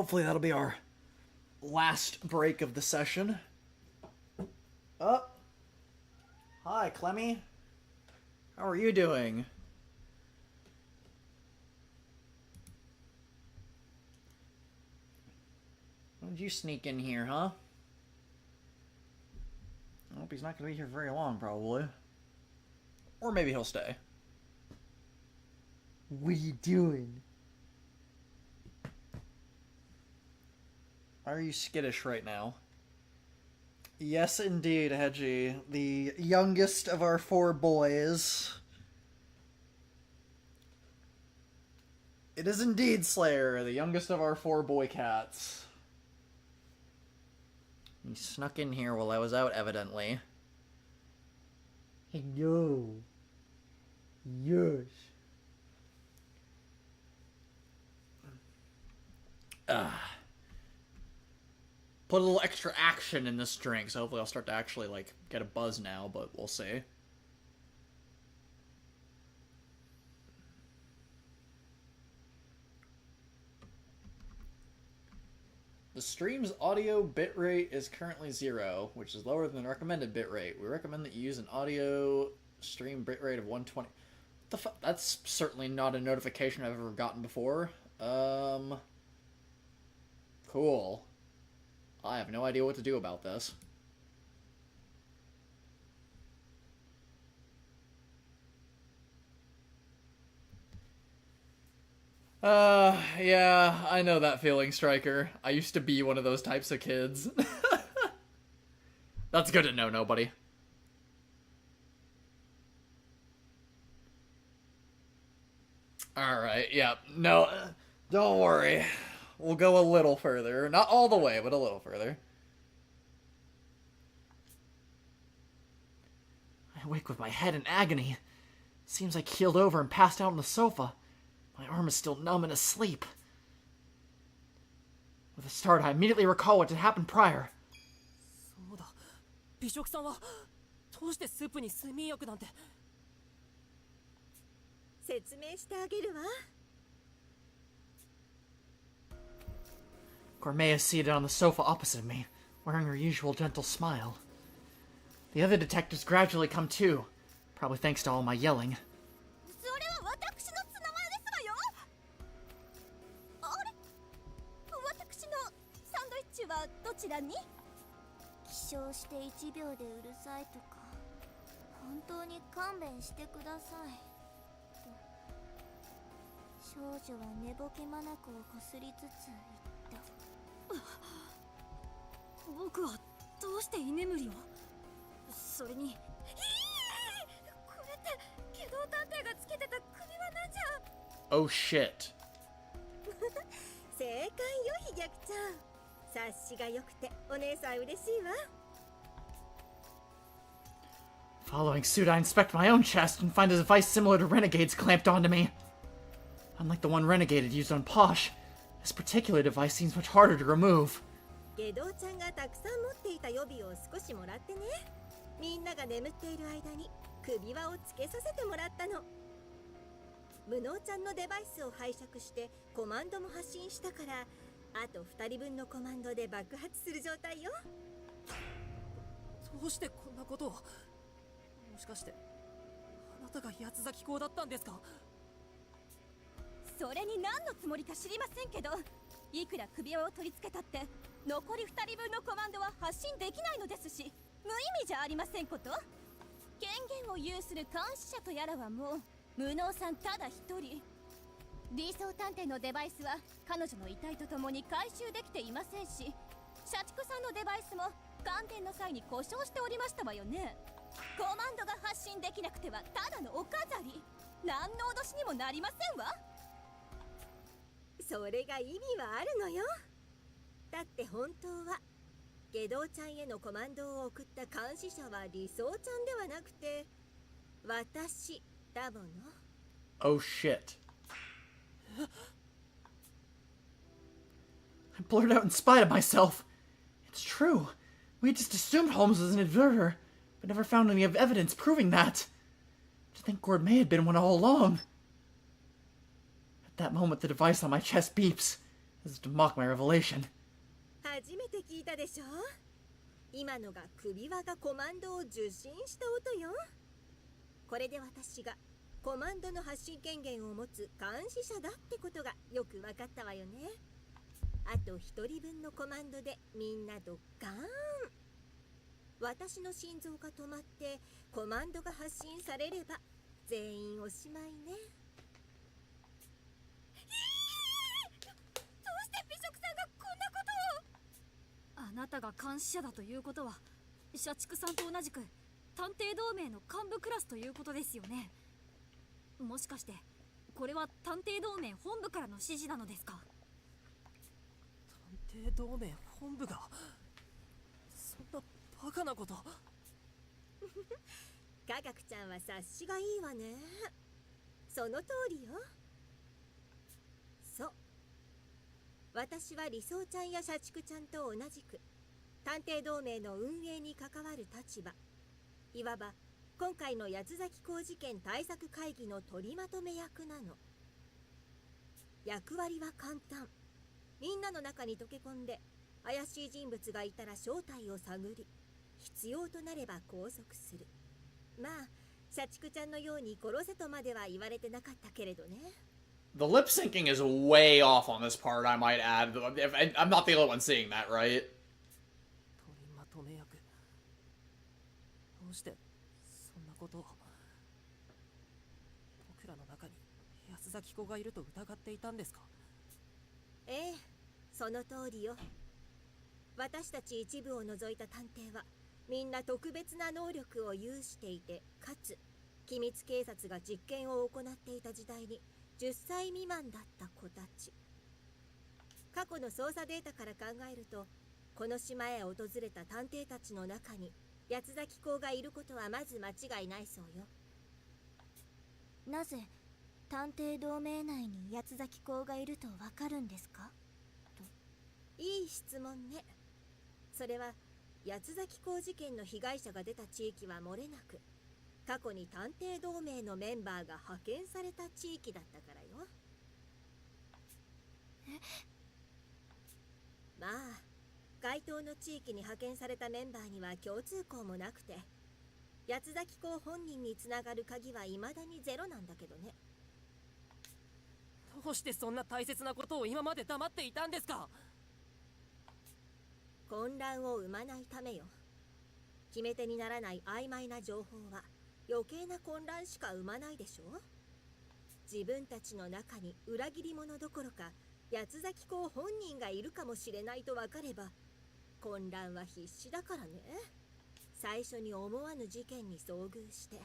hopefully that'll be our last break of the session. Oh. Hi, Clemmy. How are you doing? When did you sneak in here, huh? I hope he's not going to be here very long, probably. Or maybe he'll stay. What are you doing? Why are you skittish right now? Yes, indeed, Hedgie. The youngest of our 4 boys. It is indeed Slayer, the youngest of our 4 boy cats. He snuck in here while I was out, evidently. Hello. Yes. Put a little extra action in this drink, so hopefully I'll start to actually, like, get a buzz now, but we'll see. The stream's audio bitrate is currently 0, which is lower than the recommended bitrate. We recommend that you use an audio stream bitrate of 120. What the fuck? That's certainly not a notification I've ever gotten before. Cool. I have no idea what to do about this. Yeah, I know that feeling, Striker. I used to be one of those types of kids. That's good to know, nobody. Alright, yeah. No, don't worry. We'll go a little further. Not all the way, but a little further. I wake with my head in agony. Seems I keeled over and passed out on the sofa. My arm is still numb and asleep. With a start, I immediately recall what had happened prior. そうだ。美食さんはどうしてスープに睡眠薬なんて。説明してあげるわ。Gourmet is seated on the sofa opposite me, wearing her usual gentle smile. The other detectives gradually come to, probably thanks to all my yelling. それは私のツナマヨですわよ。あれ、私のサンドイッチはどちらに？起床して1秒でうるさいとか、本当に勘弁してくださいと少女は寝ぼけ眼をこすりつつ言った。僕はどうして居眠りを？それにこれって機動探偵がつけてた首輪なんじゃ。 Oh shit. 正解よ、飛脚ちゃん。察しが良くてお姉さん嬉しいわ。Following suit, I inspect my own chest and find a device similar to Renegade's clamped onto me. Unlike the one Renegade had used on Posh, this particular device seems much harder to remove. 下道ちゃんがたくさん持っていた予備を少しもらってね。みんなが眠っている間に首輪をつけさせてもらったの。無能ちゃんのデバイスを拝借してコマンドも発信したから、あと2人分のコマンドで爆発する状態よ。どうしてこんなことを。もしかしてあなたが八つ咲き校だったんですか。それに何のつもりか知りませんけど、いくら首輪を取り付けたって残り2人分のコマンドは発信できないのですし、無意味じゃありませんこと。権限を有する監視者とやらはもう無能さんただ一人。理想探偵のデバイスは彼女の遺体とともに回収できていませんし、社畜さんのデバイスも感電の際に故障しておりましたわよね。コマンドが発信できなくてはただのお飾り、何の脅しにもなりませんわ。それが意味はあるのよ。だって本当は下道ちゃんへのコマンドを送った監視者は理想ちゃんではなくて私だもの。 Oh shit. I blurted out in spite of myself. It's true. We just assumed Holmes was an inverter, but never found any evidence proving that. To think Gourmet had been one all along. At that moment, the device on my chest beeps, This is to mock my revelation. 初めて聞いたでしょ。今のが首輪がコマンドを受信した音よ。これで私がコマンドの発信権限を持つ監視者だってことがよく分かったわよね。あと一人分のコマンドでみんなドッカーン。私の心臓が止まってコマンドが発信されれば全員おしまいね。どうして美食さんがこんなことを。あなたが監視者だということは社畜さんと同じく探偵同盟の幹部クラスということですよね。もしかしてこれは探偵同盟本部からの指示なのですか？探偵同盟本部がそんなバカなこと。科学ちゃんは察しがいいわね。その通りよ。そう、私は理想ちゃんや社畜ちゃんと同じく探偵同盟の運営に関わる立場、いわば今回の八つ崎港事件対策会議の取りまとめ役なの。役割は簡単。みんなの中に溶け込んで怪しい人物がいたら正体を探り、必要となれば拘束する。まあ社畜ちゃんのように殺せとまでは言われてなかったけれどね。The lip syncing is way off on this part, I might add. I'm not the only one seeing that, right? 取りまとめ役。どうしてそんなことを。僕らの中に安崎子がいると疑っていたんですか？ええ、その通りよ。私たち一部を除いた探偵はみんな特別な能力を有していて、かつ機密警察が実験を行っていた時代に10歳未満だった子たち。過去の捜査データから考えると、この島へ訪れた探偵たちの中に八つ崎港がいることはまず間違いないそうよ。なぜ探偵同盟内に八つ崎港がいるとわかるんですか？いい質問ね。それは八つ崎港事件の被害者が出た地域は漏れなく、過去に探偵同盟のメンバーが派遣された地域だったからよ。まあ該当の地域に派遣されたメンバーには共通項もなくて、八つ崎港本人につながる鍵は未だにゼロなんだけどね。どうしてそんな大切なことを今まで黙っていたんですか？混乱を生まないためよ。決め手にならない曖昧な情報は余計な混乱しか生まないでしょ。自分たちの中に裏切り者どころか八つ崎港本人がいるかもしれないと分かれば混乱は必至だからね。最初に思わぬ事件に遭遇して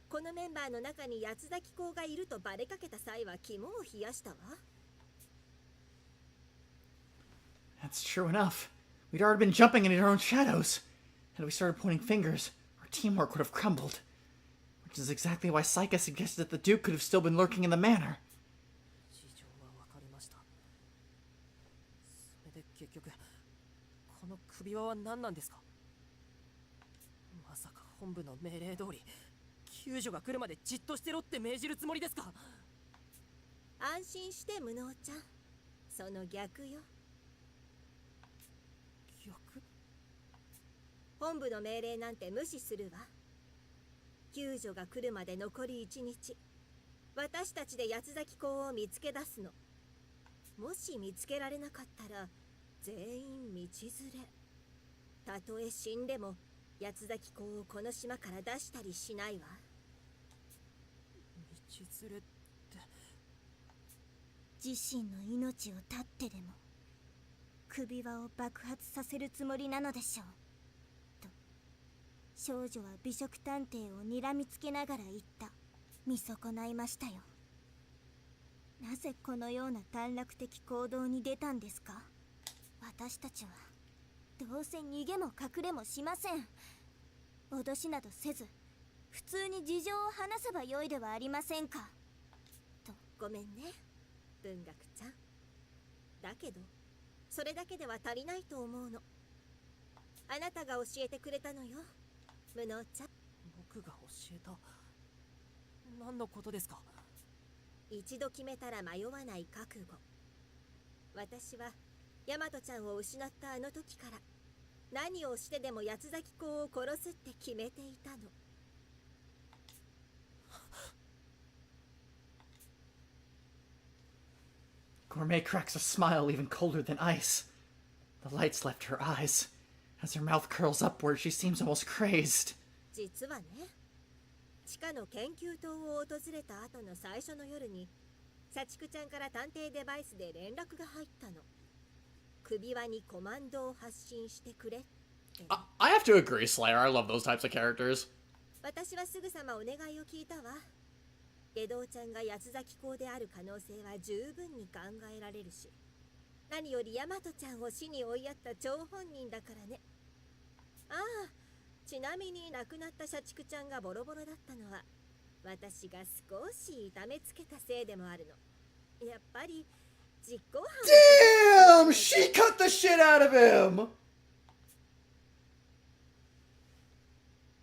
このメンバーの中に八つ崎港がいるとバレかけた際は肝を冷やしたわ。 That's true enough. We'd already been jumping into our own shadows. Had we started pointing fingers, our teamwork would have crumbled. Which is exactly why Saika suggested that the Duke could have still been lurking in the manor. 事情は分かりました。それで結局この首輪は何なんですか？まさか本部の命令通り救助が来るまでじっとしてろって命じるつもりですか？安心して無能ちゃん、その逆よ。逆？本部の命令なんて無視するわ。救助が来るまで残り1日、私たちで八つ崎港を見つけ出すの。もし見つけられなかったら全員道連れ。たとえ死んでも八つ崎港をこの島から出したりしないわ。道連れって自身の命を絶ってでも首輪を爆発させるつもりなのでしょうと少女は美食探偵を睨みつけながら言った。見損ないましたよ。なぜこのような短絡的行動に出たんですか？私たちはどうせ逃げも隠れもしません。脅しなどせず普通に事情を話せばよいではありませんか。と。ごめんね、文学ちゃん。だけどそれだけでは足りないと思うの。あなたが教えてくれたのよ、無能ちゃん。僕が教えた？何のことですか？一度決めたら迷わない覚悟。私はヤマトちゃんを失ったあの時から何をしてでも八つ咲き子を殺すって決めていたの。Gourmet cracks a smile even colder than ice. The lights left her eyes. As her mouth curls upward, she seems almost crazed. 実はね、地下の研究棟を訪れた後の最初の夜に社畜ちゃんから探偵デバイスで連絡が入ったの。首輪にコマンドを発信してくれって。I have to agree, Slayer. I love those types of characters. 私はすぐさまお願いを聞いたわ。下道ちゃんが八つ咲き子である可能性は十分に考えられるし、何よりヤマトちゃんを死に追いやった張本人だからね。ああ、ちなみに亡くなった社畜ちゃんがボロボロだったのは私が少し痛めつけたせいでもあるの。やっぱり実行犯。 Damn! She cut the shit out of him!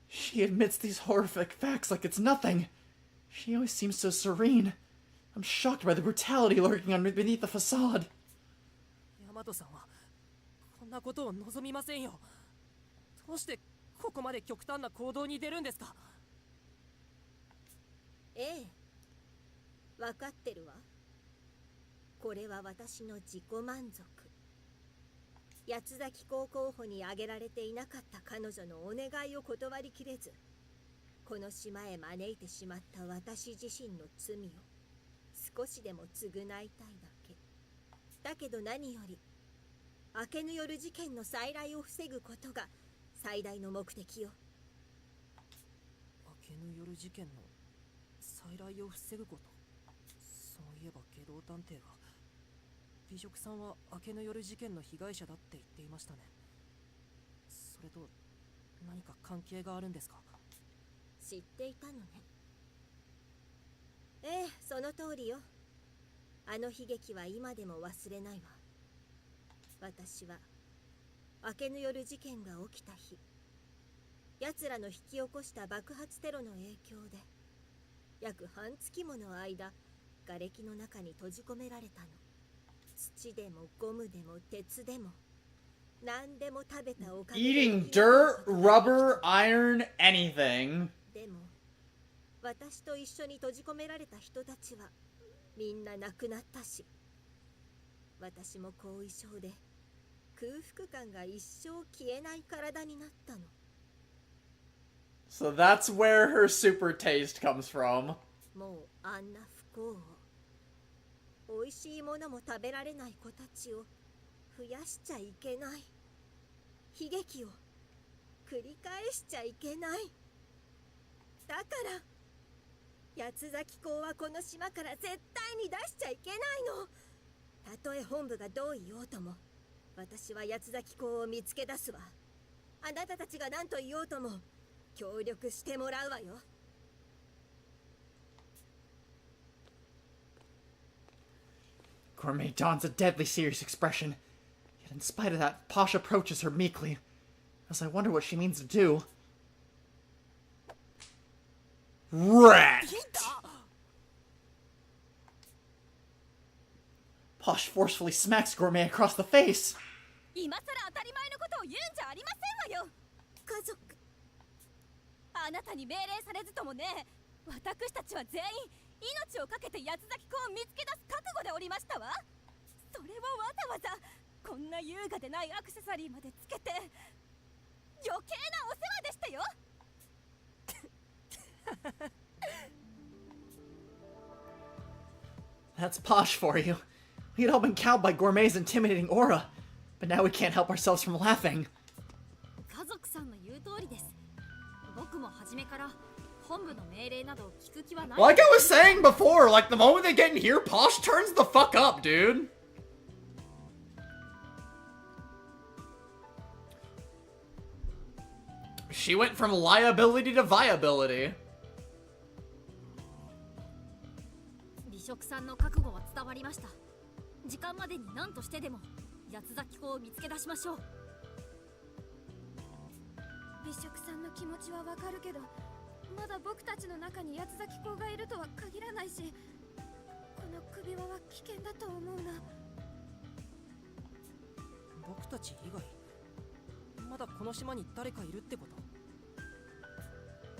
She admits these horrific facts like it's nothing. She always seems so serene. I'm shocked by the brutality lurking beneath the facade. ヤマトさんはこんなことを望みませんよ。どうしてここまで極端な行動に出るんですか？ええ、分かってるわ。これは私の自己満足。八つ咲き子候補に挙げられていなかった彼女のお願いを断りきれず、この島へ招いてしまった私自身の罪を少しでも償いたいだけ。だけど何より明けぬ夜事件の再来を防ぐことが最大の目的よ。明けぬ夜事件の再来を防ぐこと。そういえば下道探偵が美食さんは明けぬ夜事件の被害者だって言っていましたね。それと何か関係があるんですか？知っていたのね。ええ、その通りよ。あの悲劇は今でも忘れないわ。私は明けぬ夜事件が起きた日、奴らの引き起こした爆発テロの影響で約半月もの間瓦礫の中に閉じ込められたの。土でもゴムでも鉄でも何でも食べたおかげで Eating dirt, rubber, iron, anything. でも私と一緒に閉じ込められた人たちはみんな亡くなったし、私も後遺症で空腹感が一生消えない体になったの。 So that's where her super taste comes from. もうあんな不幸を、美味しいものも食べられない子たちを増やしちゃいけない。悲劇を繰り返しちゃいけない。だから八つ咲き子はこの島から絶対に出しちゃいけないの。たとえ本部がどう言おうとも私は八つ咲き子を見つけ出すわ。あなたたちが何と言おうとも協力してもらうわよ。Gourmet dons a deadly serious expression, yet in spite of that, Posh approaches her meekly, as I wonder what she means to do. Rat! Posh forcefully smacks Gourmet across the face. 今さら当たり前のことを言うんじゃありませんわよ。家族、あなたに命令されずともね、私たちは全員命を懸けて八つ咲き子を見つけ出す覚悟でおりましたわ。それをわざわざこんな優雅でないアクセサリーまでつけて余計なお世話でしたよ。That's Posh for you. We had all been cowed by Gourmet's intimidating aura, but now we can't help ourselves from laughing. 家族さんの言う通りです。僕も初めから本部の命令など聞く気はない。 Like I was saying before, like the moment they get in here, Posh turns the fuck up, dude. She went from liability to viability. 美食さんの覚悟は伝わりました。時間までに何としてでも八つ咲き子を見つけ出しましょう。美食さんの気持ちはわかるけど、まだ僕たちの中に八つ咲き子がいるとは限らないし、この首輪は危険だと思うな。僕たち以外まだこの島に誰かいるってこと？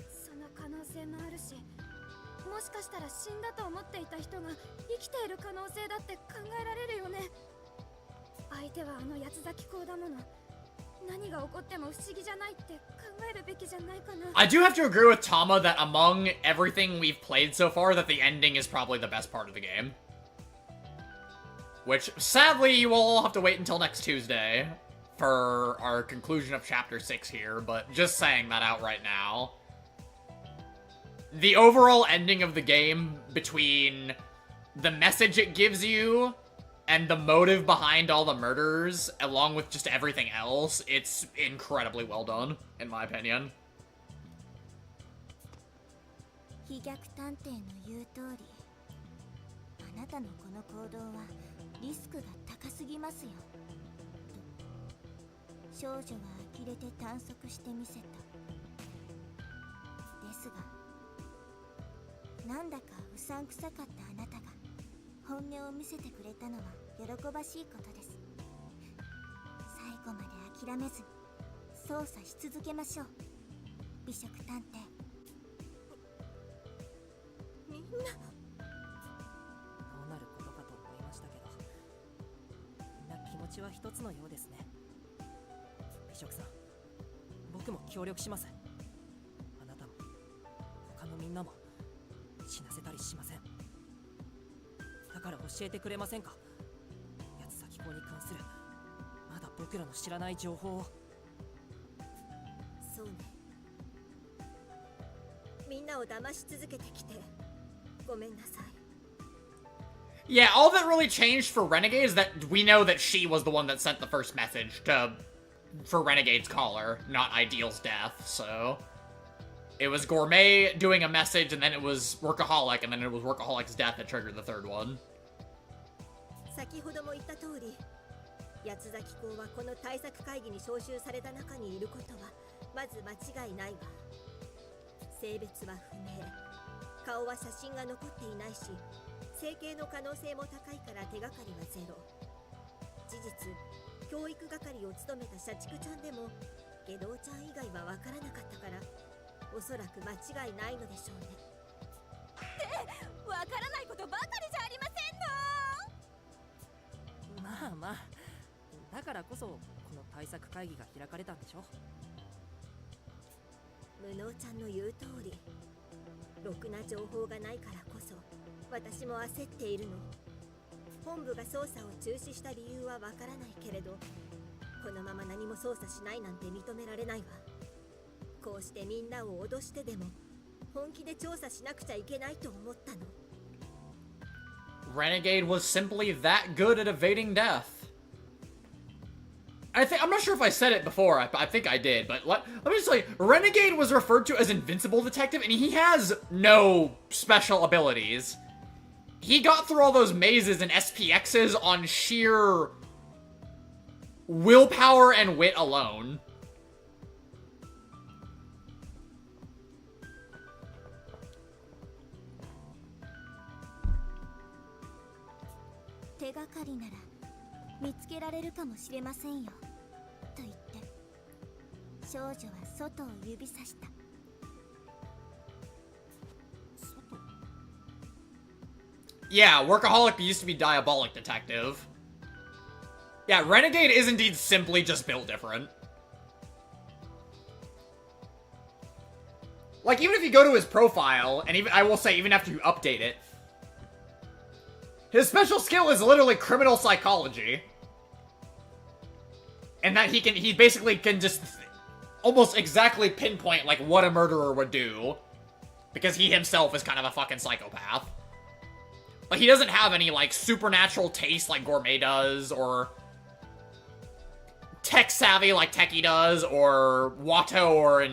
その可能性もあるし、もしかしたら死んだと思っていた人が生きている可能性だって考えられるよね。相手はあの八つ咲き校だもの。何が起こっても不思議じゃないって考えるべきじゃないかな。 I do have to agree with Tama that among everything we've played so far, that the ending is probably the best part of the game. Which, sadly, you will all have to wait until next Tuesday for our conclusion of Chapter 6 here, but just saying that out right now. The overall ending of the game, between the message it gives you and the motive behind all the murders, along with just everything else, it's incredibly well done, in my opinion. 飛脚探偵の言う通り、あなたのこの行動はリスクが高すぎますよ。と少女は呆れて探索してみせた。ですが、なんだかうさんくさかったあなたが本音を見せてくれたのは喜ばしいことです。最後まで諦めずに捜査し続けましょう、美食探偵。みんなどうなることかと思いましたけど、みんな気持ちは一つのようですね。美食さん、僕も協力します。あなたも他のみんなも死なせたりしません。だから教えてくれませんか？八つ咲校に関するまだ僕らの知らない情報を。そうね。みんなを騙し続けてきてごめんなさい。 Yeah, all that really changed for Renegade is that we know that she was the one that sent the first message for Renegade's caller, not Ideal's death, so... It was Gourmet doing a message, and then it was Workaholic, and then it was Workaholic's death that triggered the third one. 先ほども言った通り、八つ咲校はこの対策会議に招集された中にいることはまず間違いないわ。性別は不明、顔は写真が残っていないし、整形の可能性も高いから手がかりはゼロ。事実、教育係を務めた社畜ちゃんでも下道ちゃん以外はわからなかったから、おそらく間違いないのでしょうね。わからないことばかりじゃありませんの。まあまあ、だからこそこの対策会議が開かれたんでしょ。無能ちゃんの言う通り、ろくな情報がないからこそ私も焦っているの。本部が捜査を中止した理由はわからないけれど、このまま何も捜査しないなんて認められないわ。こうしてみんなを脅してでも本気で調査しなくちゃいけないと思ったの。 Renegade was simply that good at evading death. I'm not sure if I said it before, I think I did, but let me just say, Renegade was referred to as Invincible Detective, and he has no special abilities. He got through all those mazes and SPXs on sheer willpower and wit alone. 手がかりなら見つけられるかもしれませんよ、と言って少女は外を指さした。外？ Yeah, Workaholic used to be Diabolic Detective. Yeah, Renegade is indeed simply just built different. Like, even if you go to his profile, and even I will say, even after you update it, his special skill is literally criminal psychology. And that he basically can just almost exactly pinpoint, like, what a murderer would do. Because he himself is kind of a fucking psychopath. Like, he doesn't have any, like, supernatural taste like Gourmet does, or tech savvy like Techie does, or Watto or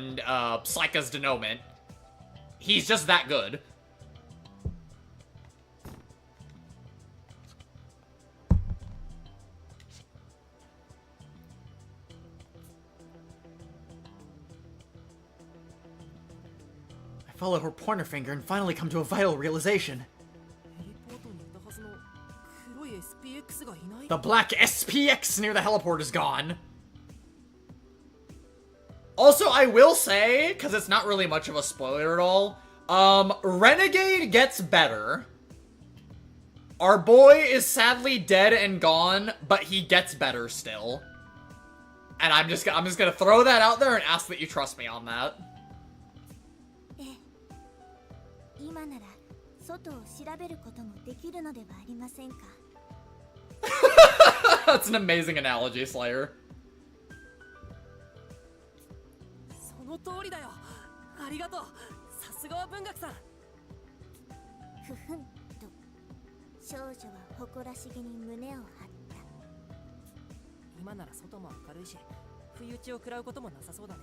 Psycha's Denouement. He's just that good. I follow her pointer finger and finally come to a vital realization. ヘリポートにいたはずの黒い SPX がいない。 The black SPX near the heliport is gone. Also, I will say, because it's not really much of a spoiler at all, Renegade gets better. Our boy is sadly dead and gone, but he gets better still. And I'm just gonna throw that out there and ask that you trust me on that. 今なら外を調べることもできるのではありませんか。 That's an amazing analogy, Slayer. その通りだよ。ありがとう。さすがは文学さん。ふふんと少女は誇らしげに胸を張った。今なら外も明るいし、不意打ちを食らうこともなさそうだね。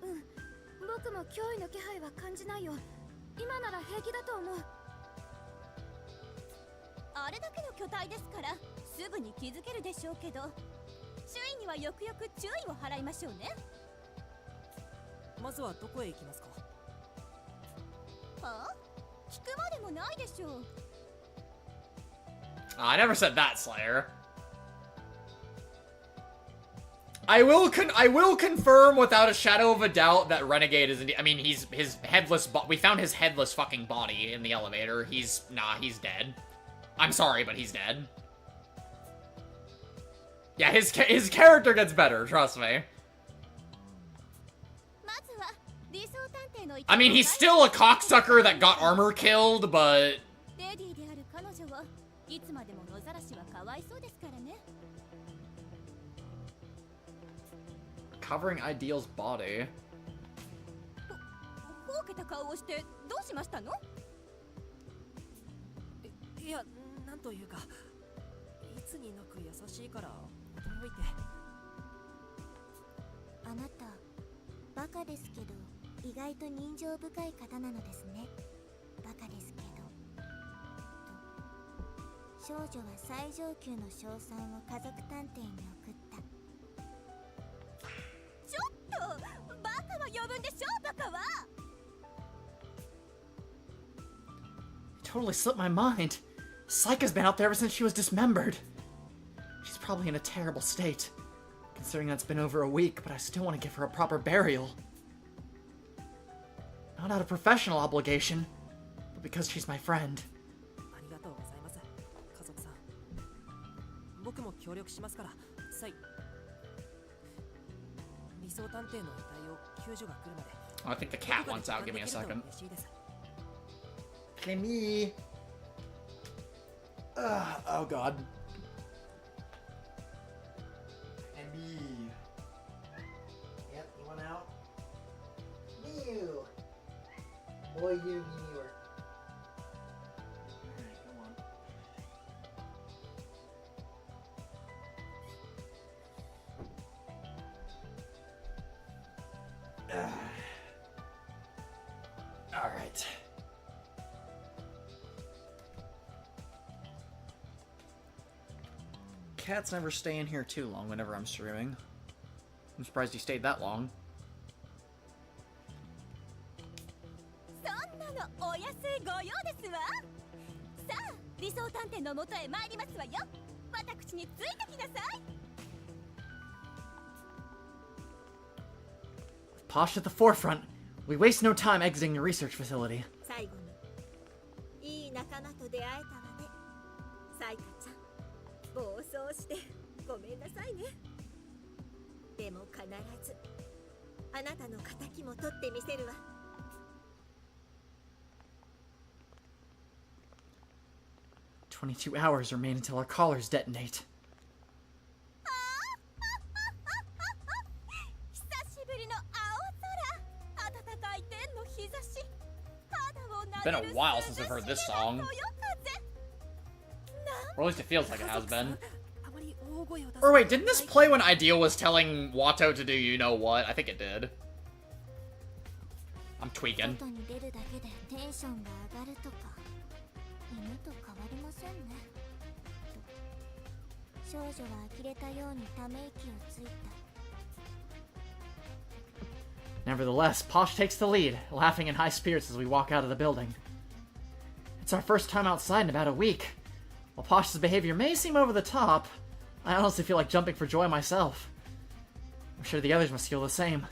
うん、僕も脅威の気配は感じないよ。今なら平気だと思う。あれだけの巨体ですからすぐに気づけるでしょうけど、周囲にはよくよく注意を払いましょうね。まずはどこへ行きますか。はあ、聞くまでもないでしょう。 I never said that, Slayer. I will confirm without a shadow of a doubt that Renegade is indeed. I mean, his headless. We found his headless fucking body in the elevator. He's dead. I'm sorry, but he's dead. Yeah, his character gets better. Trust me. I mean, he's still a cocksucker that got armor killed, but. Covering Ideal's body. ほうけた顔をしてどうしましたの？いや、なんというか、いつになく優しいから驚いて。あなたバカですけど意外と人情深い方なのですね。バカですけどと少女は最上級の称賛を家族探偵に送った。ちょっとバカは呼ぶんでしょ、バカは。 Totally slipped my mind. Saika's been out there ever since she was dismembered. She's probably in a terrible state, considering that's been over a week, but I still want to give her a proper burial. Not out of professional obligation, but because she's my friend. ありがとうございます、家族さん。僕も協力しますから、理想探偵の遺体を救助が来るまで。 I think the cat wants out. Give me a second. Clemmy. Oh god. Clemmy. Yep, you want out? Mew. Boy, you, Mew. Alright, come on. Alright. Cats never stay in here too long whenever I'm streaming. I'm surprised he stayed that long. そんなのお安いご用ですわ。さあ、理想探偵の元へ参りますわよ。私についてきなさい。 Posh at the forefront. We waste no time exiting the research facility. 最後にいい仲間と出会えたわね。サイカちゃん。 暴走してごめんなさいね。でも必ずあなたの仇も取ってみせるわ。 22 hours remain until our collars detonate. 久しぶりの青空、暖かい天の日差し、肌を It's been a while since I've heard this song. Or at least it feels like it has been. Or wait, didn't this play when Ideal was telling Watto to do you know what? I think it did. I'm tweaking. 外に出るだけでテンションが上がるとか犬と変わりませんね。と少女は呆れたようにため息をついた。 Nevertheless, Posh takes the lead, laughing in high spirits as we walk out of the building. It's our first time outside in about a week. While Posh's behavior may seem over the top, I honestly feel like jumping for joy myself. I'm sure the others must feel the same.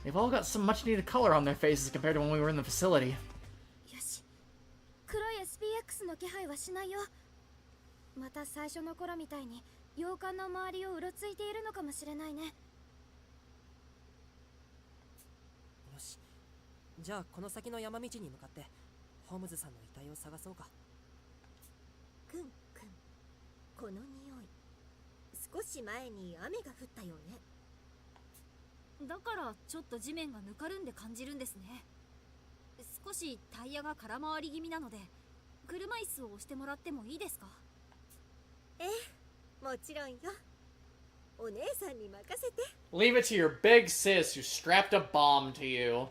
They've all got some much-needed color on their faces compared to when we were in the facility. よし、黒い SPX の気配はしないよ。また最初の頃みたいに洋館の周りをうろついているのかもしれないね。よし、じゃあこの先の山道に向かってホームズさんの遺体を探そうか。くんくん、この匂い、少し前に雨が降ったよね。だからちょっと地面がぬかるんで感じるんですね。少しタイヤが空回り気味なので車椅子を押してもらってもいいですか？ええ、もちろんよ。お姉さんに任せて。 Leave it to your big sis who strapped a bomb to you.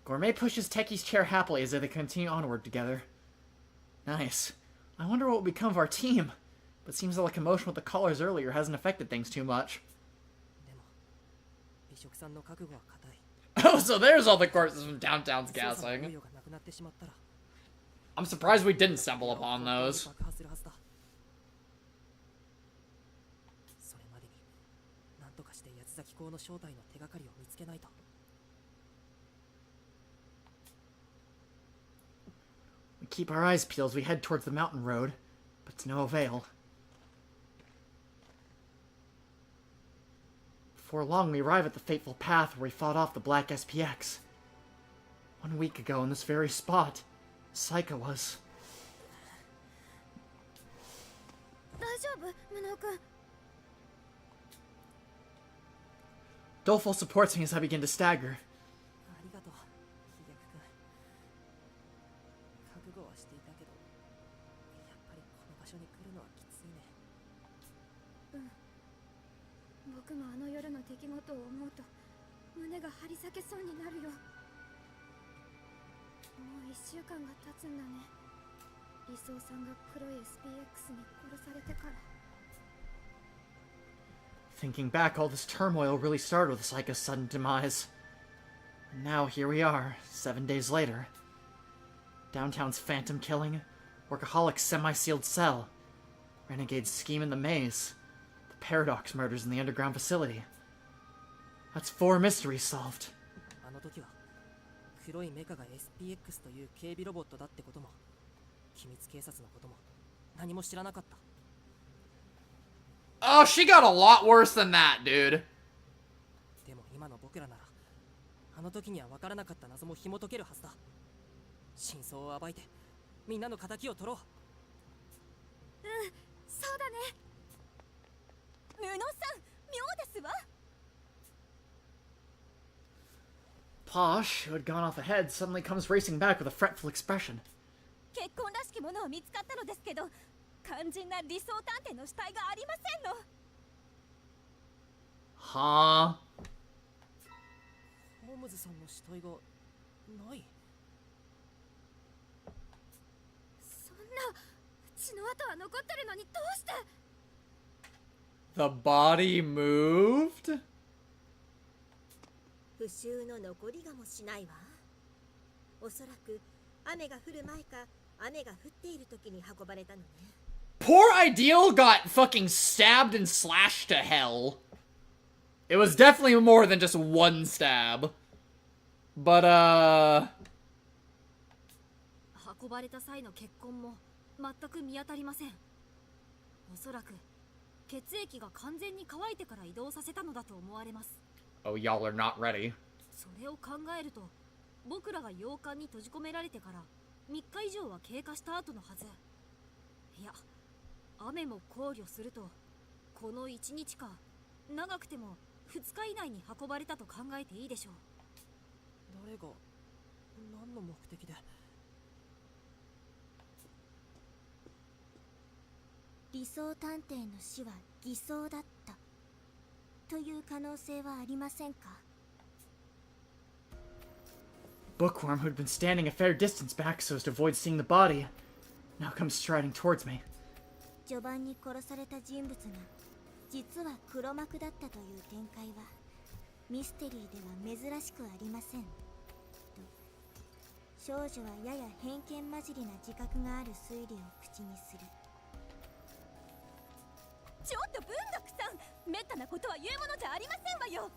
Gourmet pushes Techie's chair happily as they continue onward together. Nice. I wonder what will become of our team. But seems like commotion with the callers earlier hasn't affected things too much. でも美食さんの覚悟は固い。 Oh, so there's all the corpses from downtown's 捜査の猶 gassing. 予がなくなってしまったら I'm surprised we didn't stumble upon those. 爆破するはずだ。それまでに何とかして八つ崎港の正体の手がかりを見つけないと。 We keep our eyes peeled as we head towards the mountain road, but to no avail. Before long, we arrive at the fateful path where we fought off the black SPX. 1 week ago, in this very spot, Saika was... 大丈夫、無能君。 Doleful supports me as I begin to stagger. ありがとう、飛躍君。覚悟はしていたけど、やっぱりこの場所に来るのはきついね。僕もあの夜の出来事を思うと胸が張り裂けそうになるよ。もう1週間が経つんだね。理想さんが黒い SPX に殺されてから。 Thinking back, all this turmoil really started with Saika's sudden demise. And now, here we are, 7 days later. Downtown's phantom killing, Workaholic's semi-sealed cell, Renegade's scheme in the maze, the Paradox murders in the underground facility. That's 4 mysteries solved. あの時は黒いメカが SPX という警備ロボットだってことも、機密警察のことも何も知らなかった。 Oh, she got a lot worse than that, dude. でも今の僕らならあの時には分からなかった謎も紐解けるはずだ。真相を暴いてみんなの敵を取ろう。そうだね。無能さん、妙ですわ。 Posh, who had gone off ahead, suddenly comes racing back with a fretful expression. 結婚らしきものを見つかったのですけど、肝心な理想探偵の死体がありませんの。 Huh? ホームズさんの死体がない。そんな血の跡は残ってるのにどうして。 The body moved? 復讐の残りがもしないわ。おそらく雨が降る前か雨が降っている時に運ばれたのね。 Poor Ideal got fucking stabbed and slashed to hell. It was definitely more than just one stab. But, 運ばれた際の血痕も全く見当たりません。おそらく血液が完全に乾いてから移動させたのだと思われます。 oh, y'all are not ready. それを考えると僕らが洋館に閉じ込められてから3日以上は経過した後のはず。いや、雨も考慮するとこの1日か長くても2日以内に運ばれたと考えていいでしょう。誰が何の目的で。理想探偵の死は偽装だったという可能性はありませんか？ Bookworm, who had been standing a fair distance back so as to avoid seeing the body, now comes striding towards me. 序盤に殺された人物が実は黒幕だったという展開はミステリーでは珍しくありませんと少女はやや偏見混じりな自覚がある推理を口にする。ちょっと文学さん、めったなことは言うものじゃありませんわよ。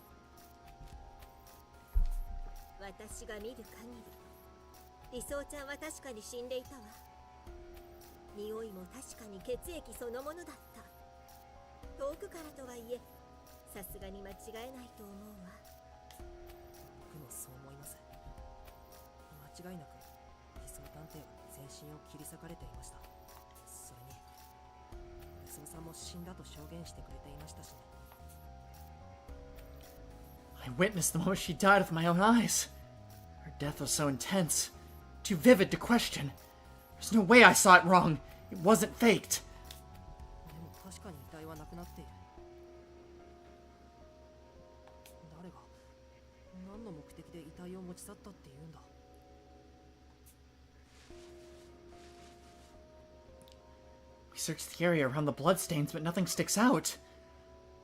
私が見る限り、理想ちゃんは確かに死んでいたわ。匂いも確かに血液そのものだった。遠くからとはいえ、さすがに間違えないと思うわ。僕もそう思います。間違いなく理想探偵は全身を切り裂かれていました。それに理想さんも死んだと証言してくれていましたしね。 I witnessed the moment she died with my own eyes. Her death was so intense, too vivid to question. There's no way I saw it wrong. It wasn't faked. でも確かに遺体はなくなっている。誰が何の目的で遺体を持ち去ったっていうんだ。We searched the area around the bloodstains, but nothing sticks out.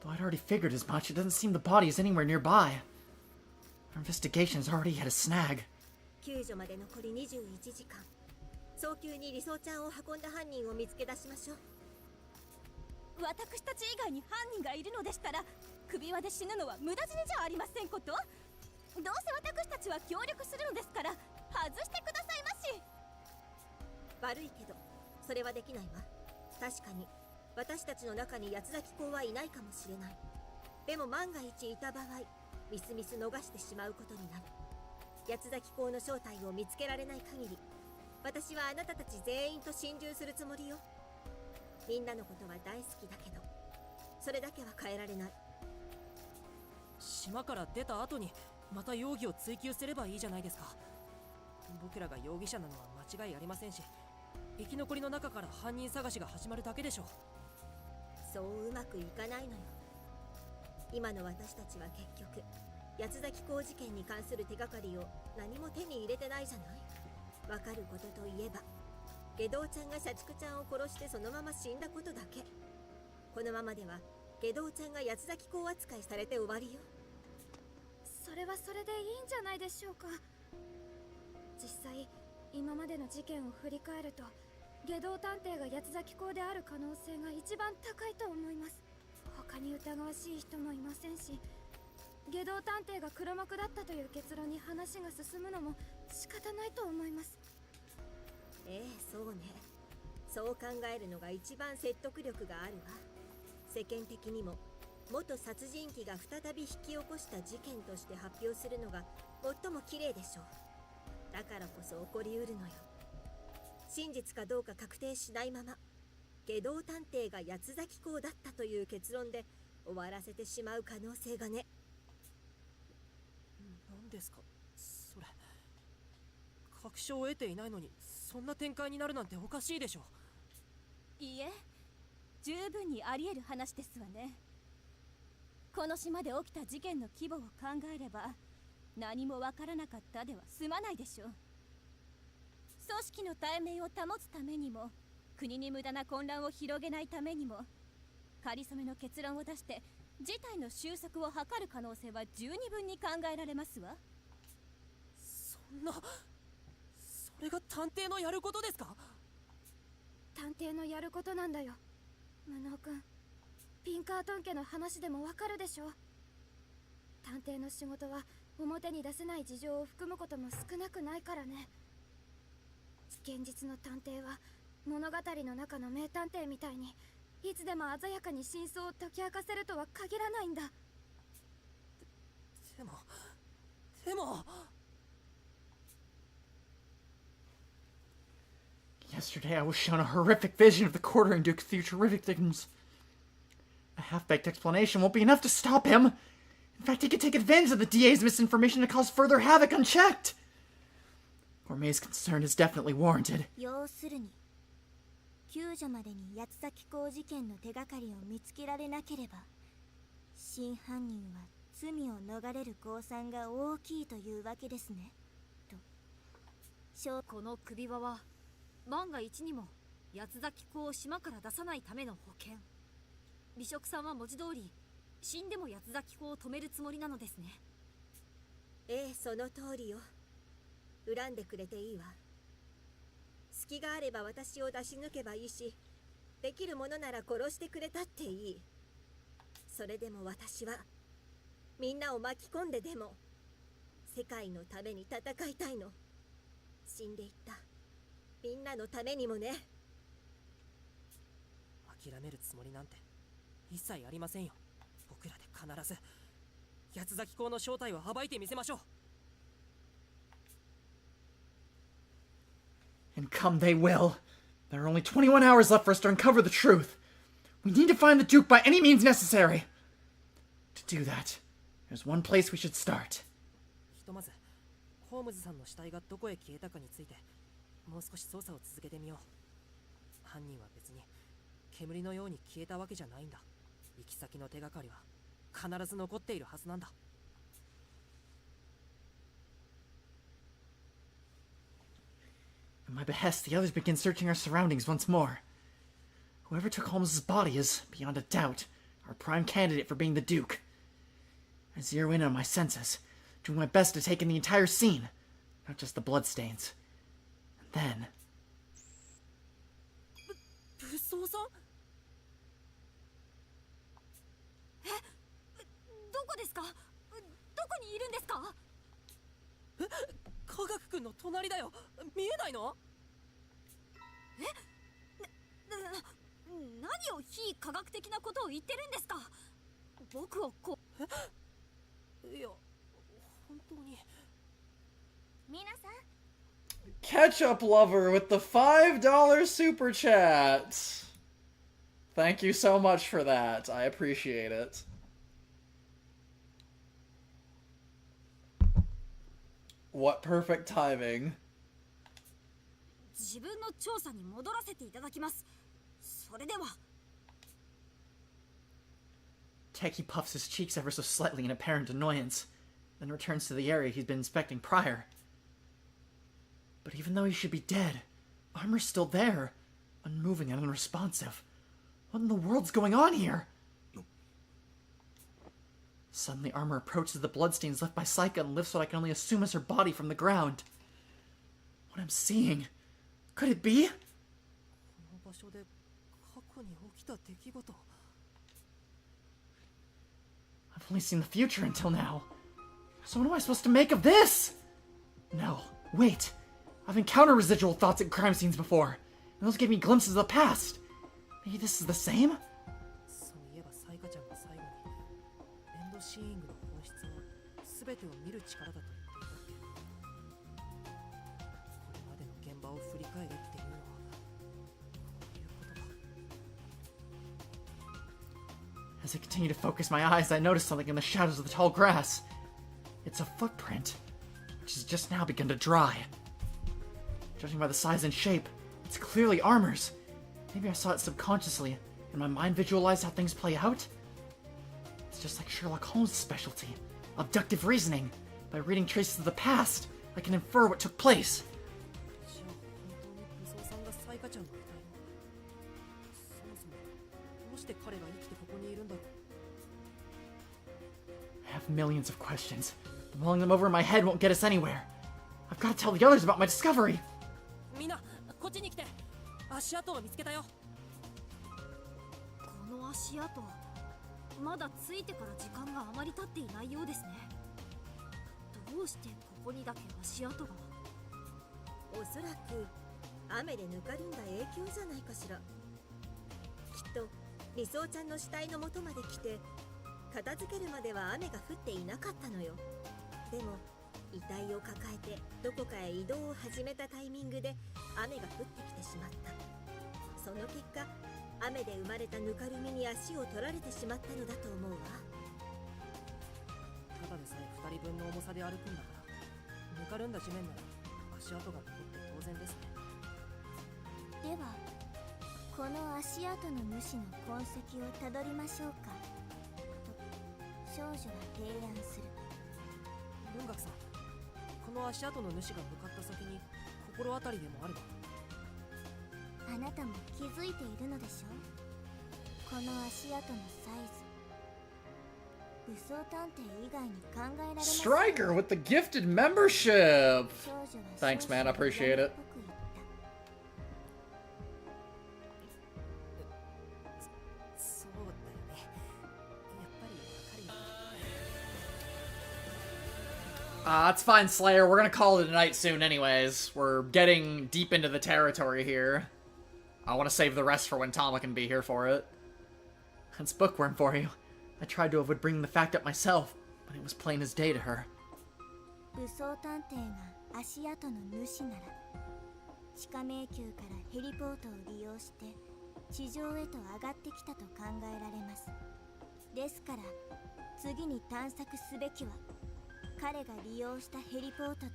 Though I'd already figured as much, it doesn't seem the body is anywhere nearby. Our investigation has already hit a snag. 救助まで残り21時間。早急に理想ちゃんを運んだ犯人を見つけ出しましょう。私たち以外に犯人がいるのでしたら、首輪で死ぬのは無駄死にじゃありませんこと。どうせ私たちは協力するのですから、外してくださいまし。悪いけど、それはできないわ。確かに私たちの中に八つ咲き公はいないかもしれない。でも万が一いた場合、みすみす逃してしまうことになる。八つ咲き公の正体を見つけられない限り、私はあなたたち全員と心中するつもりよ。みんなのことは大好きだけど、それだけは変えられない。島から出た後にまた容疑を追及すればいいじゃないですか。僕らが容疑者なのは間違いありませんし、生き残りの中から犯人探しが始まるだけでしょう。そううまくいかないのよ。今の私たちは結局八つ咲き公事件に関する手がかりを何も手に入れてないじゃない。わかることといえば、下道ちゃんが社畜ちゃんを殺してそのまま死んだことだけ。このままでは下道ちゃんが八つ咲き公扱いされて終わりよ。それはそれでいいんじゃないでしょうか。実際今までの事件を振り返ると、下道探偵が八つ咲き公である可能性が一番高いと思います。他に疑わしい人もいませんし、下道探偵が黒幕だったという結論に話が進むのも仕方ないと思います。ええ、そうね。そう考えるのが一番説得力があるわ。世間的にも元殺人鬼が再び引き起こした事件として発表するのが最も綺麗でしょう。だからこそ起こりうるのよ。真実かどうか確定しないまま、下道探偵が八つ咲き公だったという結論で終わらせてしまう可能性がね。何ですかそれ。確証を得ていないのにそんな展開になるなんておかしいでしょ。いいえ、十分にあり得る話ですわね。この島で起きた事件の規模を考えれば、何もわからなかったでは済まないでしょう。組織の体面を保つためにも、国に無駄な混乱を広げないためにも、仮初めの結論を出して事態の収束を図る可能性は十二分に考えられますわ。そんな、それが探偵のやることですか？探偵のやることなんだよ、無能くん。ピンカートン家の話でもわかるでしょ。探偵の仕事は表に出せない事情を含むことも少なくないからね。現実の探偵は物語の中の名探偵みたいにいつでも鮮やかに真相を解き明かせるとは限らないんだ。でも Yesterday I was shown a horrific vision of the quartering Duke's future horrific victims. A half-baked explanation won't be enough to stop him. In fact, he could take advantage of the DA's misinformation to cause further havoc unchecked. Gourmet's concern is definitely warranted. 要するに、救助までに八つ咲き公事件の手がかりを見つけられなければ、真犯人は罪を逃れる公算が大きいというわけですね。この首輪は万が一にも八つ咲き公を島から出さないための保険。美食さんは文字通り死んでも八つ咲き公を止めるつもりなのですね。ええ、その通りよ。恨んでくれていいわ。隙があれば私を出し抜けばいいし、できるものなら殺してくれたっていい。それでも私はみんなを巻き込んででも世界のために戦いたいの。死んでいったみんなのためにもね。諦めるつもりなんて一切ありませんよ。僕らで必ず八つ咲き校の正体を暴いてみせましょう。 And come they will. There are only 21 hours left for us to uncover the truth. We need to find the Duke by any means necessary. To do that, there's one place we should start. ひとまずホームズさんの死体がどこへ消えたかについてもう少し捜査を続けてみよう。犯人は別に煙のように消えたわけじゃないんだ。行き先の手がかりは必ず残っているはずなんだ。 At my behest, the others begin searching our surroundings once more. Whoever took Holmes's body is, beyond a doubt, our prime candidate for being the Duke. I zero in on my senses, doing my best to take in the entire scene, not just the bloodstains. And then... 武装さん？どこですか？どこにいるんですか？科学君の隣だよ。見えないの？何を非科学的なことを言ってるんですか？僕をこいや、本当に。皆さん、 Ketchup Lover with the $5 super chat. Thank you so much for that. I appreciate it. What perfect timing. 自分の調査に戻らせていただきます。それでは。 Techie puffs his cheeks ever so slightly in apparent annoyance, then returns to the area he's been inspecting prior. But even though he should be dead, armor's still there, unmoving and unresponsive. What in the world's going on here? Suddenly, armor approaches the bloodstains left by Saika and lifts what I can only assume is her body from the ground. What I'm seeing, could it be? この場所で過去に起きた出来事。 I've only seen the future until now. So what am I supposed to make of this? No, wait. I've encountered residual thoughts at crime scenes before, and those gave me glimpses of the past. Maybe this is the same? そういえばサイカちゃんが最後にエンドシーイングの本質は全てを見る力だと言っていたっけ。これまでの現場を振り返るっていうのはこういうことか。 As I continue to focus my eyes, I notice something in the shadows of the tall grass. It's a footprint, which has just now begun to dry. Judging by the size and shape, it's clearly armor's. Maybe I saw it subconsciously, and my mind visualized how things play out? It's just like Sherlock Holmes' specialty, abductive reasoning. By reading traces of the past, I can infer what took place. じゃあ本当に武装さんがサイカちゃんの遺体を。そもそもどうして彼が生きてここにいるんだろう。 I have millions of questions, but mulling them over in my head won't get us anywhere. I've got to tell the others about my discovery. みんなこっちに来て。足跡を見つけたよ。この足跡、まだついてから時間があまり経っていないようですね。どうしてここにだけ足跡が？おそらく雨でぬかるんだ影響じゃないかしら。きっと理想ちゃんの死体の元まで来て片付けるまでは雨が降っていなかったのよ。でも遺体を抱えてどこかへ移動を始めたタイミングで雨が降ってきてしまった。その結果、雨で生まれたぬかるみに足を取られてしまったのだと思うわ。ただでさえ2人分の重さで歩くんだからぬかるんだ地面なら足跡が残って当然ですね。ではこの足跡の主の痕跡をたどりましょうかと少女は提案する。文学さん、この足跡の主が向かった先に心当たりでもあるの？あなたも気づいているのでしょう。この足跡のサイズ、武装探偵以外に考えられます。 Striker with the gifted membership! 少女は Thanks, man. I appreciate it. そうだよね。やっぱりわかるよ。 It's fine, Slayer. We're gonna call it a night soon anyways. We're getting deep into the territory here. I want to save the rest for when Tama can be here for it. That's Bookworm for you. I tried to avoid bringing the fact up myself, but it was plain as day to her. 武装探偵が足跡の主なら、地下迷宮からヘリポートを利用して地上へと上がってきたと考えられます。ですから次に探索すべきは彼が利用したヘリポートと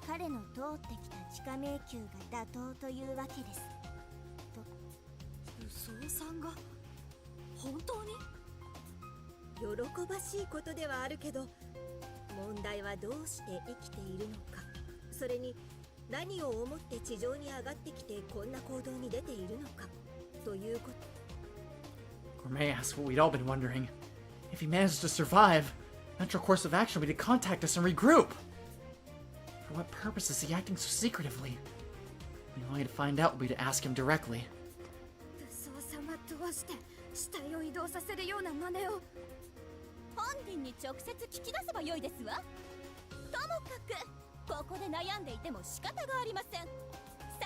彼の通ってきた地下迷宮が妥当というわけです。武装さんが本当に？喜ばしいことではあるけど、問題はどうして生きているのか、それに何を思って地上に上がってきてこんな行動に出ているのかということ。Gourmet asked what we'd all been wondering. If he manages to survive, natural course of action would be to contact us and regroup. For what purpose is he acting so secretively? The only way to find out will be to ask him directly. 武装様どうして死体を移動させるような真似を。本人に直接聞き出せばよいですわ。ともかくここで悩んでいても仕方がありません。さ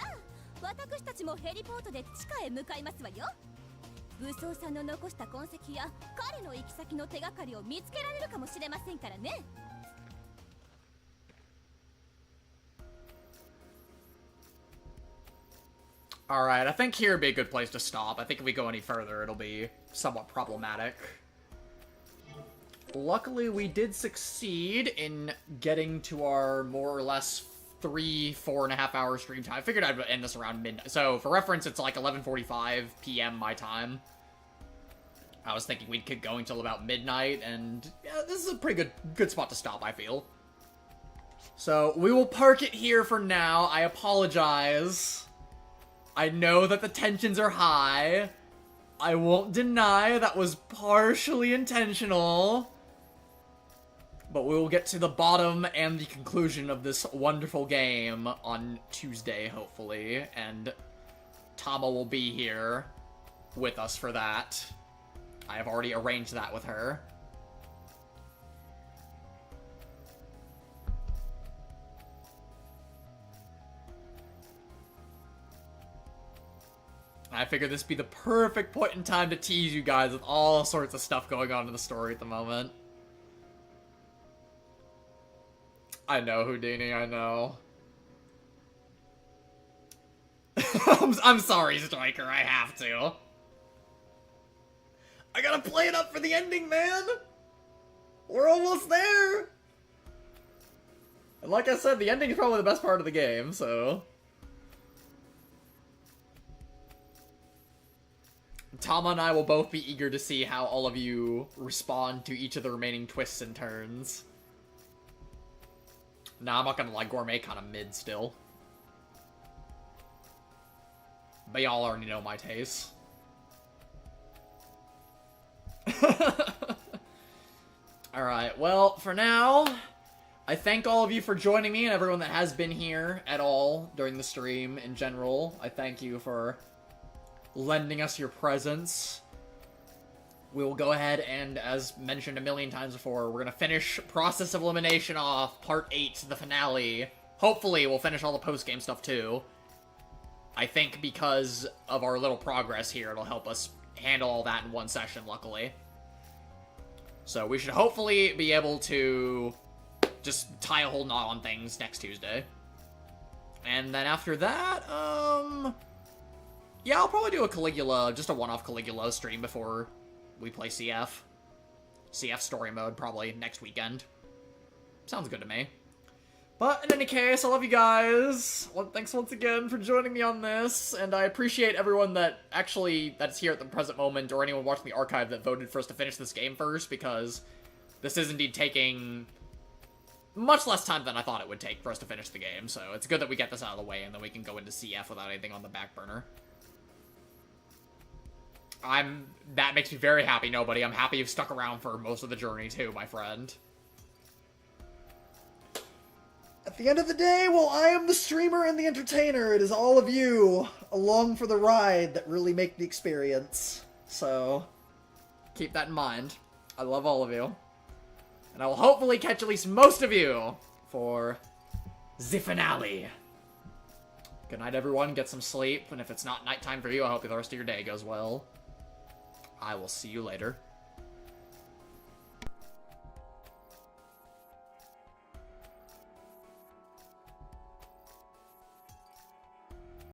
あ、私たちもヘリポートで地下へ向かいますわよ。武装さんの残した痕跡や彼の行き先の手がかりを見つけられるかもしれませんからね。Alright, I think here would be a good place to stop. I think if we go any further, it'll be somewhat problematic. Luckily, we did succeed in getting to our more or less 4.5 hour stream time. I figured I'd end this around midnight. So, for reference, it's like 11:45 p.m. my time. I was thinking we'd keep going till about midnight, and yeah, this is a pretty good spot to stop, I feel. So, we will park it here for now. I apologize. I know that the tensions are high. I won't deny that was partially intentional. But we will get to the bottom and the conclusion of this wonderful game on Tuesday, hopefully. And Tama will be here with us for that. I have already arranged that with her. I figured this would be the perfect point in time to tease you guys with all sorts of stuff going on in the story at the moment. I know, Houdini, I know. I'm sorry, Striker, I have to. I gotta play it up for the ending, man! We're almost there! And like I said, the ending is probably the best part of the game, so... Tama and I will both be eager to see how all of you respond to each of the remaining twists and turns. Nah, I'm not gonna lie, Gourmet kinda mid still. But y'all already know my taste. Alright, well, for now, I thank all of you for joining me and everyone that has been here at all during the stream in general. I thank you for lending us your presence. We will go ahead and, as mentioned a million times before, we're gonna finish Process of Elimination off, Part 8, the finale. Hopefully, we'll finish all the post-game stuff, too. I think because of our little progress here, it'll help us handle all that in one session, luckily. So we should hopefully be able to just tie a whole knot on things next Tuesday. And then after that, yeah, I'll probably do a Caligula, just a one-off Caligula stream before we play CF. CF story mode, probably next weekend. Sounds good to me. But in any case, I love you guys. Well, thanks once again for joining me on this, and I appreciate everyone that's here at the present moment, or anyone watching the archive that voted for us to finish this game first, because this is indeed taking much less time than I thought it would take for us to finish the game, so it's good that we get this out of the way, and then we can go into CF without anything on the back burner. That makes me very happy, Nobody. I'm happy you've stuck around for most of the journey, too, my friend. At the end of the day, well, I am the streamer and the entertainer. It is all of you along for the ride that really make the experience. So, keep that in mind. I love all of you. And I will hopefully catch at least most of you for the finale. Good night, everyone. Get some sleep. And if it's not nighttime for you, I hope the rest of your day goes well. I will see you later.